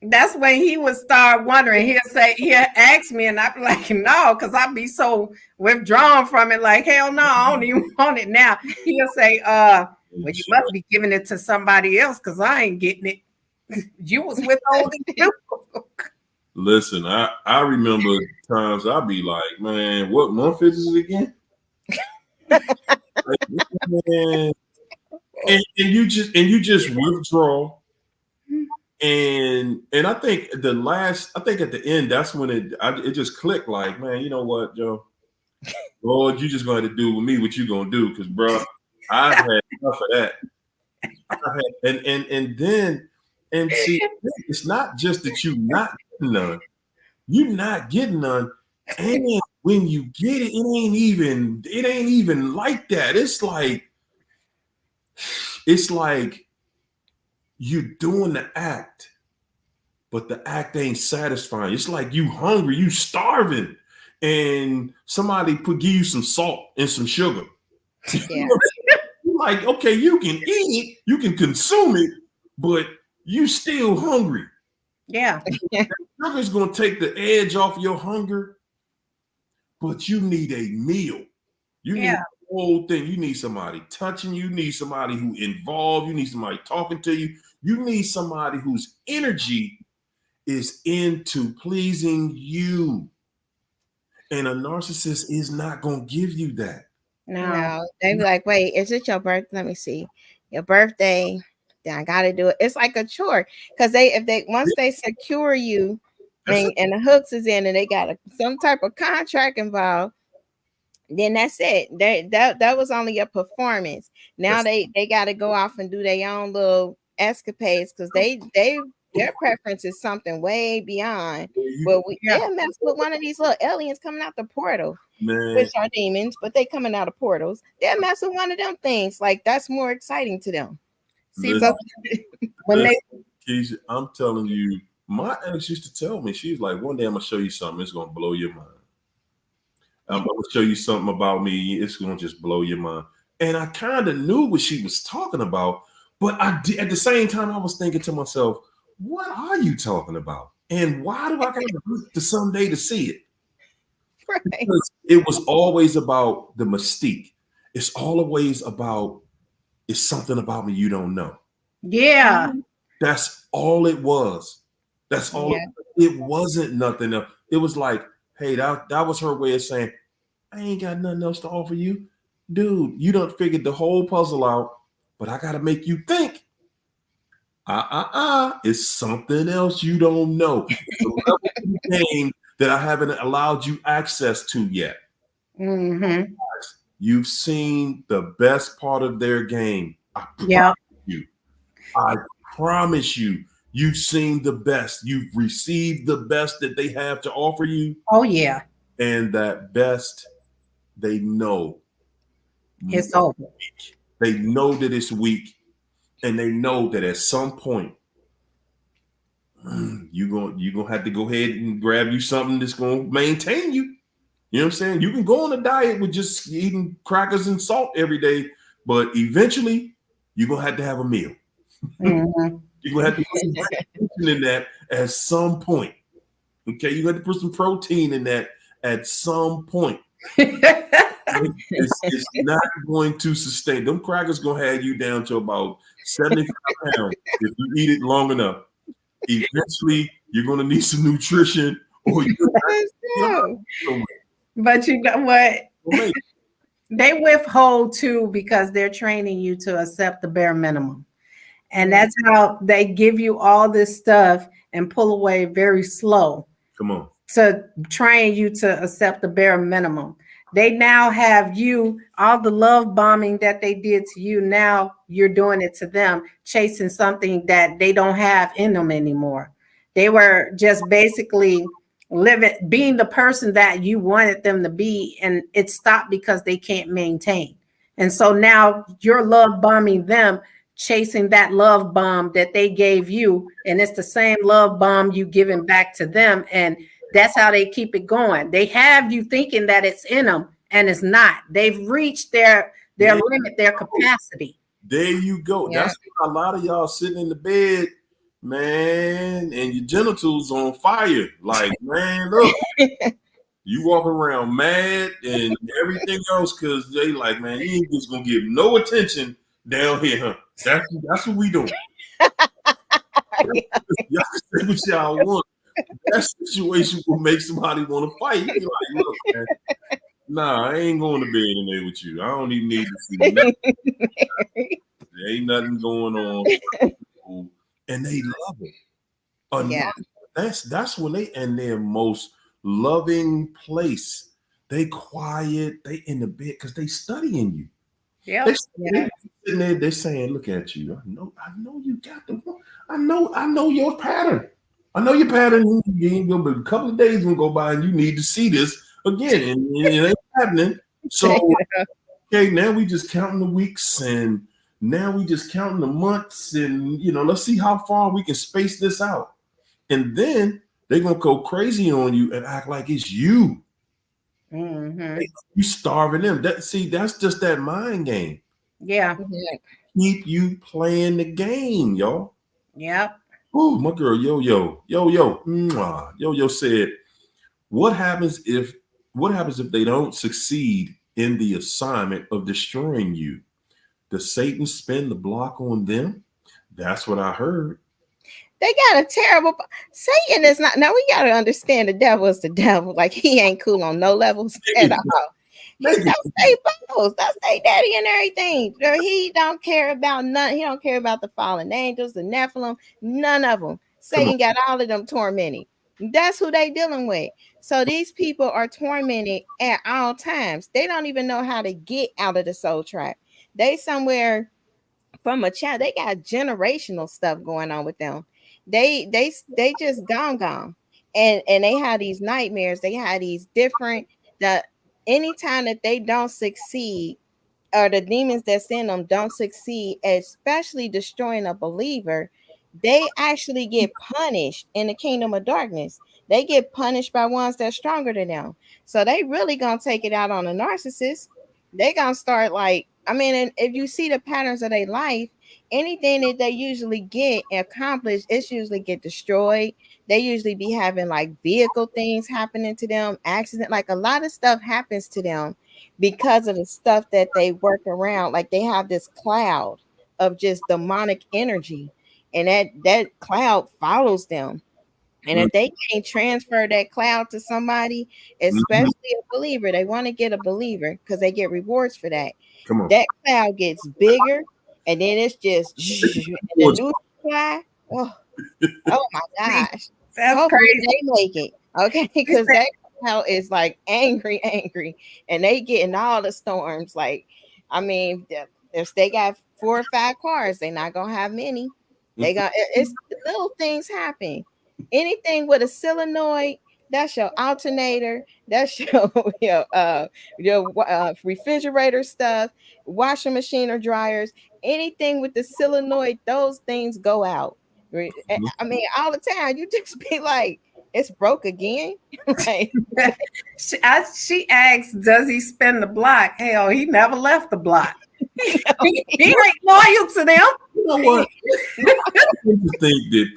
that's when he would start wondering. He'll ask me, and I'd be like, no, because I'd be so withdrawn from it, like, hell no, I don't even want it now. He'll say, well, you must be giving it to somebody else because I ain't getting it. You was withholding too. Listen, I remember times I'd be like, man, what month is it again? Like, man. And you just withdraw. And I think at the end, that's when it just clicked. Like, man, you know what, Joe? Lord, you just going to do with me what you gonna do, because, bro, I've had enough of that. And see, it's not just that you're not getting none. You're not getting none, and when you get it, it ain't even like that. It's like you're doing the act, but the act ain't satisfying. It's like you hungry, you starving, and somebody give you some salt and some sugar. Yeah. You're like, okay, you can eat it, you can consume it, but you still hungry. Yeah. Sugar's gonna take the edge off your hunger, but you need a meal. You need the whole thing. You need somebody touching you. You need somebody who involved. You need somebody talking to you. You need somebody whose energy is into pleasing you. And a narcissist is not going to give you that. No. They be like, wait, is it your birthday? Let me see. Your birthday. Then I got to do it. It's like a chore. Because once they secure you and the hooks is in and they got some type of contract involved, then that's it. That was only a performance. Now they got to go off and do their own little escapades because their preference is something way beyond. But they'll mess with one of these little aliens coming out the portal, which are demons, but they coming out of portals. They'll mess with one of them things. Like, that's more exciting to them. See, Keisha, I'm telling you, my ex used to tell me, she's like, one day I'm gonna show you something, it's gonna blow your mind. I'm gonna show you something about me, it's gonna just blow your mind. And I kind of knew what she was talking about, but at the same time, I was thinking to myself, what are you talking about? And why do I gotta wait to someday to see it? Right. Because it was always about the mystique. It's always about, it's something about me you don't know. Yeah. That's all it was. That's all. It wasn't nothing else. It was like, hey, that was her way of saying, I ain't got nothing else to offer you. Dude, you done figured the whole puzzle out, but I got to make you think. It's something else you don't know. The level of the game that I haven't allowed you access to yet. Mm-hmm. You've seen the best part of their game. I promise you, you've seen the best. You've received the best that they have to offer you. Oh, yeah. And that best, they know it's over. Weak. They know that it's weak. And they know that at some point, you're gonna have to go ahead and grab you something that's gonna maintain you. You know what I'm saying? You can go on a diet with just eating crackers and salt every day, but eventually you're gonna have a meal. Mm-hmm. You're gonna have to put some protein in that at some point. Okay, you got to put some protein in that at some point. It's not going to sustain. Them crackers gonna have you down to about 75 pounds if you eat it long enough. Eventually, you're gonna need some nutrition, or but you know what? They withhold too because they're training you to accept the bare minimum. And that's how they give you all this stuff and pull away very slow. Come on. to train you to accept the bare minimum. They now have you, all the love bombing that they did to you, now you're doing it to them, chasing something that they don't have in them anymore. They were just basically being the person that you wanted them to be, and it stopped because they can't maintain. And so now you're love bombing them, chasing that love bomb that they gave you, and it's the same love bomb you giving back to them. And that's how they keep it going. They have you thinking that it's in them, and it's not. They've reached their limit, their capacity. There you go. Yeah. That's why a lot of y'all sitting in the bed, man, and your genitals on fire. Like, man, look, you walk around mad and everything else because they like, man, you ain't just gonna give no attention down here, huh? That's what we doing. Y'all say what y'all want. That situation will make somebody want to fight. You be like, look, man, nah, I ain't going to bed in there with you. I don't even need to see nothing. There ain't nothing going on. And they love it. Yeah. That's when they in their most loving place. They quiet, they in the bed because they studying you. Yeah. They sitting there, they're saying, look at you. I know you got the one. I know your pattern. I know your pattern. You ain't gonna be a couple of days gonna go by and you need to see this again. And it ain't happening. So okay, now we just counting the weeks and now we just counting the months, and let's see how far we can space this out. And then they're gonna go crazy on you and act like it's you. Mm-hmm. You starving them. That's just that mind game. Yeah. Keep you playing the game, y'all. Yep. Oh, my girl, yo said, what happens if they don't succeed in the assignment of destroying you? Does Satan spin the block on them? That's what I heard. They got a terrible Satan is not. Now we got to understand the devil is the devil. Like, he ain't cool on no levels at all. That's their boss. That's their daddy and everything. He don't care about none. He don't care about the fallen angels, the Nephilim, none of them. Satan got all of them tormented. That's who they dealing with. So these people are tormented at all times. They don't even know how to get out of the soul trap. They somewhere from a child. They got generational stuff going on with them. They just gone. And they have these nightmares. They have these different anytime that they don't succeed, or the demons that's in them don't succeed, especially destroying a believer, they actually get punished in the kingdom of darkness. They get punished by ones that's stronger than them. So they really gonna take it out on a narcissist. They gonna start and if you see the patterns of their life, anything that they usually get accomplished, it's usually get destroyed. They usually be having vehicle things happening to them, accident, a lot of stuff happens to them because of the stuff that they work around. They have this cloud of just demonic energy, and that cloud follows them. And if they can't transfer that cloud to somebody, especially a believer, they want to get a believer because they get rewards for that. That cloud gets bigger, and then it's just and the new fly. Oh my gosh. Hopefully they make it. Okay, because that cloud is angry, and they getting all the storms. If they got 4 or 5 cars, they're not gonna have many. They got it's little things happen. Anything with a solenoid, that's your alternator, that's your refrigerator stuff, washing machine or dryers. Anything with the solenoid, those things go out. All the time. You just be like, it's broke again. She asked, does he spin the block? Hell, he never left the block. he ain't loyal to them. You know what? I think that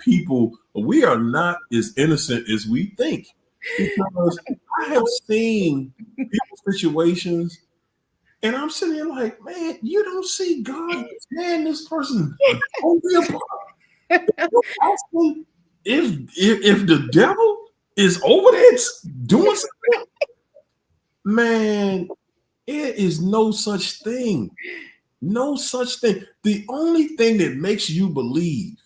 we are not as innocent as we think, because I have seen people's situations, and I'm sitting there like, man, you don't see God tearing this person apart. If the devil is over there doing something, man, it is no such thing. No such thing. The only thing that makes you believe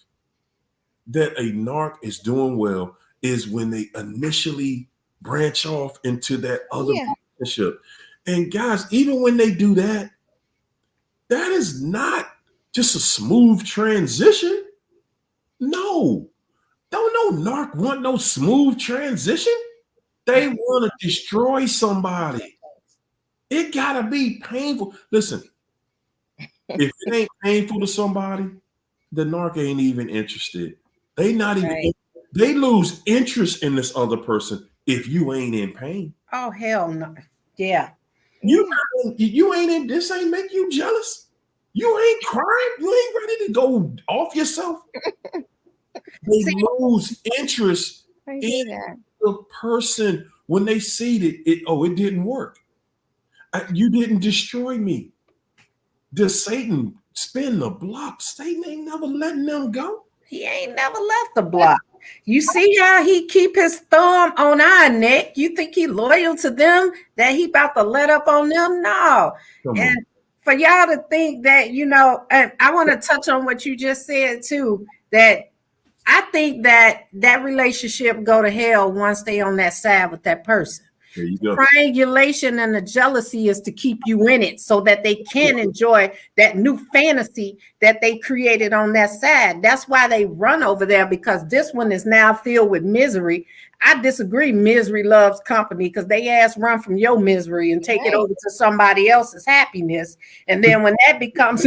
that a narc is doing well is when they initially branch off into that other relationship. And guys, even when they do that, that is not just a smooth transition. No, don't no narc want no smooth transition. They want to destroy somebody. It gotta be painful. Listen, if it ain't painful to somebody, the narc ain't even interested. They not even. They lose interest in this other person if you ain't in pain. Oh hell no! Yeah, you ain't in. This ain't make you jealous. You ain't crying. You ain't ready to go off yourself. They lose interest in the person when they see that it didn't work. You didn't destroy me. Does Satan spin the block? Satan ain't never letting them go. He ain't never left the block. You see how he keep his thumb on our neck? You think he loyal to them, that he about to let up on them? No. And for y'all to think that, you know, and I want to touch on what you just said too, that I think that relationship go to hell once they on that side with that person. There you go. Triangulation and the jealousy is to keep you in it so that they can enjoy that new fantasy that they created on that side. That's why they run over there, because this one is now filled with misery. I disagree. Misery loves company, because they ass run from your misery and take it over to somebody else's happiness. And then when that becomes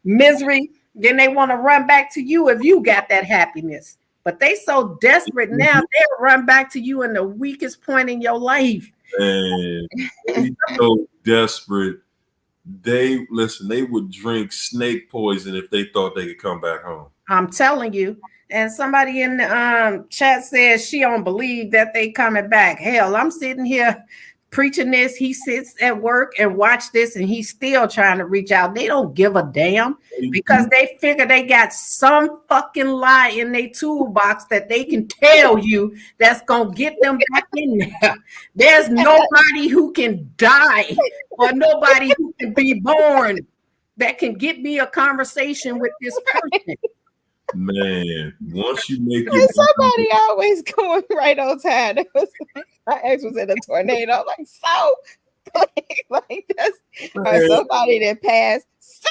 misery, then they want to run back to you if you got that happiness. But they so desperate now, they'll run back to you in the weakest point in your life. And they so desperate. They would drink snake poison if they thought they could come back home. I'm telling you. And somebody in the chat says she don't believe that they coming back. Hell, I'm sitting here preaching this. He sits at work and watch this, and he's still trying to reach out. They don't give a damn, because they figure they got some fucking lie in their toolbox that they can tell you that's gonna get them back in there. There's nobody who can die or nobody who can be born that can get me a conversation with this person. Man, once you make it, somebody always going right on time. My ex was in a tornado. Like, so like that's or somebody that passed. So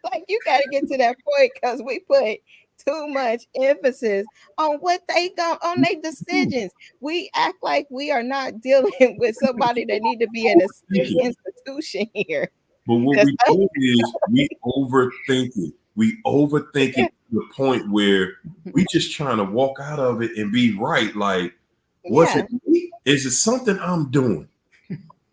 like you got to get to that point, because we put too much emphasis on what they go on their decisions. We act like we are not dealing with somebody that need to be in a state institution here. But what we do is we overthink it. We overthink it to the point where we just trying to walk out of it and be right. Like, what's it? Is it something I'm doing?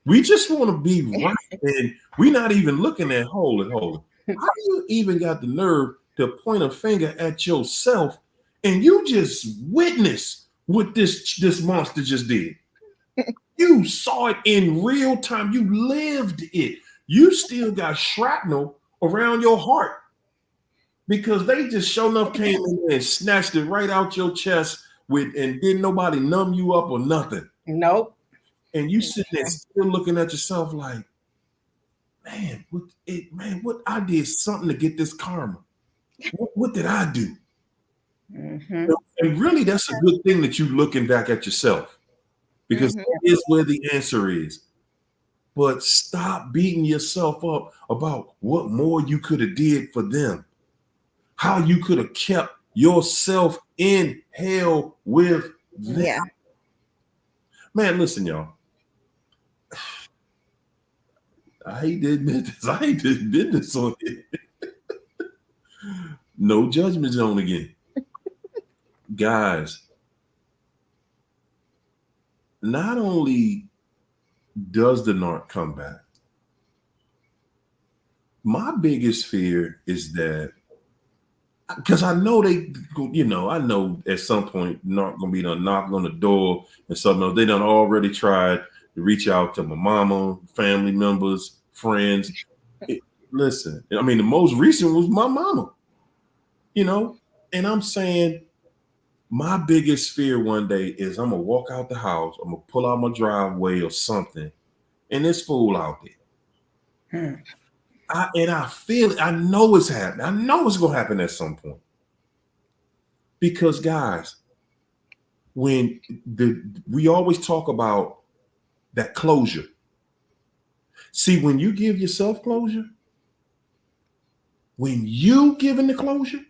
We just want to be right, and we're not even looking at hold it. How do you even got the nerve to point a finger at yourself, and you just witness what this monster just did? You saw it in real time. You lived it. You still got shrapnel around your heart, because they just sure enough came in there and snatched it right out your chest and didn't nobody numb you up or nothing. Nope. And you sitting there still looking at yourself like, man, what I did something to get this karma. What did I do? And really, that's a good thing that you looking back at yourself, because that is where the answer is. But stop beating yourself up about what more you could have did for them. How you could have kept yourself in hell with them. Yeah. Man, listen, y'all. I hate to admit this. I hate to admit this on here. No judgment zone again. Guys, not only does the narc come back, my biggest fear is that, because I know I know at some point narc gonna be done knocking on the door and something else. They done already tried to reach out to my mama, family members, friends. Listen, I mean, the most recent was my mama, and I'm saying my biggest fear one day is I'm gonna walk out the house, I'm gonna pull out my driveway or something, and this fool out there. I feel it. I know it's happening. I know it's gonna happen at some point. Because guys, when we always talk about that closure. See, when you give yourself closure, when you giving the closure,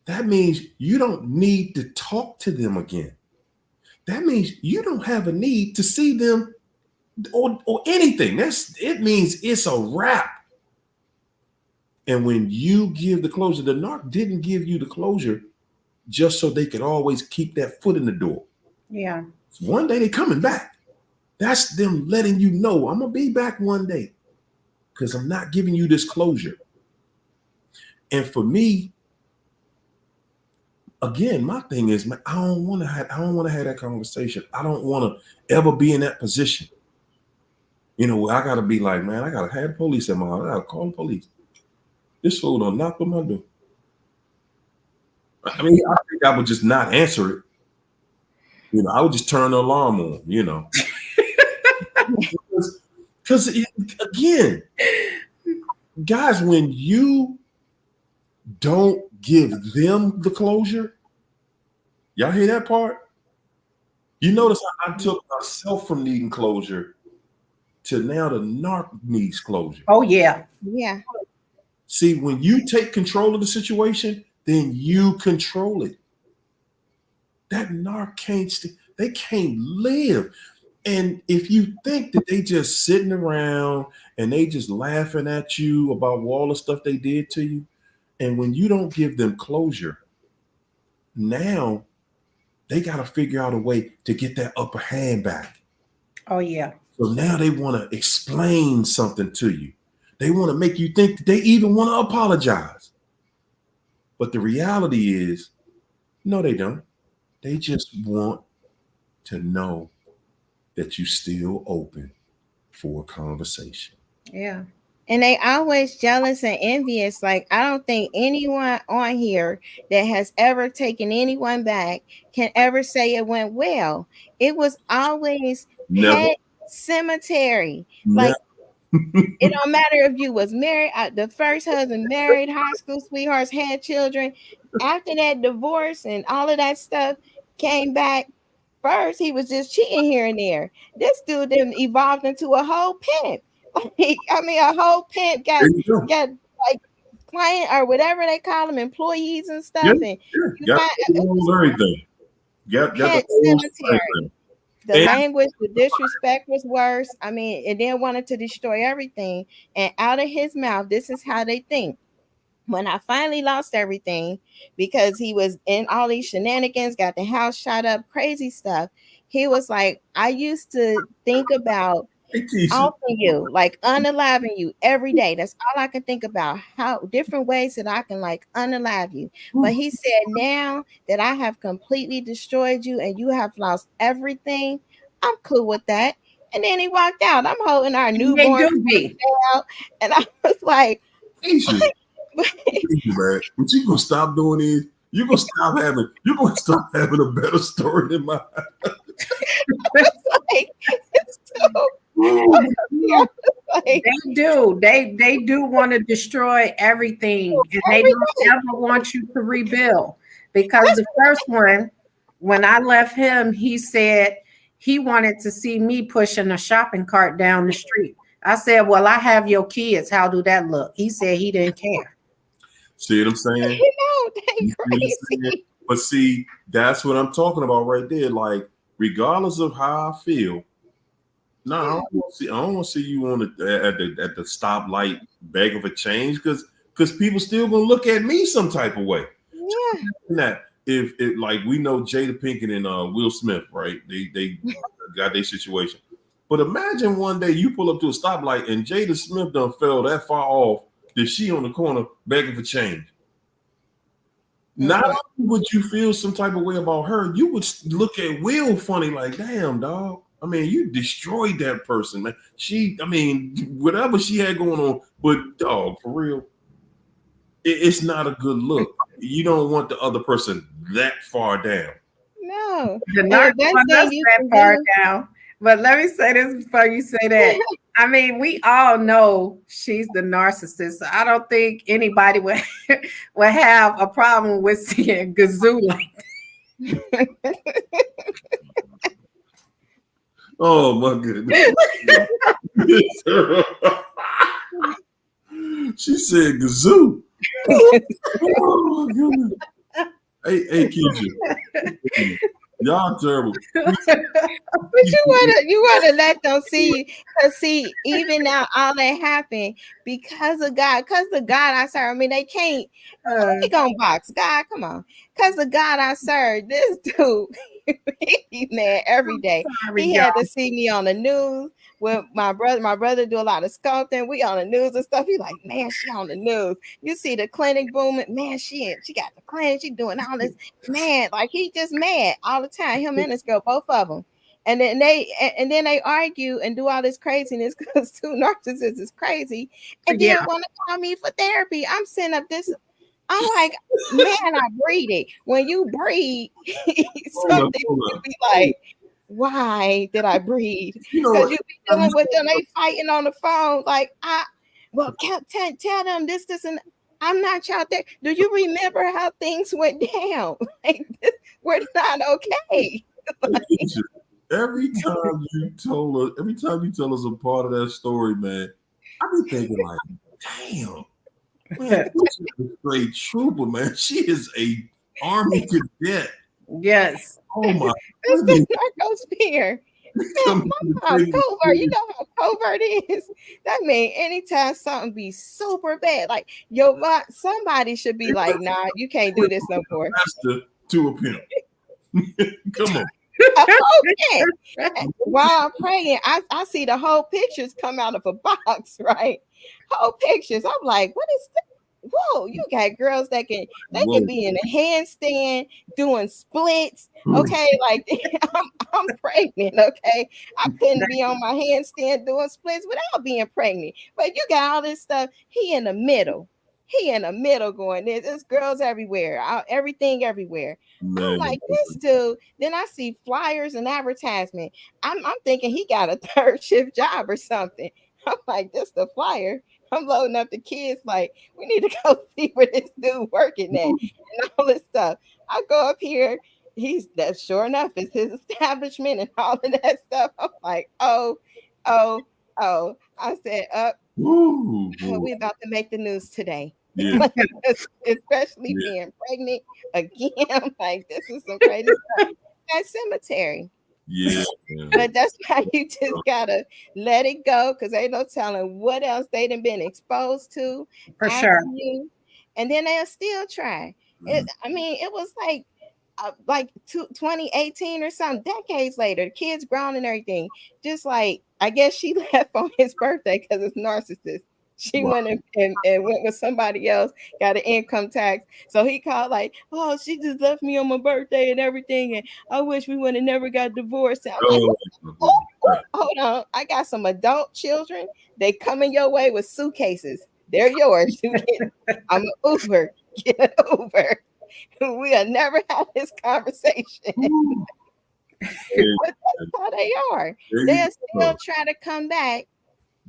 that means you don't need to talk to them again. That means you don't have a need to see them or anything. It means it's a wrap. And when you give the closure, the narc didn't give you the closure just so they could always keep that foot in the door. Yeah. One day they're coming back. That's them letting you know, I'm going to be back one day because I'm not giving you this closure. And for me, again, my thing is, man, I don't want to have that conversation. I don't want to ever be in that position. You know, I got to be like, man, I got to have the police at my house. I got to call the police. This fool done knocked on my door. I mean, I think I would just not answer it. You know, I would just turn the alarm on, you know. Because again, guys, when you don't give them the closure, y'all hear that part? You notice I took myself from needing closure to now the narc needs closure. Oh, yeah. Yeah. See, when you take control of the situation, then you control it. That narc they can't live. And if you think that they just sitting around and they just laughing at you about all the stuff they did to you, and when you don't give them closure, now they got to figure out a way to get that upper hand back. Oh, yeah. So now they want to explain something to you. They want to make you think that they even want to apologize. But the reality is, no, they don't. They just want to know that you're still open for a conversation. Yeah. And they always jealous and envious. Like, I don't think anyone on here that has ever taken anyone back can ever say it went well. It was always pet cemetery. Never. Like, it don't matter if you was married, the first husband married, high school sweethearts, had children. After that divorce and all of that stuff came back, first he was just cheating here and there. This dude then evolved into a whole pimp. I mean, a whole pimp got like client or whatever they call them, employees and stuff. And you got everything. Got the cemetery. The language, the disrespect was worse. I mean, it then wanted to destroy everything. And out of his mouth, this is how they think. When I finally lost everything because he was in all these shenanigans, got the house shot up, crazy stuff. He was like, I used to think about offing you, like unaliving you every day. That's all I can think about, how different ways that I can like unalive you. But he said, now that I have completely destroyed you and you have lost everything, I'm cool with that. And then he walked out. I'm holding our newborn out, and I was like, but you gonna stop doing this. You're gonna stop having a better story than mine. They do want to destroy everything, and they don't ever want you to rebuild. Because the first one, when I left him, he said he wanted to see me pushing a shopping cart down the street. I said, well, I have your kids. How do that look? He said he didn't care. See what I'm saying? They crazy. But see, that's what I'm talking about right there. Like, regardless of how I feel, no, I don't want to see you on at the stoplight begging for change because people still gonna look at me some type of way. Yeah. That if it like we know Jada Pinkett and Will Smith, right? They got their situation. But imagine one day you pull up to a stoplight and Jada Smith done fell that far off that she on the corner begging for change. Not only would you feel some type of way about her, you would look at Will funny, like, damn, dog. I mean, you destroyed that person, man. Whatever she had going on, but dog, for real, it's not a good look. You don't want the other person that far down. No. The narc that far down. But let me say this before you say that. I mean, we all know she's the narcissist. So I don't think anybody would have a problem with seeing Gazoo like that. Oh my goodness. She said gazoo. Oh my goodness. Hey, Keisha. Y'all terrible. But you wanna let them see you. Cause see, even now all that happened because of God, because the God I serve. I mean, they can't they gonna box God. Come on. Cause the God I serve, this dude, he mad every day. He had to see me on the news with my brother. My brother do a lot of sculpting. We on the news and stuff. He like, man, she on the news. You see the clinic booming. Man, she got the clinic. She doing all this. Man, like he just mad all the time. Him and this girl, both of them. And then they argue and do all this craziness because two narcissists is crazy and then want to call me for therapy. I'm sitting up this. I'm like, man, I breed it. When you breed, something would be like, why did I breed? Because you be dealing with them, they fighting on the phone. Like, tell them this, and I'm not out there. Do you remember how things went down? Like, we're not okay. Every time you tell us a part of that story, man, I be thinking like, damn. Man, she's a great trooper, man. She is a army cadet. Yes. Oh my. It's the narcosphere. Covert. You know how covert is. That means anytime something be super bad, like somebody should be like, nah, you can't do this no more. Master to a pimp. Come on. Okay. While I'm praying, I see the whole pictures come out of a box, right? Whole pictures. I'm like, what is that? Whoa, you got girls that can be in a handstand doing splits. Okay, like I'm pregnant. Okay, I couldn't be on my handstand doing splits without being pregnant. But you got all this stuff. He in the middle going, there's girls everywhere, everything everywhere. Man. I'm like, this dude. Then I see flyers and advertisement. I'm thinking he got a third shift job or something. I'm like, this the flyer. I'm loading up the kids like, we need to go see where this dude working at and all this stuff. I go up here. That sure enough is his establishment and all of that stuff. I'm like, oh. I said, we about to make the news today. Yeah. Especially being pregnant again. I'm like, this is some crazy stuff. That cemetery. Yeah. But that's why you just gotta let it go, because ain't no telling what else they done been exposed to. For sure. And then they'll still try. It was like 2018 or something, decades later, the kids grown and everything. Just like, I guess she left on his birthday because it's narcissist. She went and went with somebody else, got an income tax. So he called like, oh, she just left me on my birthday and everything. And I wish we would have never got divorced. I'm like, hold on. I got some adult children. They coming your way with suitcases. They're yours. I'm an Uber. Get an Uber. We'll never have this conversation. But that's how they are. They'll still try to come back.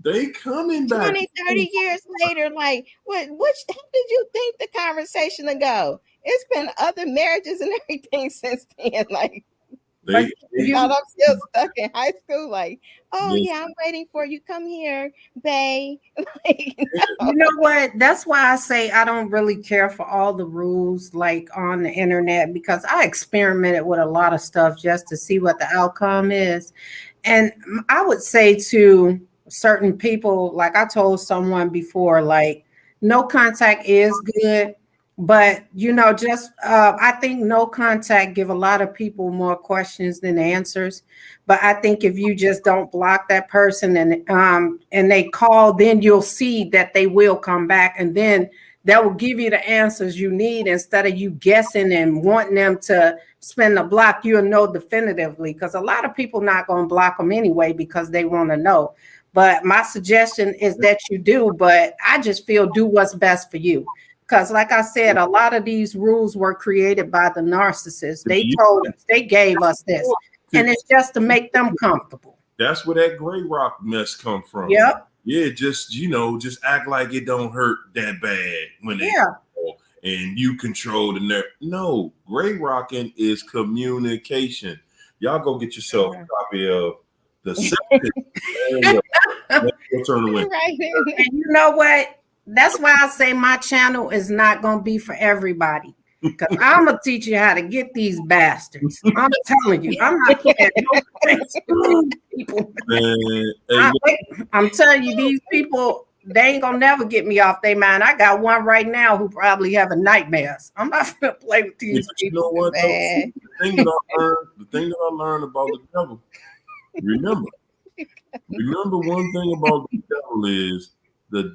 They coming back 20, 30 years later, like, how did you think the conversation to go? It's been other marriages and everything since then. Like, I'm still stuck in high school. Like, yeah, I'm waiting for you. Come here, bae. Like, no. You know what? That's why I say I don't really care for all the rules like on the internet, because I experimented with a lot of stuff just to see what the outcome is. And I would say to certain people, like I told someone before, like, no contact is good, but I think no contact give a lot of people more questions than answers. But I think if you just don't block that person and they call, then you'll see that they will come back, and then that will give you the answers you need instead of you guessing and wanting them to spin the block. You'll know definitively, because a lot of people not going to block them anyway because they want to know. But my suggestion is that you do, but I just feel do what's best for you. Because like I said, a lot of these rules were created by the narcissists. They gave us this, and it's just to make them comfortable. That's where that gray rock mess come from. Yep. Yeah, just act like it don't hurt that bad when they and you control the nerve. No, gray rocking is communication. Y'all go get yourself a copy of the second. Turn away. And you know what? That's why I say my channel is not going to be for everybody. Because I'm going to teach you how to get these bastards. I'm telling you. I'm not playing no games with these people. I'm telling you, these people, they ain't going to never get me off their mind. I got one right now who probably having nightmares. I'm not going to play with these people. You know what? The thing that I learned about the devil, remember one thing about the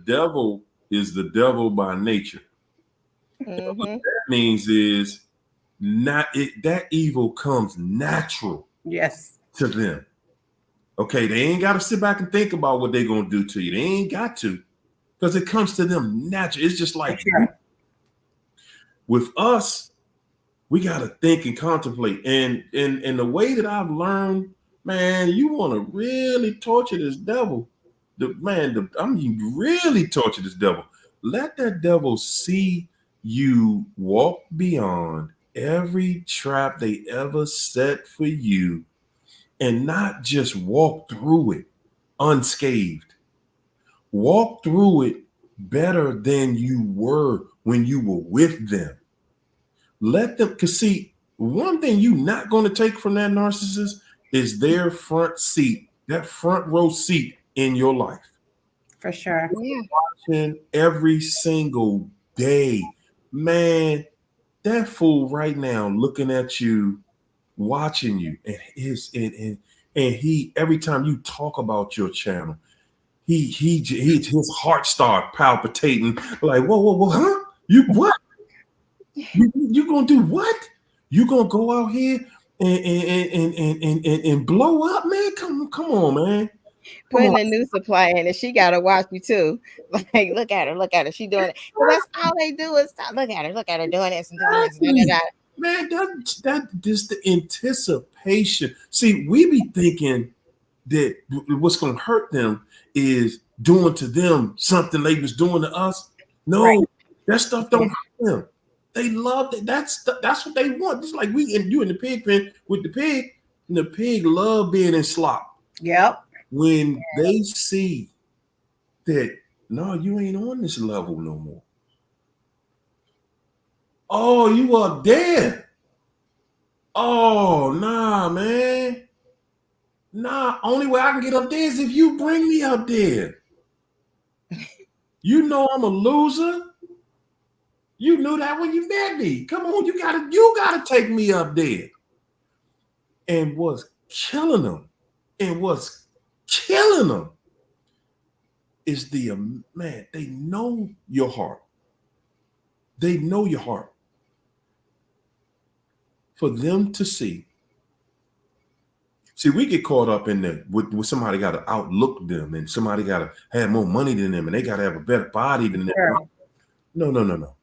devil is the devil by nature. Mm-hmm. What that means is that evil comes natural. Yes. To them. Okay, they ain't got to sit back and think about what they're gonna do to you. They ain't got to, because it comes to them natural. It's just like with us, we gotta think and contemplate. And the way that I've learned, man, you want to really torture this devil. Really torture this devil. Let that devil see you walk beyond every trap they ever set for you, and not just walk through it unscathed. Walk through it better than you were when you were with them. Let them, because see, one thing you're not going to take from that narcissist is their front seat, that front row seat in your life. For sure. Watching every single day. Man, that fool right now looking at you, watching you, and he every time you talk about your channel, his heart start palpitating like, whoa, huh? You what? You gonna do what? You gonna go out here and blow up, man? Come on, man. Putting a new supply in and she gotta watch you too. Like, look at her, she doing it. That's all they do is stop. Look at her doing this and doing this. Man, that just the anticipation. See, we be thinking that what's gonna hurt them is doing to them something they was doing to us. No, that stuff don't hurt them. They love that. That's what they want. Just like you in the pig pen with the pig, and the pig love being in slop. Yep. When they see that, no, you ain't on this level no more. Oh, you are dead. Oh, nah, man. Nah, only way I can get up there is if you bring me up there. You know I'm a loser. You knew that when you met me. Come on, you gotta take me up there. And what's killing them, is man, they know your heart. They know your heart. For them to see, we get caught up in there with somebody got to outlook them, and somebody got to have more money than them, and they got to have a better body than them. No.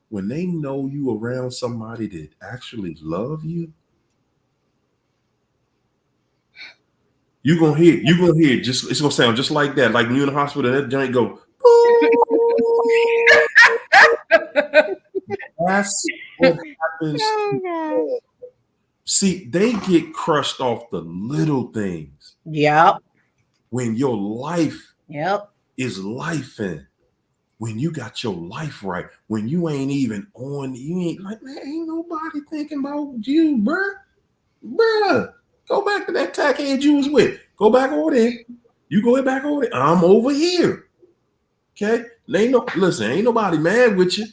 When they know you around somebody that actually love you, you're gonna hear just, it's gonna sound just like that. Like when you're in the hospital, that giant go. That's what happens. Oh, see, they get crushed off the little things. Yep. When your life is lifing, when you got your life right, when you ain't even on, you ain't like, man, ain't nobody thinking about you, bruh. Go back to that tackhead you was with. Go back over there. You go back over there. I'm over here. Okay? Ain't nobody mad with you.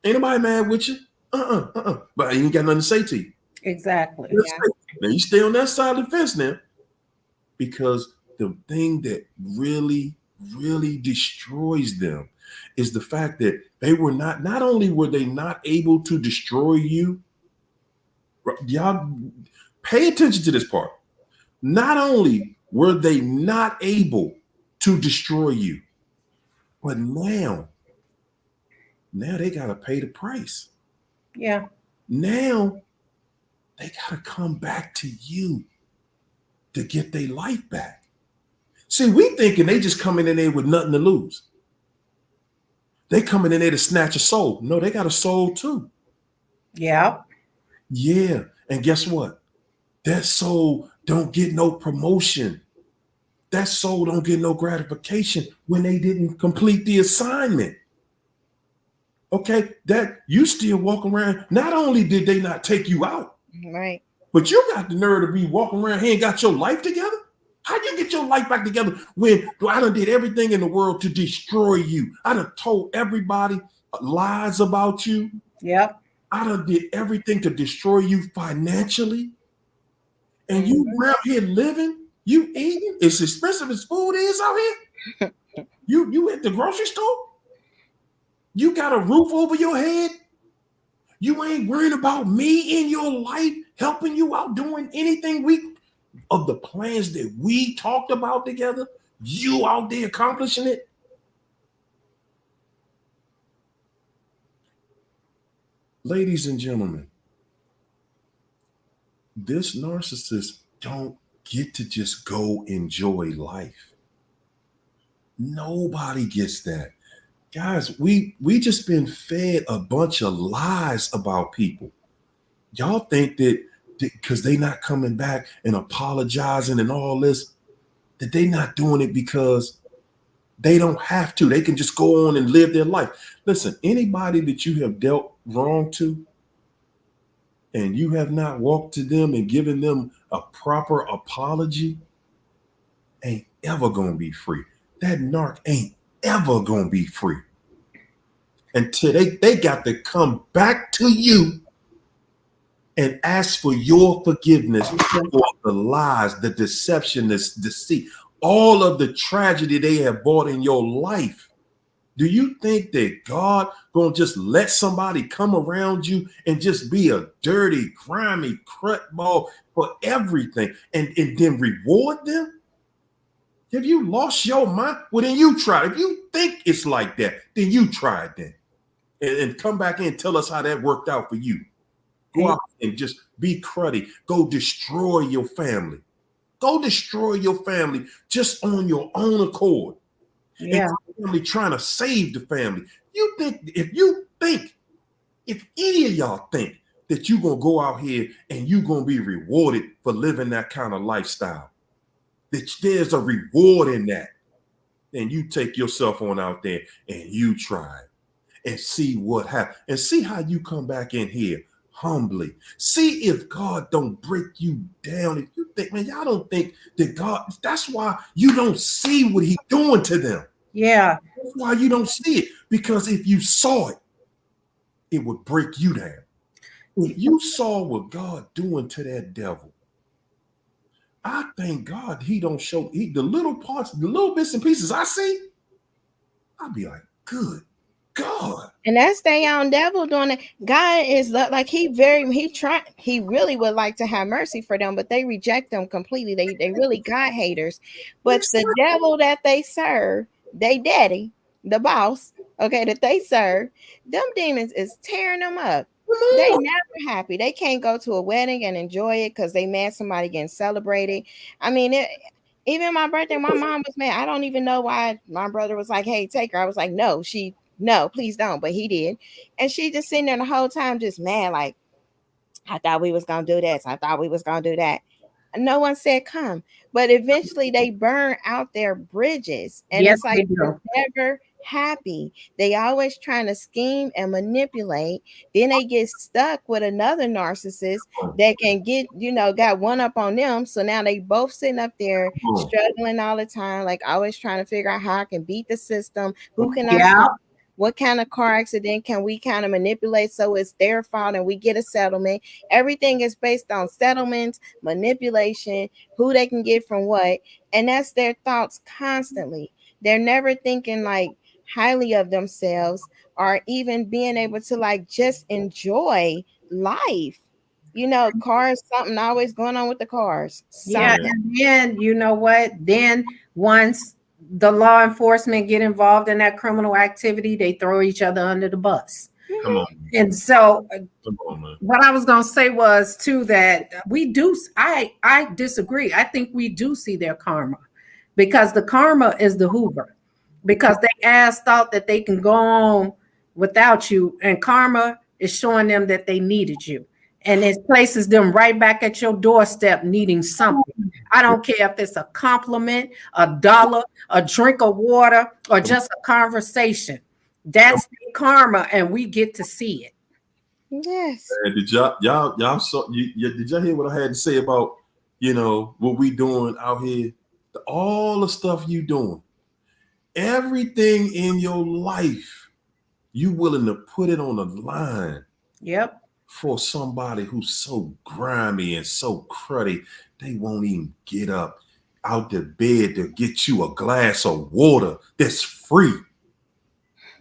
Ain't nobody mad with you. But I ain't got nothing to say to you. Exactly. Now you stay on that side of the fence now. Because the thing that really, really destroys them is the fact that they were not only were they not able to destroy you, y'all pay attention to this part. Not only were they not able to destroy you, but now they got to pay the price. Yeah. Now they got to come back to you to get their life back. See, we thinking they just coming in there with nothing to lose. They coming in there to snatch a soul. No, they got a soul too. Yeah. Yeah. And guess what? That soul don't get no promotion. That soul don't get no gratification when they didn't complete the assignment. Okay, that you still walk around. Not only did they not take you out, Right. but you got the nerve to be walking around here and got your life together. How you get your life back together when I done did everything in the world to destroy you? I done told everybody lies about you. Yep. I done did everything to destroy you financially. And you around here living, you eating, as expensive as food is out here. You at the grocery store? You got a roof over your head? You ain't worrying about me in your life, helping you out, doing anything of the plans that we talked about together, you out there accomplishing it. Ladies and gentlemen, this narcissist don't get to just go enjoy life. Nobody gets that. Guys, we just been fed a bunch of lies about people. Y'all think that because they not coming back and apologizing and all this, that they not doing it because they don't have to. They can just go on and live their life. Listen, anybody that you have dealt wrong to and you have not walked to them and given them a proper apology ain't ever going to be free. That narc ain't ever going to be free until they got to come back to you and ask for your forgiveness for the lies, the deception, the deceit, all of the tragedy they have brought in your life. Do you think that God gonna just let somebody come around you and just be a dirty, grimy crutball for everything and then reward them? Have you lost your mind? Well, then you try. If you think it's like that, then you try it then. And come back in and tell us how that worked out for you. Go out and just be cruddy. Go destroy your family. Go destroy your family just on your own accord. Yeah. And the family trying to save the family. If any of y'all think that you're going to go out here and you're going to be rewarded for living that kind of lifestyle, that there's a reward in that, then you take yourself on out there and you try it and see what happens and see how you come back in here humbly. See if God don't break you down. If you think, man, y'all don't think that God, that's why you don't see what he's doing to them. Yeah. That's why you don't see it. Because if you saw it, it would break you down. If you saw what God doing to that devil, I thank God he don't show the little parts, the little bits and pieces I see. I'll be like, good God. And that's their own devil doing it. God is like he really would like to have mercy for them, but they reject them completely. They really God haters. But the devil that they serve, they daddy, the boss, okay, that they serve, them demons is tearing them up. They never happy. They can't go to a wedding and enjoy it because they mad somebody getting celebrated. I mean, even my birthday, my mom was mad. I don't even know why my brother was like, hey, take her. I was like, no, please don't. But he did. And she just sitting there the whole time just mad, like, I thought we was going to do this. I thought we was going to do that. No one said come. But eventually they burn out their bridges. And Yes, it's like they're never happy. They always trying to scheme and manipulate. Then they get stuck with another narcissist that can get, got one up on them. So now they both sitting up there struggling all the time, like always trying to figure out how I can beat the system. Who can I what kind of car accident can we kind of manipulate so it's their fault and we get a settlement? Everything is based on settlements, manipulation, who they can get from what. And that's their thoughts constantly. They're never thinking like highly of themselves or even being able to like just enjoy life. Cars, something always going on with the cars. Yeah, and then you know what? Then once the law enforcement get involved in that criminal activity, they throw each other under the bus. Come on. And so Come on, man. What I was going to say was too that I disagree. I think we do see their karma because the karma is the hoover. because they ass thought that they can go on without you, and karma is showing them that they needed you, and it places them right back at your doorstep needing something. I don't care if it's a compliment, a dollar, a drink of water, or just a conversation. That's the karma, and we get to see it. Yes. Did y'all saw did y'all hear what I had to say about what we doing out here? All the stuff you doing, everything in your life, you willing to put it on the line. Yep. For somebody who's so grimy and so cruddy, they won't even get up out the bed to get you a glass of water that's free.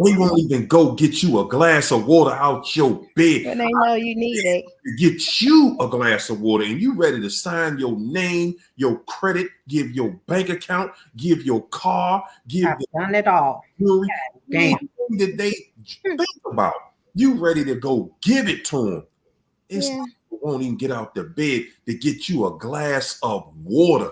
They won't even go get you a glass of water out your bed. When they know you need it. Get you a glass of water, and you ready to sign your name, your credit, give your bank account, give your car, I've done it all. Jewelry. Damn. That they think about. You ready to go give it to them. It's won't even get out the bed to get you a glass of water.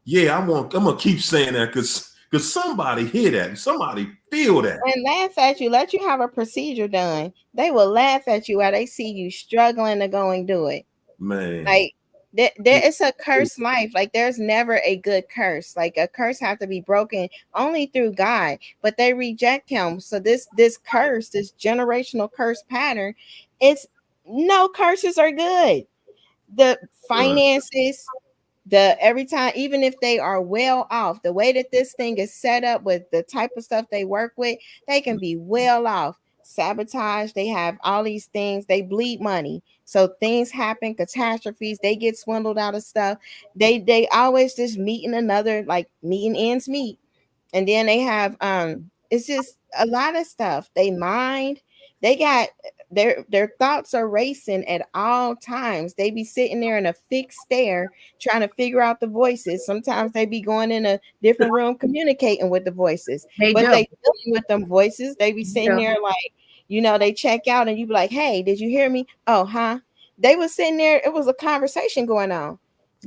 Yeah, I'm gonna keep saying that because somebody hear that and somebody feel that and laugh at you, let you have a procedure done. They will laugh at you while they see you struggling to go and do it. Man, like there is a cursed life. Like there's never a good curse. Like a curse have to be broken only through God, but they reject him. So this curse, this generational curse pattern, it's no curses are good. The finances, the every time, even if they are well off, the way that this thing is set up with the type of stuff they work with, they can be well off. Sabotage, they have all these things, they bleed money, so things happen, catastrophes, they get swindled out of stuff. They always just meeting ends meet. And then they have it's just a lot of stuff. They mind, they got their thoughts are racing at all times. They be sitting there in a fixed stare trying to figure out the voices. Sometimes they be going in a different room communicating with the voices. They dealing with them voices. They be sitting there like, they check out and you be like, hey, did you hear me? Oh, huh? They was sitting there, it was a conversation going on.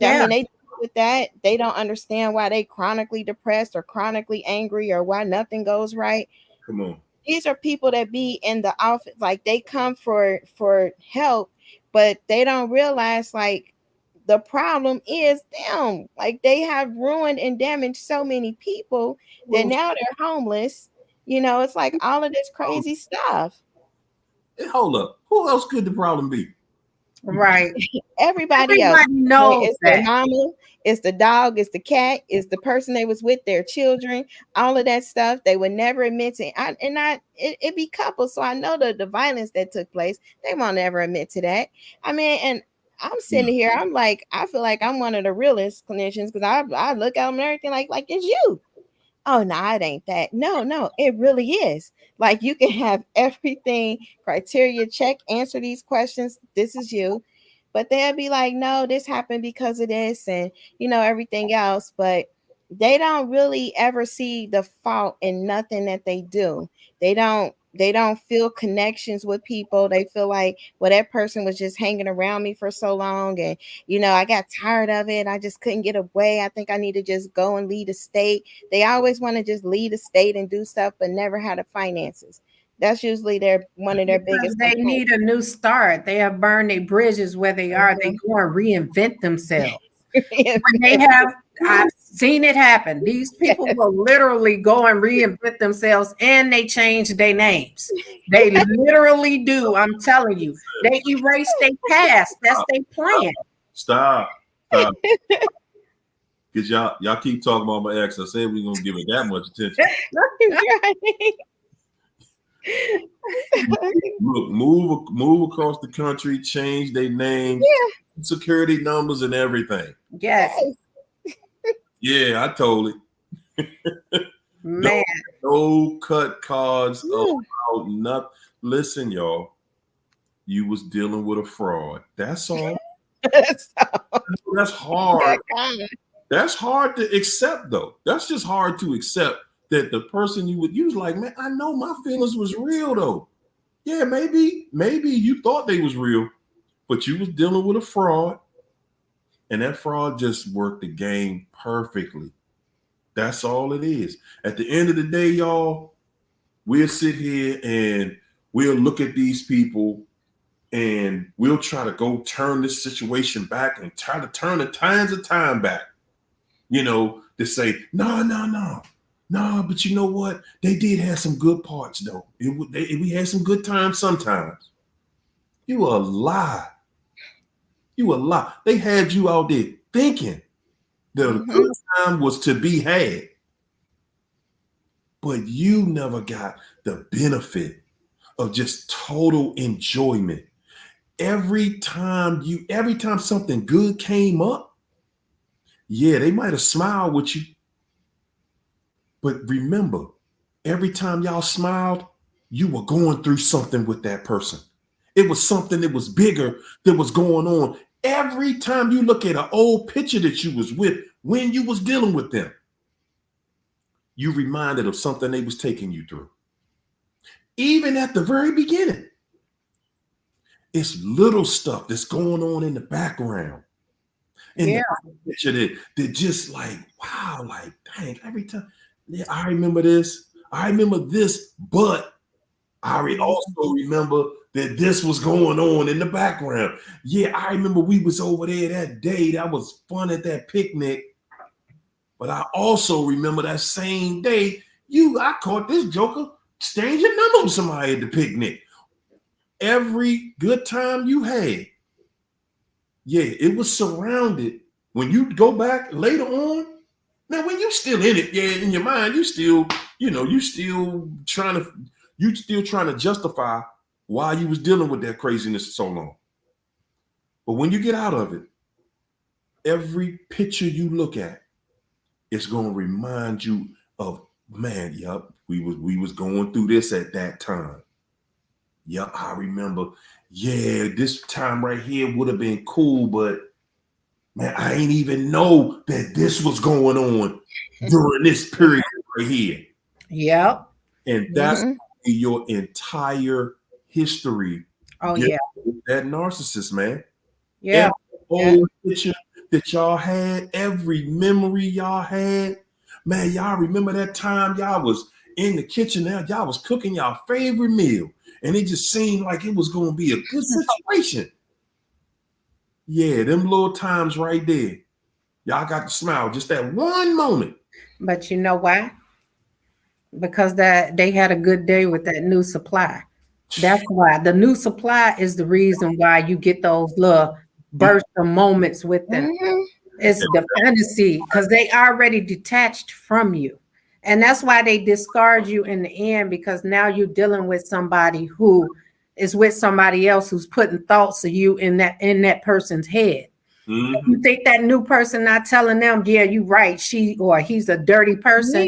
I mean, they with that, they don't understand why they chronically depressed or chronically angry or why nothing goes right. Come on. These are people that be in the office, like they come for help, but they don't realize like the problem is them. Like they have ruined and damaged so many people that now they're homeless. It's like all of this crazy stuff. Hold up. Who else could the problem be? Right. Everybody else knows it's the mama, it's the dog, it's the cat, it's the person they was with, their children, all of that stuff. They would never admit to. It be couples, so I know the violence that took place. They won't ever admit to that. I mean, and I'm sitting here, I'm like, I feel like I'm one of the realest clinicians because I look at them and everything like it's you. Oh, no, it ain't that. No, it really is. Like you can have everything, criteria check, answer these questions. This is you. But they'll be like, no, this happened because of this and, everything else. But they don't really ever see the fault in nothing that they do. They don't feel connections with people. They feel like, well, that person was just hanging around me for so long. And, I got tired of it. I just couldn't get away. I think I need to just go and lead a state. They always want to just lead a state and do stuff, but never had the finances. That's usually one of their biggest. They need a new start. They have burned their bridges where they are. They go and reinvent themselves. I've seen it happen. These people will literally go and reinvent themselves, and they change their names. They literally do. I'm telling you, they erase their past. That's their plan. Stop. Because y'all keep talking about my ex. I said we're gonna give it that much attention. Look, move across the country, change their names, security numbers, and everything. Yes. Yeah, I told it. Man, no cut cards about nothing. Listen, y'all, you was dealing with a fraud. That's all. That's hard. That's hard to accept, though. That's just hard to accept that the person you was like, man, I know my feelings was real, though. Yeah, maybe you thought they was real, but you was dealing with a fraud, and that fraud just worked the game perfectly. That's all it is. At the end of the day, y'all, we'll sit here and we'll look at these people and we'll try to go turn this situation back and try to turn the times of time back, to say, no, but you know what? They did have some good parts, though. We had some good times sometimes. You a lie. You a lie. They had you out there thinking that a good time was to be had. But you never got the benefit of just total enjoyment. Every time something good came up, yeah, they might have smiled with you. But remember, every time y'all smiled, you were going through something with that person. It was something that was bigger that was going on. Every time you look at an old picture that you was with when you was dealing with them, you reminded of something they was taking you through. Even at the very beginning, it's little stuff that's going on in the background. And the picture that just like, wow, like, dang, every time, yeah, I remember this. I remember this, but I also remember that this was going on in the background. Yeah, I remember we was over there that day. That was fun at that picnic. But I also remember that same day, I caught this joker exchanging numbers with somebody at the picnic. Every good time you had, yeah, it was surrounded. When you go back later on, now when you still in it, yeah, in your mind, you still trying to justify why you was dealing with that craziness so long. But when you get out of it, every picture you look at, it's gonna remind you of, man, yep, we was going through this at that time. Yep, I remember. Yeah, this time right here would have been cool, but man, I ain't even know that this was going on during this period right here. Yep. And that's your entire history. Oh, yeah. That narcissist, man. Yeah. Every old picture that y'all had, every memory y'all had, man, y'all remember that time y'all was in the kitchen now, y'all was cooking y'all favorite meal, and it just seemed like it was going to be a good situation. Yeah, them little times right there, y'all got to smile just that one moment. But you know why? Because that they had a good day with that new supply. That's why the new supply is the reason why you get those little burst of moments with them. It's the fantasy because they already detached from you. And that's why they discard you in the end, because now you're dealing with somebody who is with somebody else who's putting thoughts of you in that person's head. You think that new person not telling them, yeah, you're right, she or he's a dirty person.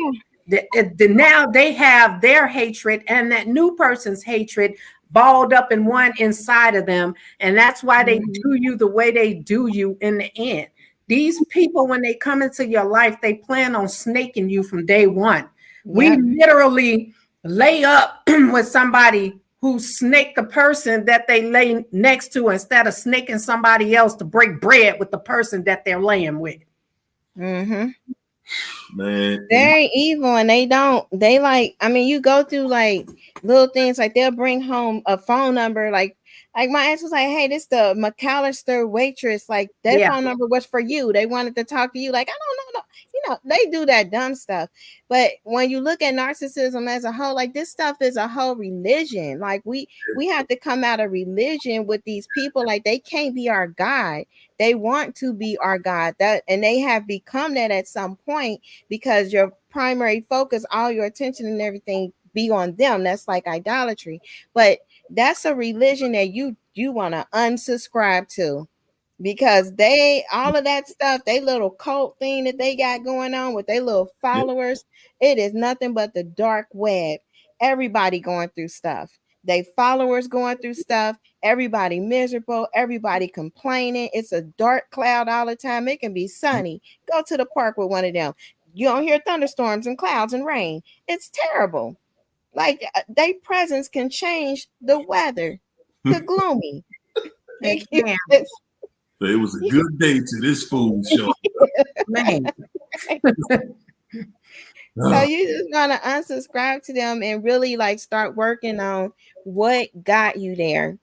Now they have their hatred and that new person's hatred balled up in one inside of them. And that's why they do you the way they do you in the end. These people, when they come into your life, they plan on snaking you from day one. We literally lay up with somebody who snaked the person that they lay next to instead of snaking somebody else to break bread with the person that they're laying with. Man, very evil, and they like, I mean, you go through like little things, like they'll bring home a phone number, like my ex was like, hey, this the McAllister waitress, like their phone number was for you, they wanted to talk to you, like I don't know, they do that dumb stuff. But when you look at narcissism as a whole, like this stuff is a whole religion. Like we have to come out of religion with these people. Like they can't be our God. They want to be our God, and they have become that at some point, because your primary focus, all your attention and everything be on them. That's like idolatry. But that's a religion that you want to unsubscribe to, because all of that stuff, they little cult thing that they got going on with their little followers, it is nothing but the dark web. Everybody going through stuff. They followers going through stuff. Everybody miserable. Everybody complaining. It's a dark cloud all the time. It can be sunny. Go to the park with one of them. You don't hear thunderstorms and clouds and rain. It's terrible. Like their presence can change the weather to gloomy. It was a good day to this food show. Man. So you just gonna unsubscribe to them and really like start working on what got you there.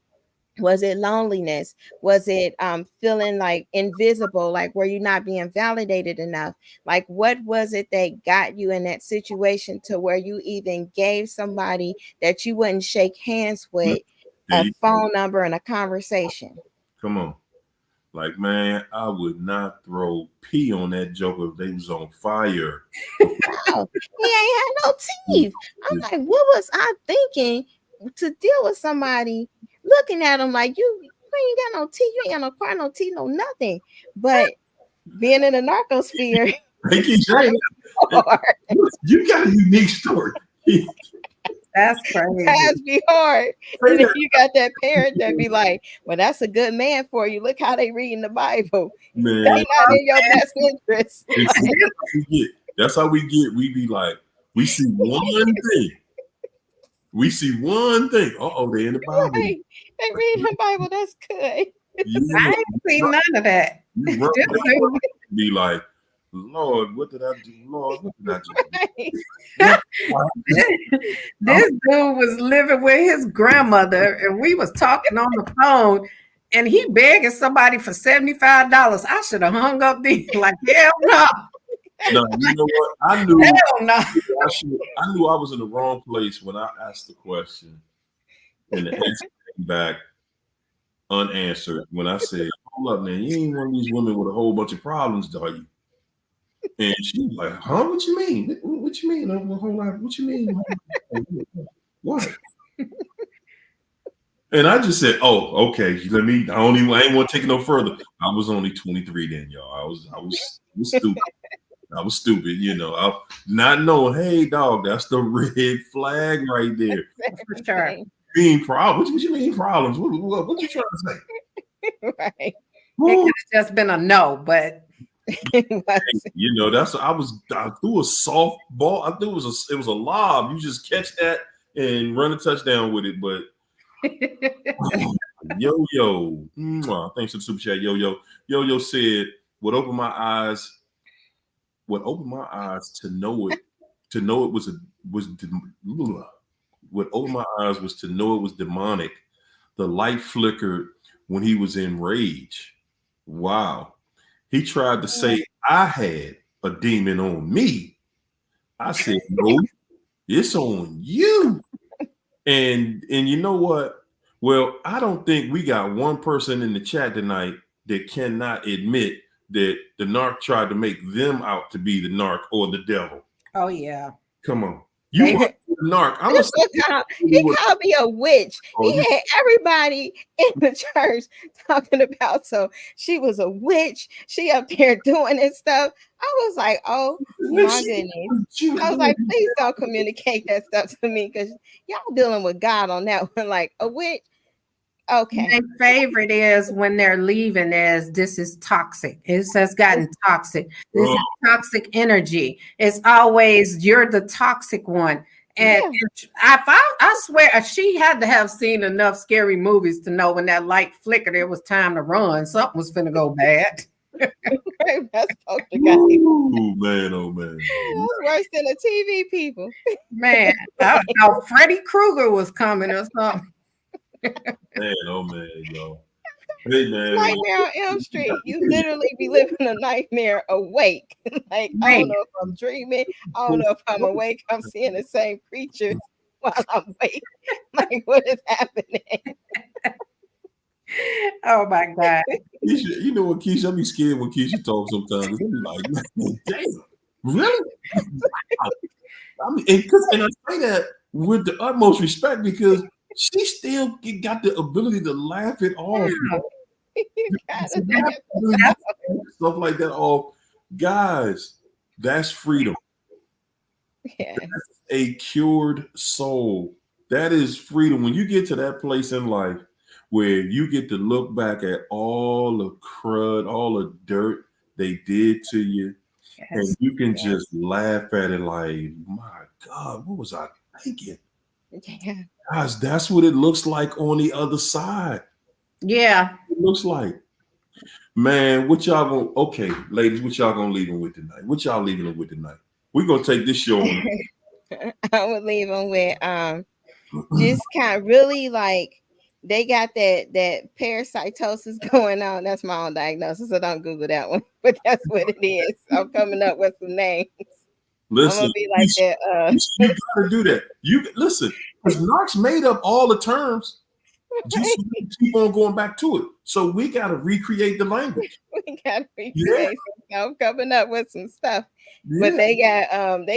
Was it loneliness? Was it feeling like invisible? Like were you not being validated enough? Like what was it that got you in that situation to where you even gave somebody that you wouldn't shake hands with a phone number and a conversation? Come on. Like, man, I would not throw pee on that joker if they was on fire. Wow, he ain't had no teeth. I'm like, what was I thinking to deal with somebody looking at him like you ain't got no teeth, you ain't got no car, no teeth, no nothing. But being in the narcosphere, you got a unique story. That's crazy. That's be hard. And then you got that parent that be like, well, that's a good man for you. Look how they reading the Bible. Man, they not in your best interest. That's how we get. We be like, we see one thing. We see one thing. Uh-oh, they in the Bible. Right. They read the Bible. That's good. I ain't seen none of that. Be like, Lord, what did I do? Lord, what did I do? This dude was living with his grandmother, and we was talking on the phone, and he begging somebody for $75. I should have hung up then. Like, hell no. No, you know what? I knew. Hell no. I knew I was in the wrong place when I asked the question, and the answer came back unanswered. When I said, "Hold up, man, you ain't one of these women with a whole bunch of problems, are you?" And she was like, "Huh? What you mean? What you mean? What you mean? What?" And I just said, "Oh, okay. I ain't want to take it no further. I was only 23 then, y'all. I was stupid. I was stupid, you know. I not knowing, hey, dog, that's the red flag right there. For sure. Being problems. What you mean problems? What you trying to say?" Right. It could have just been a no, but you know, I threw a softball. I threw it was a lob. You just catch that and run a touchdown with it. But yo, thanks for the super chat. Yo said, what opened my eyes to know it was what opened my eyes was to know it was demonic. The light flickered when he was in rage. Wow. He tried to say I had a demon on me. I said, no, it's on you. And you know what? Well, I don't think we got one person in the chat tonight that cannot admit that the narc tried to make them out to be the narc or the devil. Oh, yeah. Come on. You are the narc. He called me a witch. He had everybody in the church talking about, so she was a witch. She up there doing this stuff. I was like, oh my goodness. I was like, please don't communicate that stuff to me because y'all dealing with God on that one. Like a witch. Okay. My favorite is when they're leaving is this is toxic. It says gotten toxic. This is toxic energy. It's always you're the toxic one. And I swear she had to have seen enough scary movies to know when that light flickered, it was time to run. Something was finna go bad. That's oh man. That's worse than the TV people. Man, I thought Freddy Krueger was coming or something. Man, oh man, yo. Hey man. Nightmare on Elm Street. You literally be living a nightmare awake. Like, I don't know if I'm dreaming. I don't know if I'm awake. I'm seeing the same creatures while I'm awake. Like, what is happening? Oh my God. Keisha, you know what, Keisha? I be scared when Keisha talks sometimes. I be like, man, damn, really? I mean, and I say that with the utmost respect because she still got the ability to laugh it off. Stuff like that off. Guys, that's freedom. Yes. That's a cured soul. That is freedom. When you get to that place in life where you get to look back at all the crud, all the dirt they did to you, and you can just laugh at it like, my God, what was I thinking? Yeah. Guys, that's what it looks like on the other side. Yeah. It looks like. Man, what y'all gonna, okay, ladies, what y'all gonna leave them with tonight? What y'all leaving them with tonight? We're gonna take this show on. I would leave them with just kind of really like they got that parasitosis going on. That's my own diagnosis, so don't Google that one. But that's what it is. I'm coming up with some names. Listen, I'm gonna be like that. You gotta do that. You listen, because narcs made up all the terms. Just so we keep on going back to it. So we gotta recreate the language. We gotta recreate some stuff, coming up with some stuff. Yeah. But they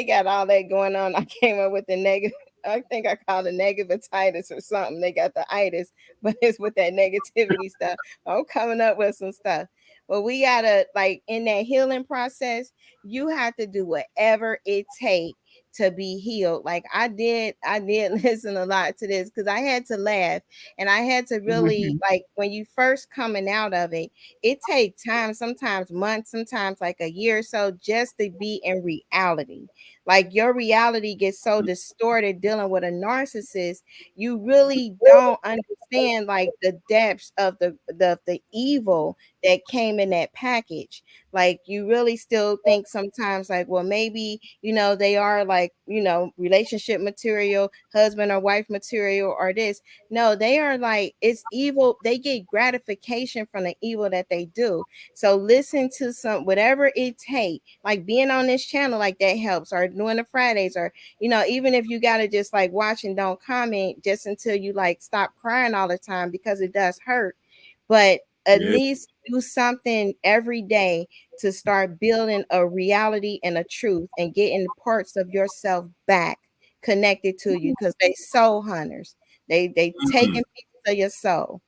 got all that going on. I came up with the negative. I think I called it negativitis or something. They got the itis, but it's with that negativity stuff. I'm coming up with some stuff. But we gotta like in that healing process, you have to do whatever it takes to be healed. Like I did listen a lot to this because I had to laugh and I had to really like when you first coming out of it, it takes time, sometimes months, sometimes like a year or so just to be in reality. Like your reality gets so distorted dealing with a narcissist, you really don't understand like the depths of the evil that came in that package. Like you really still think sometimes like, well, maybe, they are like, relationship material, husband or wife material or this. No, they are like, it's evil. They get gratification from the evil that they do. So listen to whatever it takes, like being on this channel, like that helps, or doing the Fridays, or, even if you got to just like watch and don't comment just until you like stop crying all the time because it does hurt. But at least do something every day to start building a reality and a truth and getting parts of yourself back connected to you, because they soul hunters. They taking pieces of your soul.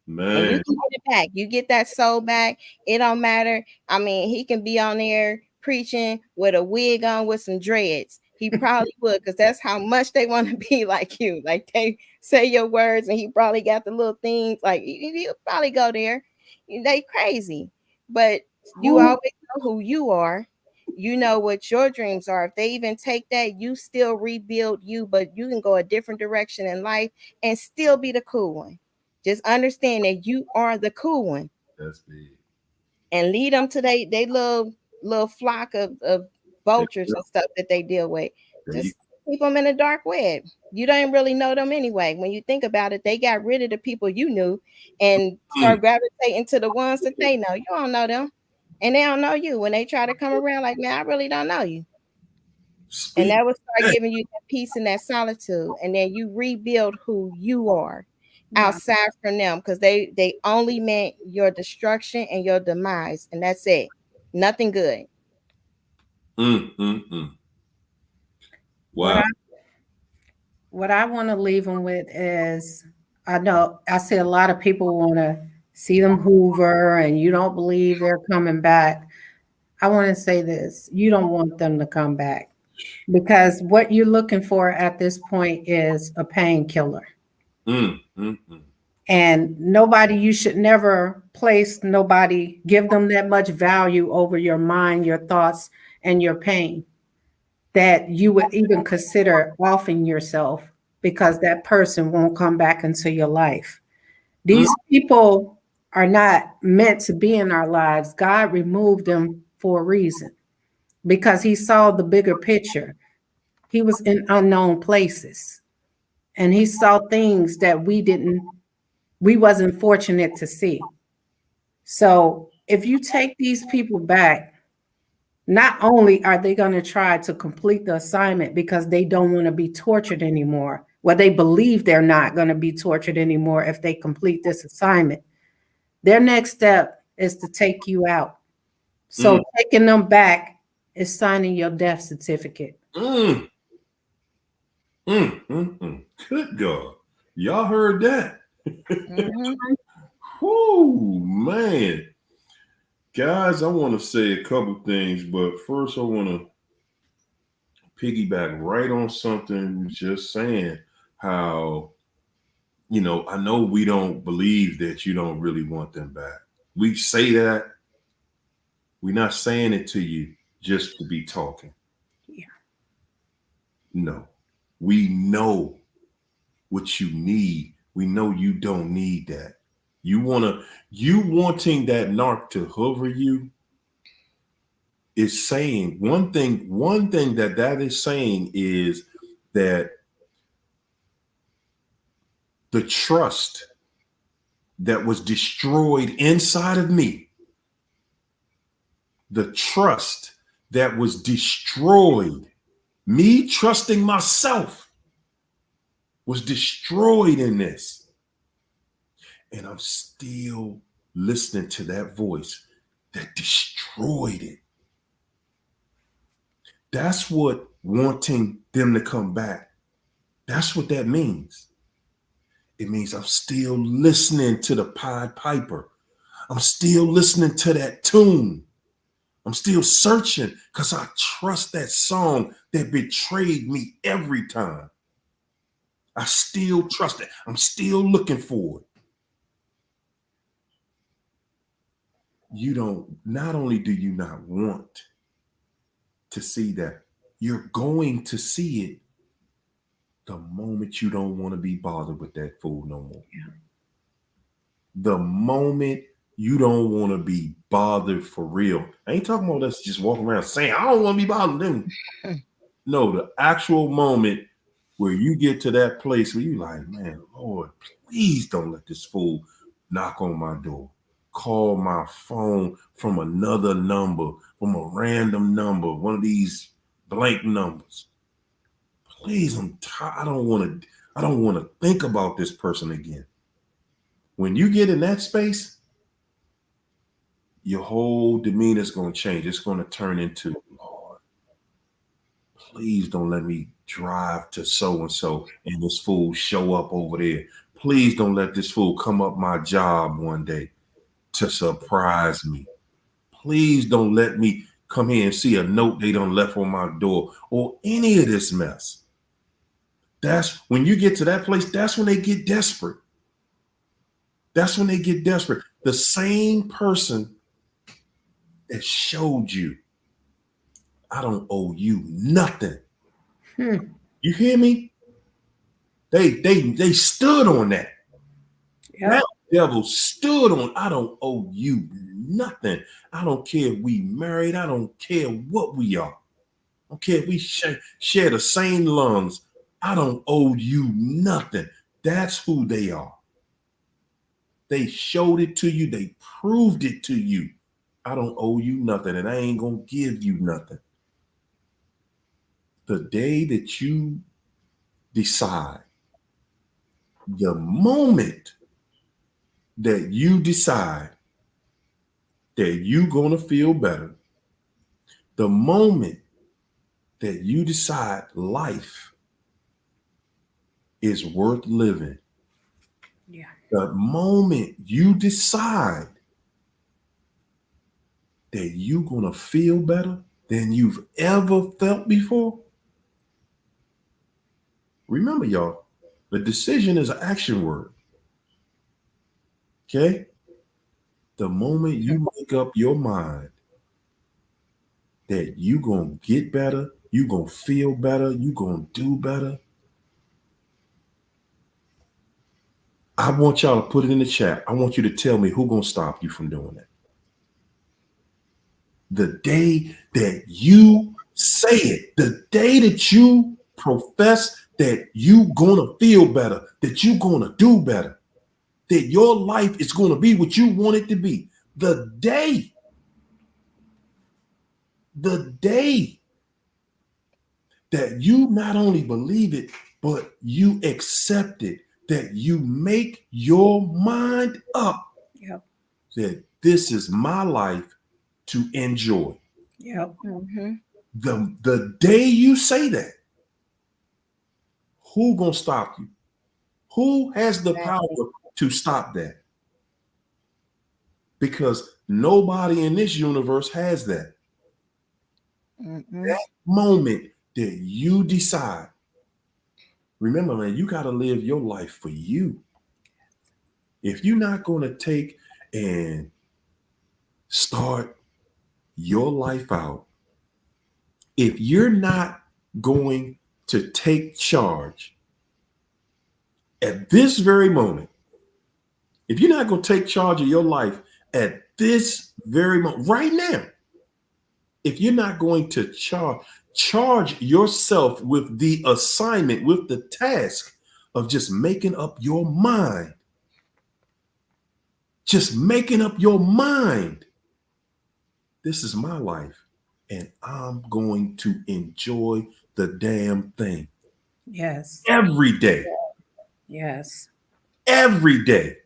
Man. And you can get it back. You get that soul back. It don't matter. I mean, he can be on there preaching with a wig on with some dreads. He probably would, because that's how much they want to be like you. Like they say your words, and he probably got the little things. Like you probably go there. They crazy, but you always know who you are. You know what your dreams are. If they even take that, you still rebuild you, but you can go a different direction in life and still be the cool one. Just understand that you are the cool one. That's big. And lead them to they little flock of vultures and stuff that they deal with. Just keep them in a dark web. You don't really know them anyway. When you think about it, they got rid of the people you knew and start gravitating to the ones that they know. You don't know them. And they don't know you. When they try to come around, like, man, I really don't know you. And that will start giving you that peace and that solitude. And then you rebuild who you are outside from them, because they only meant your destruction and your demise. And that's it. Nothing good. Wow. What I want to leave them with is, I know I see a lot of people want to see them hoover and you don't believe they're coming back. I want to say this: you don't want them to come back, because what you're looking for at this point is a painkiller. And you should never give them that much value over your mind, your thoughts, and your pain, that you would even consider offing yourself, because that person won't come back into your life. These people are not meant to be in our lives. God removed them for a reason, because he saw the bigger picture. He was in unknown places, and he saw things that we wasn't fortunate to see. So if you take these people back, not only are they going to try to complete the assignment because they don't want to be tortured anymore, well, they believe they're not going to be tortured anymore if they complete this assignment. Their next step is to take you out. So taking them back is signing your death certificate. Good God. Y'all heard that? Whoo, man. Guys, I want to say a couple things, but first I want to piggyback right on something we just saying, how, I know we don't believe that you don't really want them back. We say that. We're not saying it to you just to be talking. Yeah. No. We know what you need. We know you don't need that. You wanting that narc to hover you, is saying one thing that is saying is that the trust that was destroyed inside of me, the trust that was destroyed, me trusting myself, was destroyed in this. And I'm still listening to that voice that destroyed it. That's what wanting them to come back, that's what that means. It means I'm still listening to the Pied Piper. I'm still listening to that tune. I'm still searching because I trust that song that betrayed me every time. I still trust it. I'm still looking for it. Not only do you not want to see that, you're going to see it the moment you don't want to be bothered with that fool no more. Yeah. The moment you don't want to be bothered for real. I ain't talking about us just walking around saying, I don't want to be bothered with them. No, the actual moment where you get to that place where you're like, man, Lord, please don't let this fool knock on my door, call my phone from another number, from a random number, one of these blank numbers. Please, I don't want to think about this person again. When you get in that space, your whole demeanor is going to change. It's going to turn into, Lord, please don't let me drive to so-and-so and this fool show up over there. Please don't let this fool come up my job one day to surprise me. Please don't let me come here and see a note they done left on my door or any of this mess. That's when you get to that place, that's when they get desperate. That's when they get desperate. The same person that showed you, I don't owe you nothing. You hear me? They stood on that. Yep. That devil stood on, I don't owe you nothing. I don't care if we married. I don't care what we are. I don't care if we share the same lungs. I don't owe you nothing. That's who they are. They showed it to you. They proved it to you. I don't owe you nothing, and I ain't going to give you nothing. The day that you decide, the moment that you decide that you're going to feel better, the moment that you decide life is worth living, yeah, the moment you decide that you're going to feel better than you've ever felt before, remember, y'all, the decision is an action word. Okay? The moment you make up your mind that you're going to get better, you're going to feel better, you're going to do better, I want y'all to put it in the chat. I want you to tell me who's going to stop you from doing that. The day that you say it, the day that you profess that you're going to feel better, that you're going to do better, that your life is going to be what you want it to be, the day that you not only believe it, but you accept it, that you make your mind up, yep, that this is my life to enjoy. Yep. Mm-hmm. The day you say that, who gonna stop you? Who has the power to stop that? Because nobody in this universe has that. Mm-hmm. That moment that you decide, remember, man, you got to live your life for you. If you're not going to take and start your life out, if you're not going to take charge at this very moment, if you're not going to take charge of your life at this very moment, right now, if you're not going to charge yourself with the assignment, with the task of just making up your mind, just making up your mind, this is my life and I'm going to enjoy the damn thing. Yes. Every day. Yes. Every day.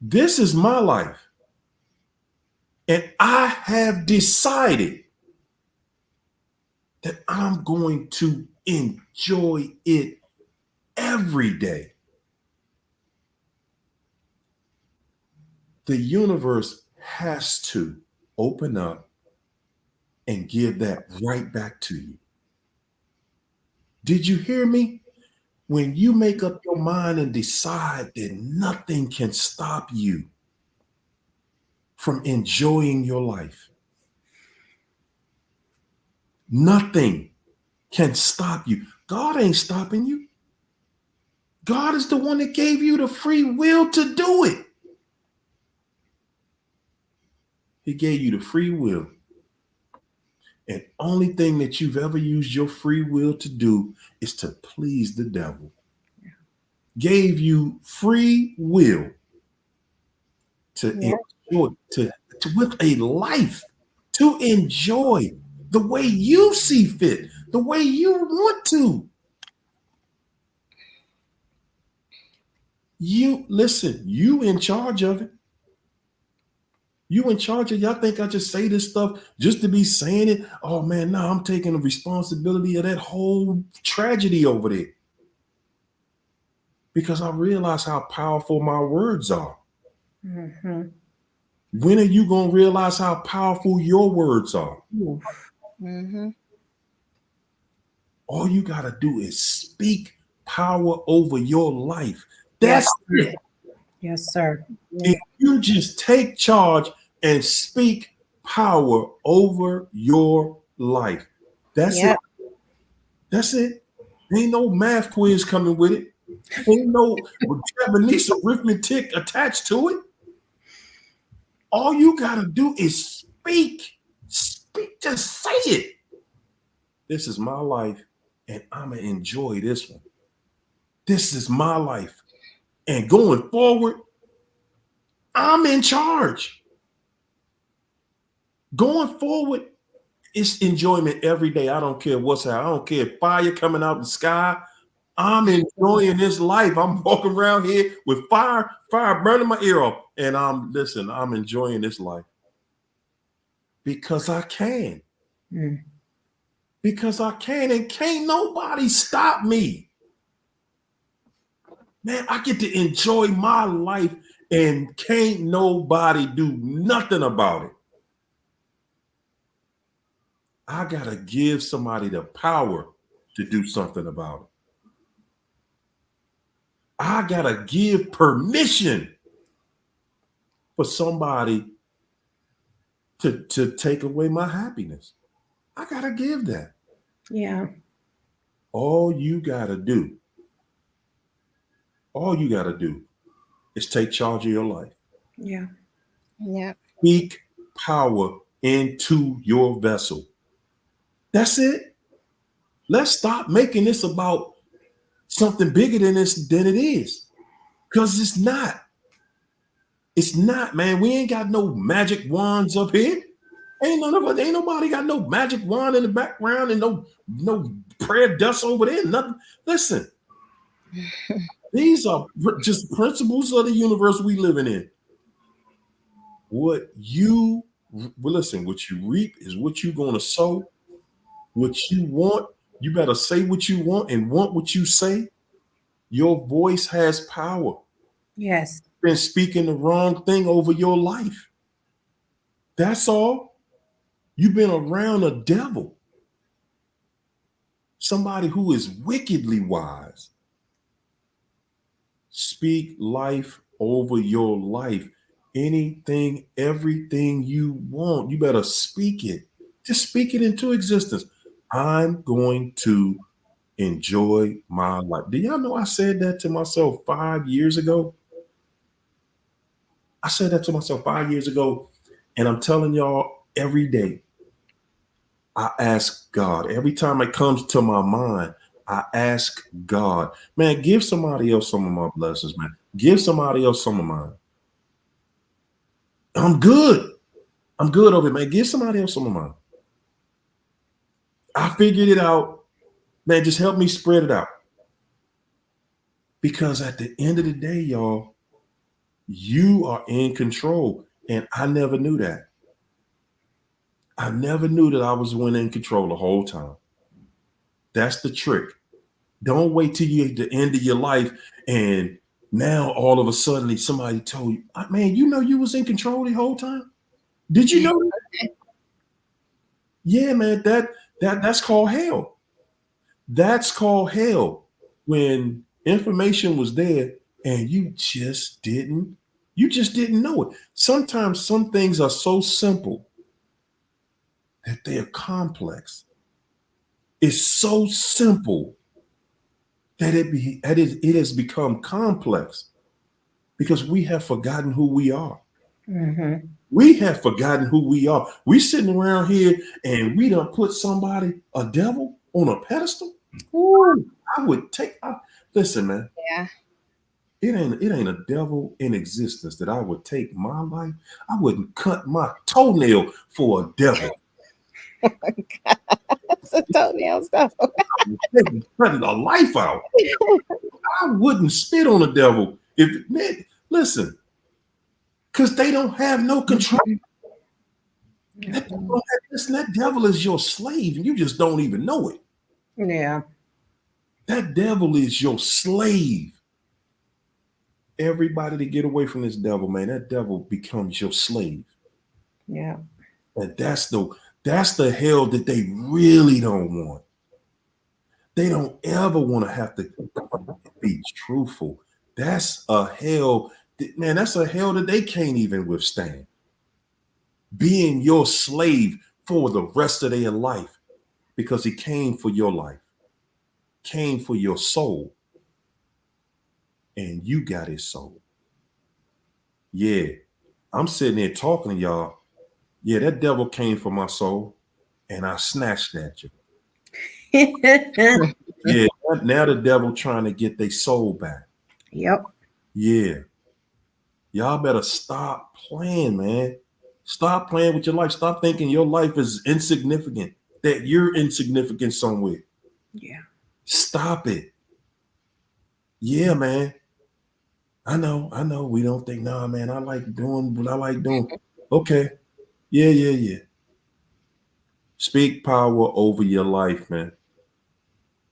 This is my life. And I have decided that I'm going to enjoy it every day. The universe has to open up and give that right back to you. Did you hear me? When you make up your mind and decide that nothing can stop you from enjoying your life, nothing can stop you. God ain't stopping you. God is the one that gave you the free will to do it. He gave you the free will. And only thing that you've ever used your free will to do is to please the devil. Yeah. Gave you free will to enjoy, to with a life, to enjoy the way you see fit, the way you want to. You listen, you in charge of it. You in charge of, y'all think I just say this stuff just to be saying it? Oh man, no, I'm taking the responsibility of that whole tragedy over there. Because I realize how powerful my words are. Mm-hmm. When are you going to realize how powerful your words are? Mm-hmm. All you got to do is speak power over your life. That's it. Yes, sir. If you just take charge and speak power over your life, that's it. That's it. Ain't no math quiz coming with it. Ain't no Japanese arithmetic attached to it. All you got to do is speak. Speak, just say it. This is my life, and I'm going to enjoy this one. This is my life. And going forward, I'm in charge. Going forward, it's enjoyment every day. I don't care what's happening. I don't care if fire coming out the sky. I'm enjoying this life. I'm walking around here with fire burning my ear off. And I'm enjoying this life. Because I can. Because I can, and can't nobody stop me. Man, I get to enjoy my life and can't nobody do nothing about it. I got to give somebody the power to do something about it. I got to give permission for somebody to take away my happiness. I got to give that. Yeah. All you got to do is take charge of your life. Yeah. Yeah. Speak power into your vessel. That's it. Let's stop making this about something bigger than it is. Because it's not. It's not, man. We ain't got no magic wands up here. Ain't nobody got no magic wand in the background and no prayer dust over there. Nothing. Listen. These are just principles of the universe we living in. What you reap is what you're going to sow. What you want, you better say what you want and want what you say. Your voice has power. Yes. You've been speaking the wrong thing over your life. That's all. You've been around a devil. Somebody who is wickedly wise. Speak life over your life. Anything, everything you want, you better speak it. Just speak it into existence. I'm going to enjoy my life. Do y'all know I said that to myself 5 years ago? I said that to myself 5 years ago, and I'm telling y'all, every day, I ask God. Every time it comes to my mind, I ask God, man, give somebody else some of my blessings, man. Give somebody else some of mine. I'm good. I'm good over it, man. Give somebody else some of mine. I figured it out. Man, just help me spread it out. Because at the end of the day, y'all, you are in control. And I never knew that. I never knew that I was one in control the whole time. That's the trick. Don't wait till you at the end of your life and now all of a sudden somebody told you, man, you know you was in control the whole time. Did you know that? Yeah, man, that's called hell. That's called hell. When information was there and you just didn't know it. Sometimes some things are so simple that they're complex. It's so simple that it has become complex because we have forgotten who we are. Mm-hmm. We have forgotten who we are. We sitting around here and we done put somebody, a devil, on a pedestal. Ooh, listen, man. Yeah. It ain't a devil in existence that I would take my life. I wouldn't cut my toenail for a devil. That's a toenail stuff. Cutting a life out. I wouldn't spit on a devil. If man, listen, because they don't have no control. That devil is your slave, and you just don't even know it. Yeah. That devil is your slave. Everybody to get away from this devil, man. That devil becomes your slave. Yeah. And that's the hell that they really don't want. They don't ever want to have to be truthful. That's a hell, man. That's a hell that they can't even withstand. Being your slave for the rest of their life because he came for your life, came for your soul, and you got his soul. Yeah, I'm sitting there talking to y'all. Yeah, that devil came for my soul, and I snatched at you. Yeah, now the devil trying to get their soul back. Yep. Yeah. Y'all better stop playing, man. Stop playing with your life. Stop thinking your life is insignificant, that you're insignificant somewhere. Yeah. Stop it. Yeah, man. I know. We don't think, nah, man, I like doing what I like doing. Okay. Yeah. Speak power over your life, man.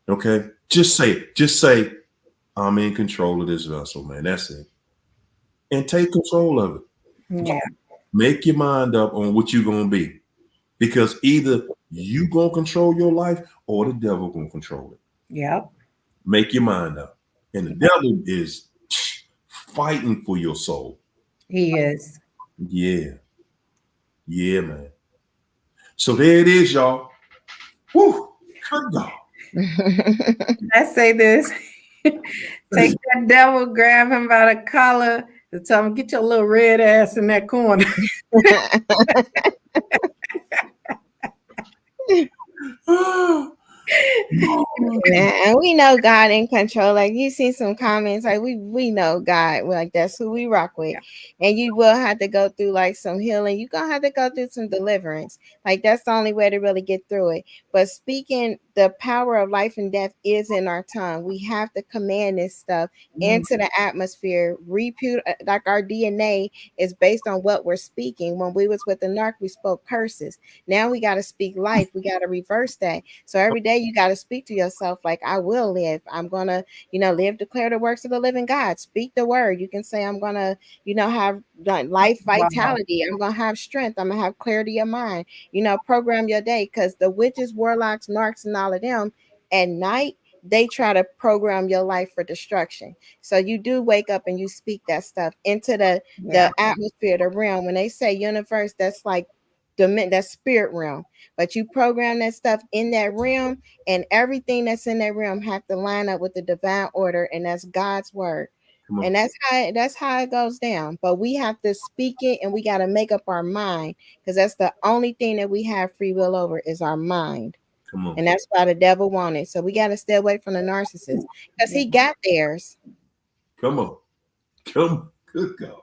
Okay. Just say it. Just say, I'm in control of this vessel, man. That's it. And take control of it. Yeah. Make your mind up on what you're gonna be. Because either you gonna control your life or the devil gonna control it. Yep. Make your mind up. And the devil is fighting for your soul. He is. Yeah. Yeah, man. So there it is, y'all. Woo! Good God. I say this. Take that devil, grab him by the collar, and tell him, get your little red ass in that corner. Yeah, and we know God in control. Like you see some comments, like we know God, like that's who we rock with. And you will have to go through like some healing. You're gonna have to go through some deliverance. Like that's the only way to really get through it. But speaking, the power of life and death is in our tongue. We have to command this stuff into the atmosphere. Like our DNA is based on what we're speaking. When we was with the narc, we spoke curses. Now we got to speak life. We got to reverse that. So every day you got to speak to yourself like, I will live. I'm going to, live, declare the works of the living God. Speak the word. You can say, I'm going to, have life, vitality. I'm going to have strength. I'm going to have clarity of mind. Program your day, because the witches, warlocks, narcs, and all of them at night, they try to program your life for destruction. So you do wake up and you speak that stuff into the atmosphere, the realm. When they say universe, that's like that spirit realm. But you program that stuff in that realm, and everything that's in that realm have to line up with the divine order, and that's God's word. And that's how it goes down. But we have to speak it, and we got to make up our mind, because that's the only thing that we have free will over is our mind. Come on. And that's why the devil wanted. So we got to stay away from the narcissist, because he got theirs. Come on. Good God.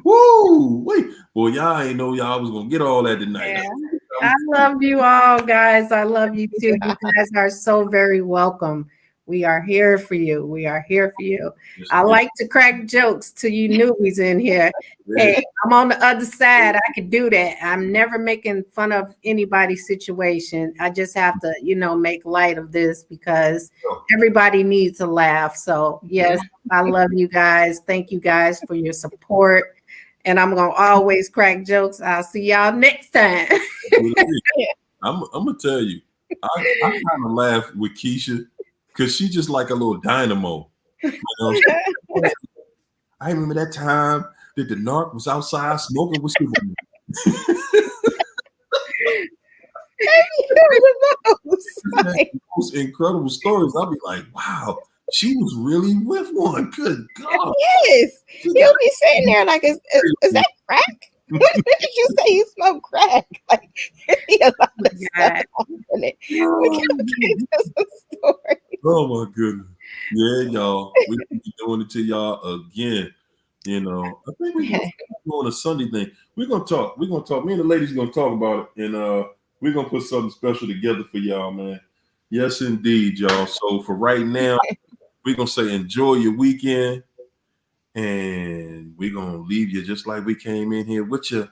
Woo! Wait. Well, y'all ain't know y'all was gonna get all that tonight. Yeah. I love you all, guys. I love you too. You guys are so very welcome. We are here for you. We are here for you. Yes, I like to crack jokes to you newbies in here. Hey, I'm on the other side. I can do that. I'm never making fun of anybody's situation. I just have to, make light of this, because everybody needs a laugh. So yes, I love you guys. Thank you guys for your support. And I'm going to always crack jokes. I'll see y'all next time. I'm going to tell you, I kind of laugh with Keisha, because she just like a little dynamo. I remember that time that the narc was outside smoking with Superman. The most incredible stories. I'll be like, wow, she was really with one. Good God. Yes. He'll be sitting there like, is that crack? What did you say? You smoke crack? Like, he a lot of stuff in it. We can get some stories. Oh my goodness. Yeah, y'all. We're gonna be doing it to y'all again. I think we're gonna doing a Sunday thing. We're gonna talk. Me and the ladies are gonna talk about it, and we're gonna put something special together for y'all, man. Yes, indeed, y'all. So for right now, we're gonna say enjoy your weekend, and we're gonna leave you just like we came in here with you,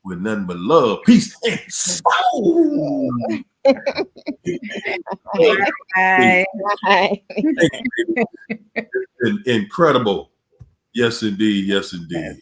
with nothing but love, peace, and soul. Bye. Incredible. Yes, indeed. Yes, indeed.